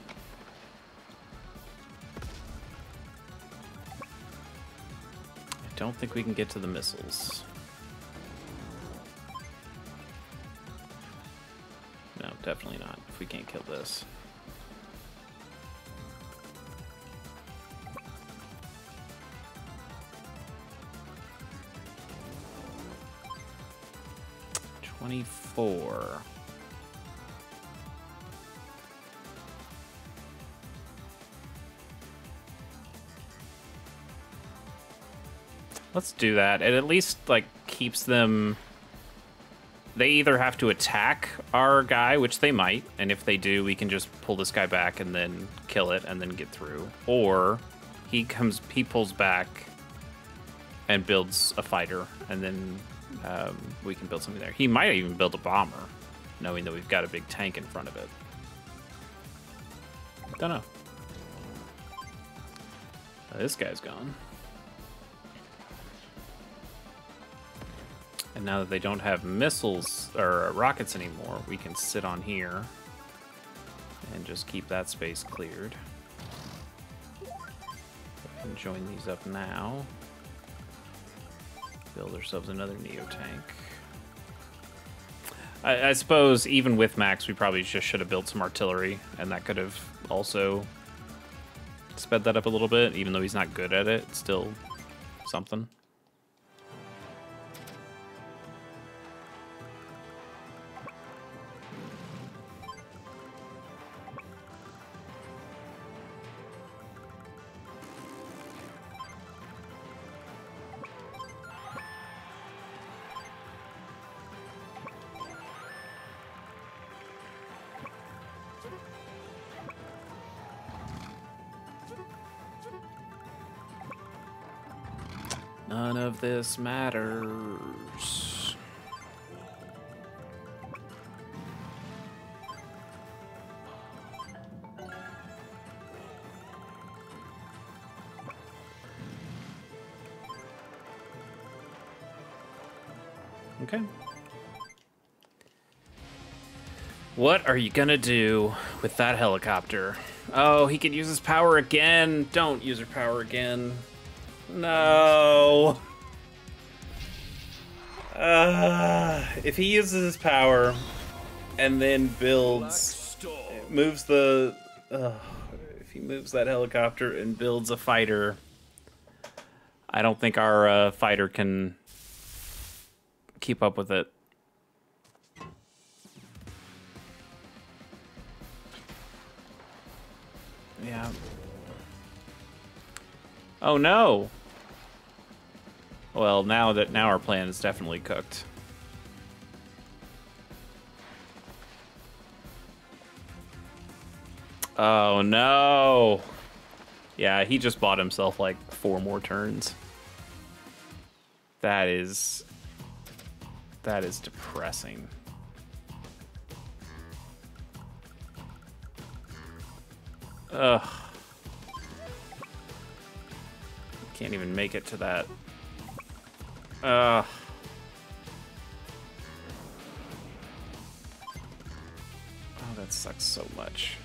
I don't think we can get to the missiles. No, definitely not, if we can't kill this. $24. Let's do that. It at least, like, keeps them... They either have to attack our guy, which they might, and if they do, we can just pull this guy back and then kill it and then get through. Or he pulls back and builds a fighter, and then we can build something there. He might even build a bomber, knowing that we've got a big tank in front of it. Don't know. This guy's gone. And now that they don't have missiles or rockets anymore, we can sit on here and just keep that space cleared. And join these up now. Build ourselves another Neo tank. I suppose even with Max, we probably just should have built some artillery, and that could have also sped that up a little bit. Even though he's not good at it, it's still something. None of this matters. Okay. What are you gonna do with that helicopter? Oh, he could use his power again. Don't use your power again. No. If he uses his power and then moves the... if he moves that helicopter and builds a fighter, I don't think our fighter can keep up with it. Yeah. Oh no. Well, now our plan is definitely cooked. Oh no. Yeah, he just bought himself like 4 more turns. That is depressing. Ugh. Can't even make it to that. Oh, that sucks so much.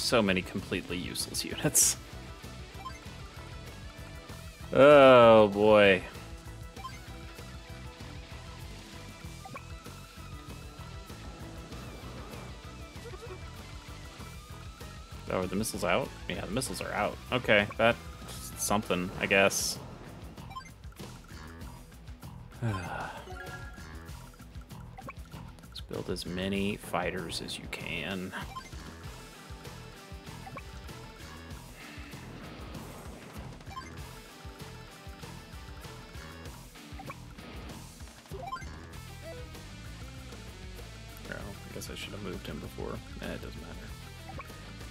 so many completely useless units. Oh boy. Oh, are the missiles out? Yeah, the missiles are out. Okay, that's something, I guess. Let's build as many fighters as you can. I guess I should have moved him before. It doesn't matter.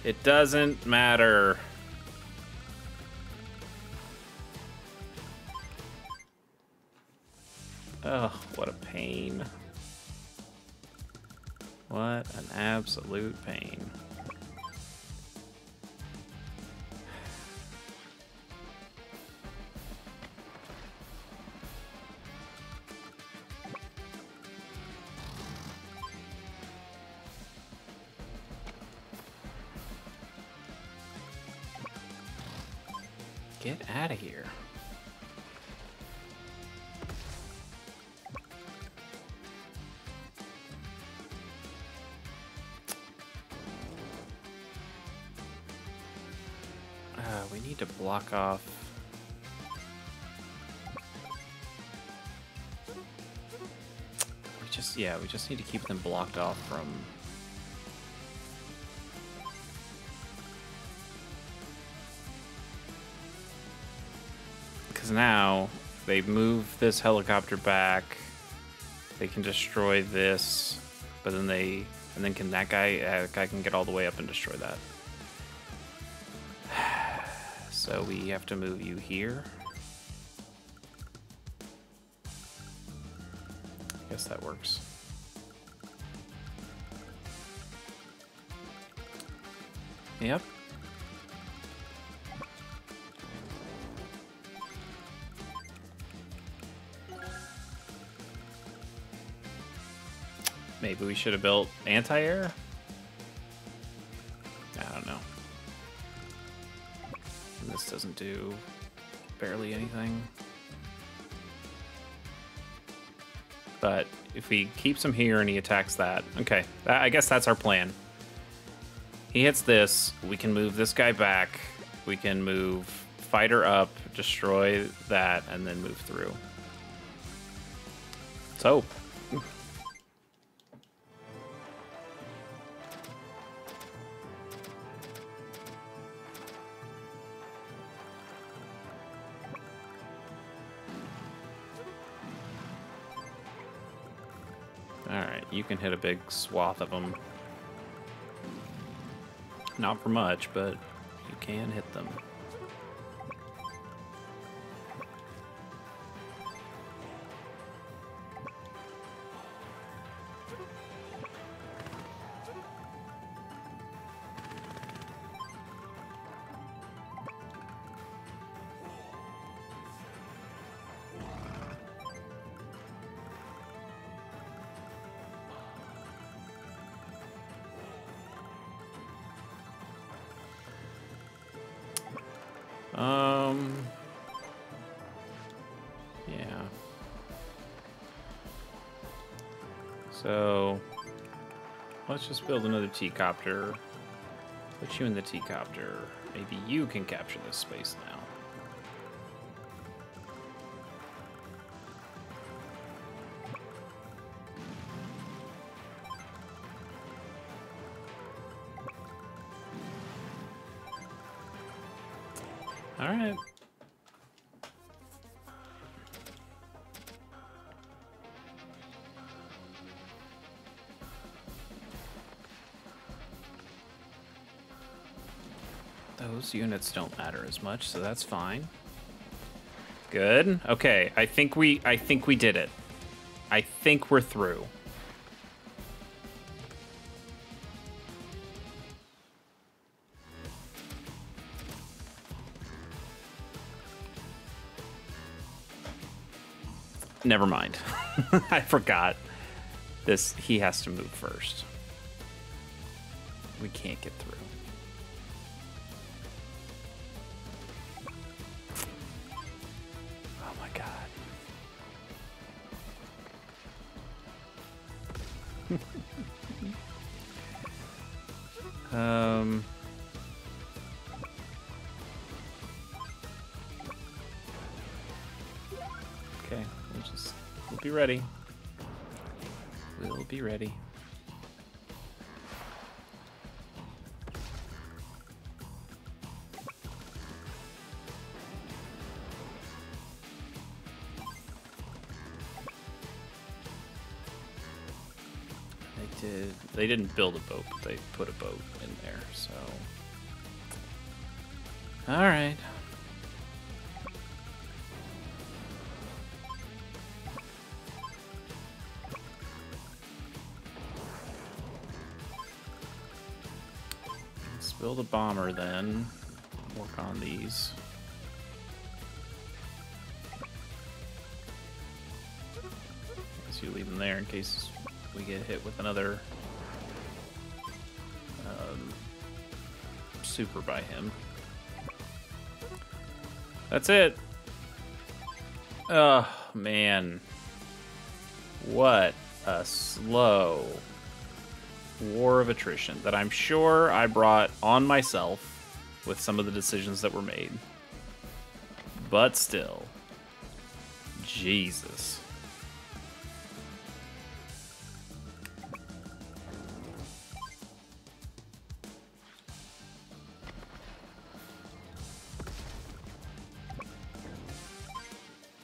It doesn't matter. Oh, what a pain. What an absolute pain. Get out of here. We need to block off. We just need to keep them blocked off from. Because now they move this helicopter back, they can destroy this, but then can that guy can get all the way up and destroy that. So we have to move you here. I guess that works. Yep. Maybe we should have built anti-air? I don't know. And this doesn't do barely anything. But if he keeps him here and he attacks that, okay, I guess that's our plan. He hits this, we can move this guy back, we can move fighter up, destroy that, and then move through. Let's hope. Alright, you can hit a big swath of them. Not for much, but you can hit them. Yeah. So, let's just build another T-copter. Put you in the T-copter. Maybe you can capture this space now. All right. Those units don't matter as much, so that's fine. Good. Okay, I think we did it. I think we're through. Never mind. I forgot. He has to move first. We can't get through. Okay, we'll be ready. We'll be ready. They didn't build a boat, but they put a boat in there, so. All right. Let's build a bomber then. Work on these. Guess you leave them there in case we get hit with another super by him. That's it. Oh, man. What a slow war of attrition that I'm sure I brought on myself with some of the decisions that were made. But still. Jesus.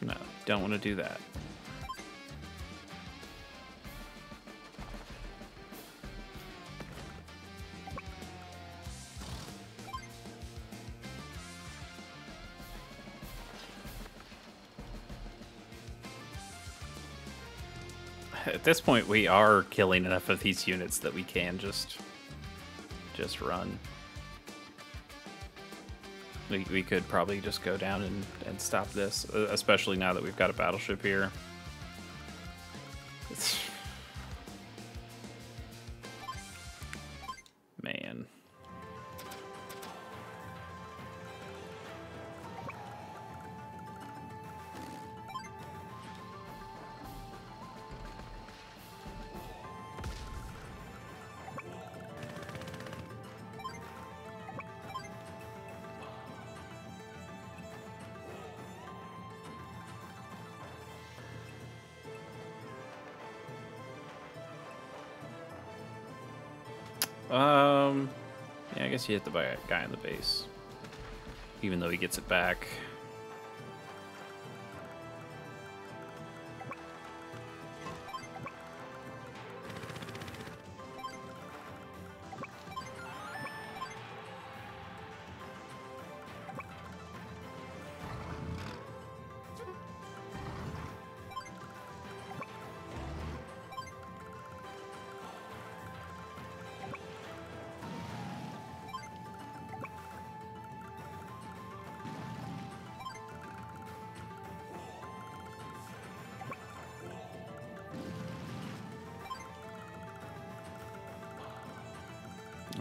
No, don't want to do that. At this point, we are killing enough of these units that we can just run. We could probably just go down and stop this, especially now that we've got a battleship here. Man. Yeah, I guess you hit the guy in the base, even though he gets it back.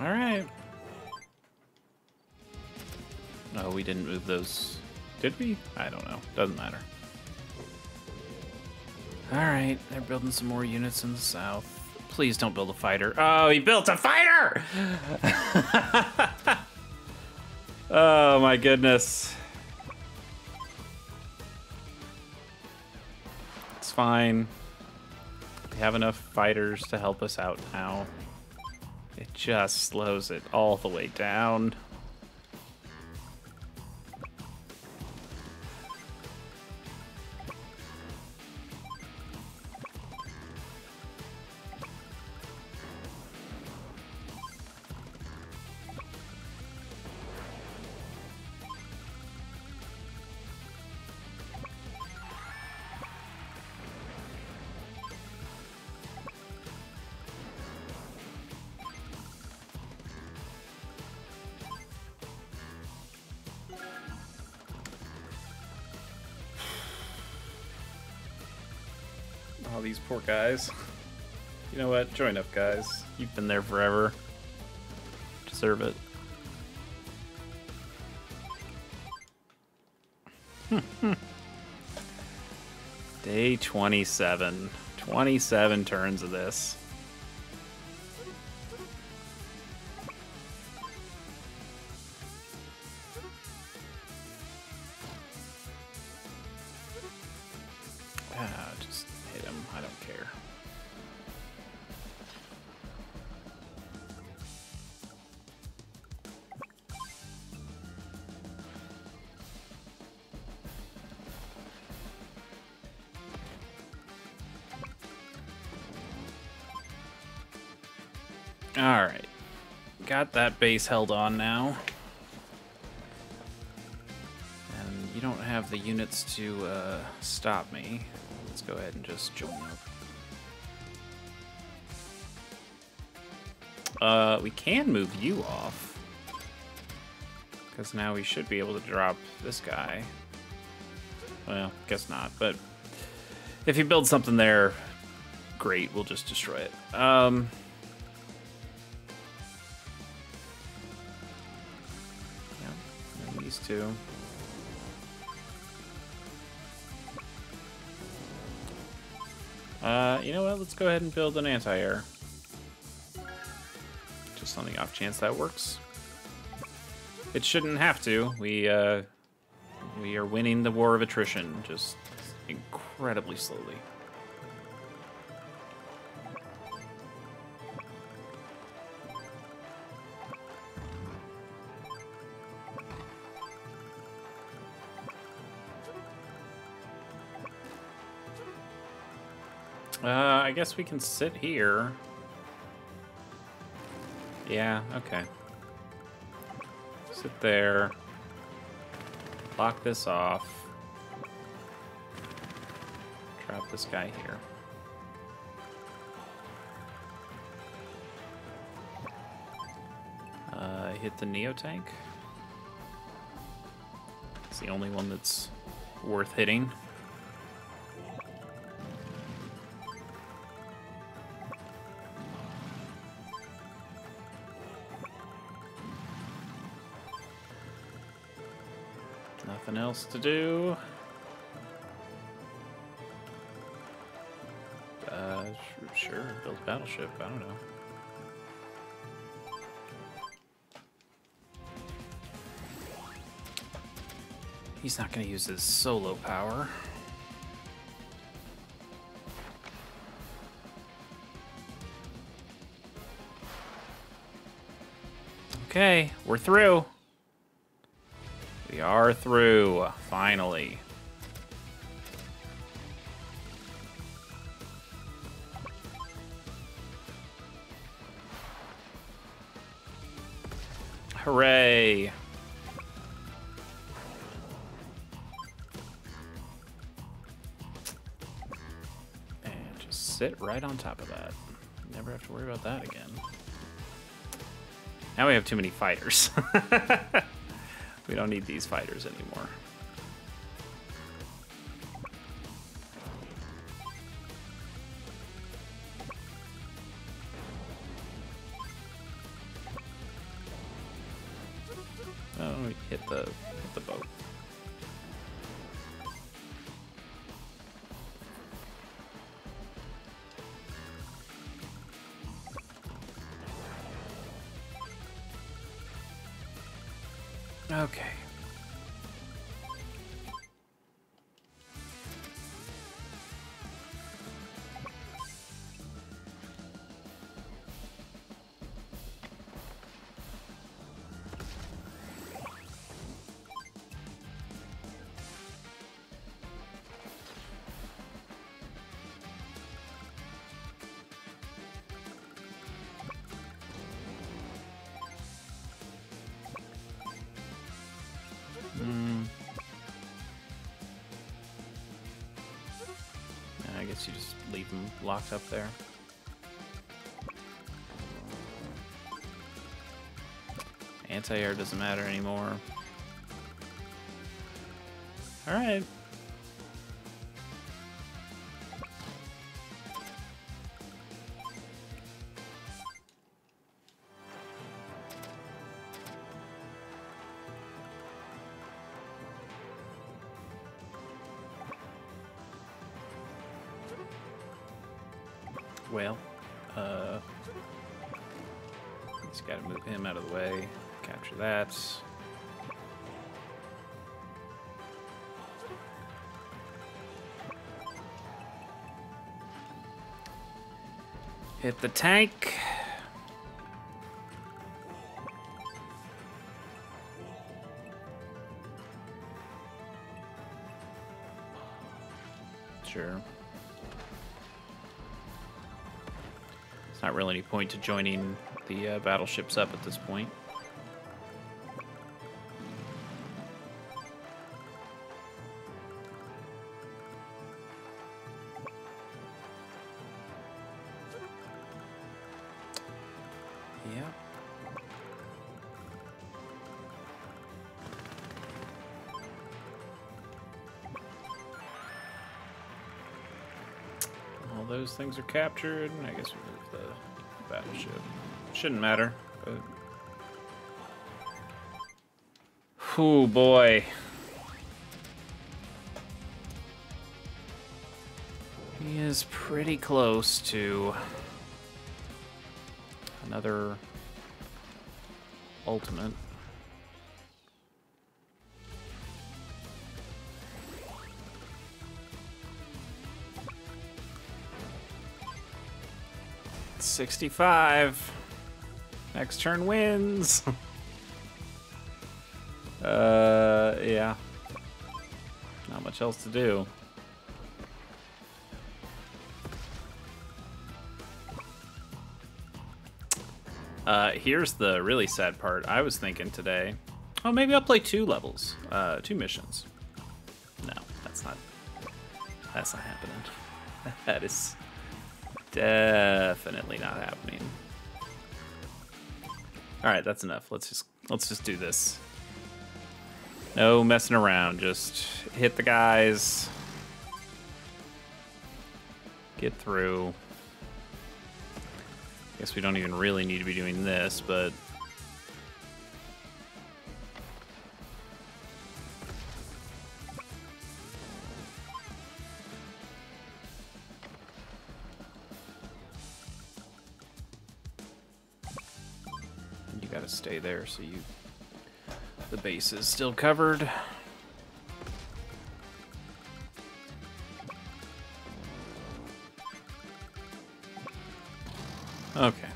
All right. No, we didn't move those. Did we? I don't know. Doesn't matter. All right, they're building some more units in the south. Please don't build a fighter. Oh, he built a fighter! Oh my goodness. It's fine. We have enough fighters to help us out now. It just slows it all the way down. Oh, these poor guys. You know what? Join up, guys. You've been there forever. Deserve it. Day 27. 27 turns of this. Alright. Got that base held on now. And you don't have the units to stop me. Let's go ahead and just join up. We can move you off. Because now we should be able to drop this guy. Well, guess not, but if you build something there, great, we'll just destroy it. Yeah, and these two. You know what? Let's go ahead and build an anti-air. Just on the off chance that works. It shouldn't have to. We are winning the war of attrition, just incredibly slowly. I guess we can sit here. Yeah, okay. Sit there. Lock this off. Drop this guy here. Hit the Neo tank. It's the only one that's worth hitting. Nothing else to do. Sure, build battleship. I don't know. He's not going to use his solo power. Okay, we're through. We are through, finally. Hooray. And just sit right on top of that. Never have to worry about that again. Now we have too many fighters. We don't need these fighters anymore. Oh, we hit the boat. Okay. I guess you just leave them locked up there. Anti-air doesn't matter anymore. All right. Well, just gotta move him out of the way. Capture that. Hit the tank. Sure. not really any point to joining the battleships up at this point. Yeah. All those things are captured. I guess we move the battleship. Shouldn't matter, but... Oh boy. He is pretty close to another ultimate. $65. Next turn wins. Yeah. Not much else to do. Here's the really sad part. I was thinking today, oh, maybe I'll play 2 levels, 2 missions. No, that's not happening. That is definitely not happening. All right, that's enough. Let's just do this. No messing around. Just hit the guys. Get through. Guess we don't even really need to be doing this, but you gotta stay there so the base is still covered. Okay.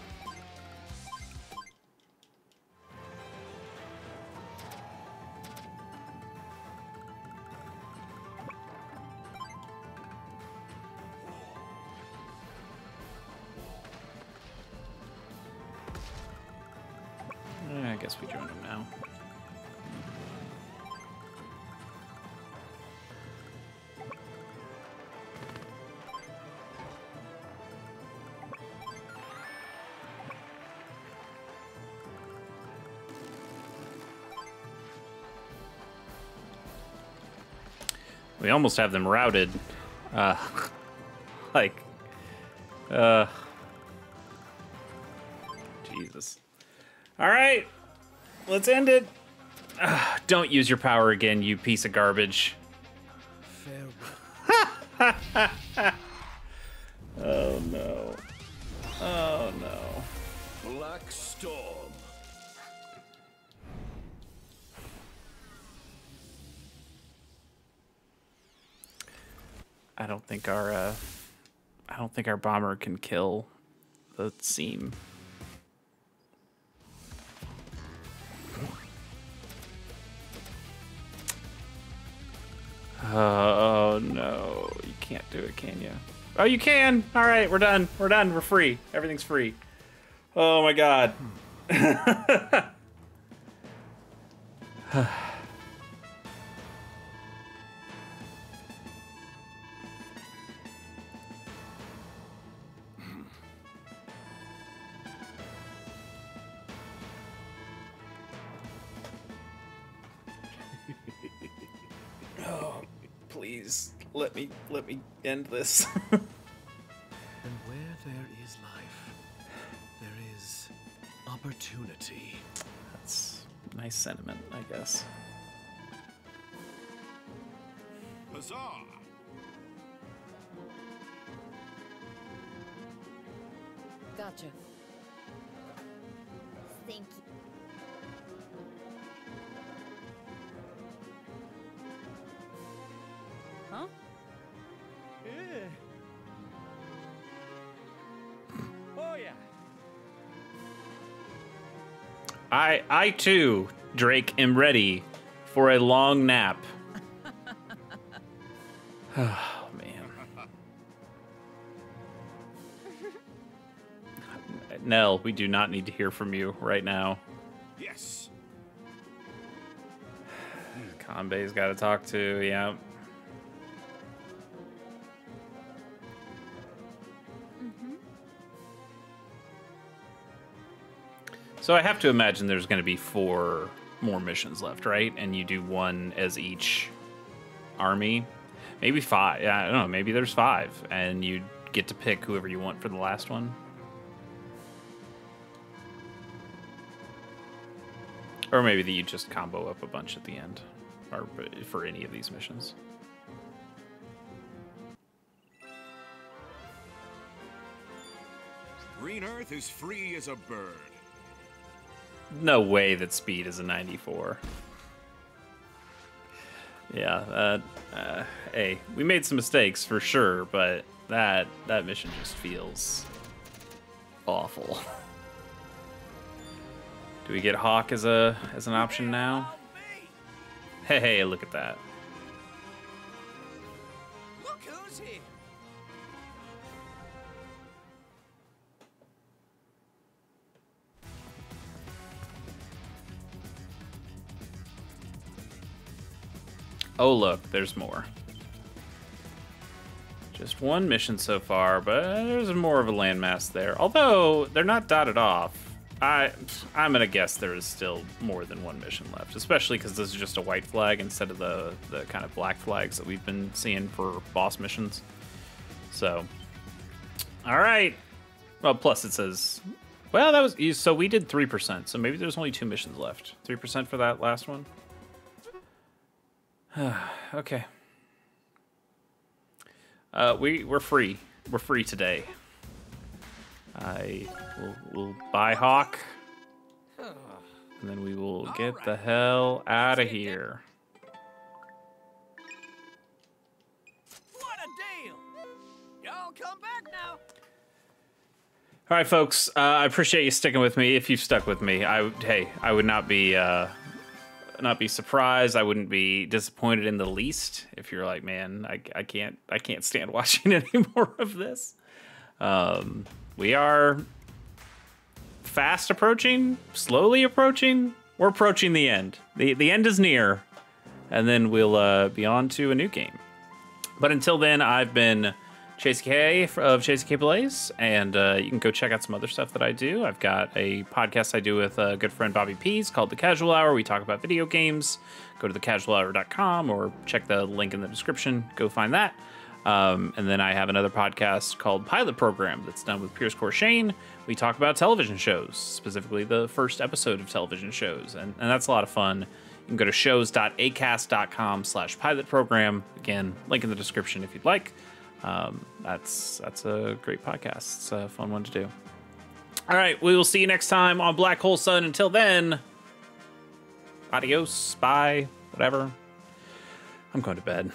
I guess we join him now. We almost have them routed. Jesus. All right, let's end it. Don't use your power again, you piece of garbage. Oh no. Oh no. Black Storm. I don't think our bomber can kill the seam. Oh no, you can't do it, can you? Oh, you can. All right, we're done. We're done. We're free. Everything's free. Oh my god. Oh, please let me end this. And where there is life, there is opportunity. That's nice sentiment, I guess. Huzzah! Gotcha. Thank you. Huh? Oh yeah. I too, Drake, am ready for a long nap. Oh man. Nell, we do not need to hear from you right now. Yes. Kanbei's got to talk to, yeah. So I have to imagine there's going to be 4 more missions left, right? And you do 1 as each army. Maybe 5. Yeah, I don't know. Maybe there's 5. And you get to pick whoever you want for the last one. Or maybe that you just combo up a bunch at the end. Or for any of these missions. Green Earth is free as a bird. No way that speed is a 94. Yeah, hey, we made some mistakes for sure, but that mission just feels awful. Do we get Hawk as an option now? Hey, look at that. Look who's here. Oh, look, there's more. Just 1 mission so far, but there's more of a landmass there. Although, they're not dotted off. I'm going to guess there is still more than 1 mission left, especially because this is just a white flag instead of the kind of black flags that we've been seeing for boss missions. So, all right. Well, plus it says, well, that was, so we did 3%, so maybe there's only 2 missions left. 3% for that last one? Okay. We're free. We're free today. We'll buy Hawk, and then we will get the hell out of here. What a deal! Y'all come back now. All right, folks. I appreciate you sticking with me. If you've stuck with me, I would not be surprised. I wouldn't be disappointed in the least if you're like, man, I can't stand watching any more of this. We are fast approaching, slowly approaching. We're approaching the end. The end is near, and then we'll be on to a new game. But until then, I've been Chase K of Chase K Plays, and you can go check out some other stuff that I do. I've got a podcast I do with a good friend Bobby Pease called The Casual Hour. We talk about video games. Go to thecasualhour.com or check the link in the description. Go find that. And then I have another podcast called Pilot Program that's done with Pierce Corshane. We talk about television shows, specifically the first episode of television shows, and that's a lot of fun. You can go to shows.acast.com/pilotprogram. Again, link in the description if you'd like. That's a great podcast. It's a fun one to do. All right, we will see you next time on Black Hole Sun. Until then, adios, bye, whatever. I'm going to bed.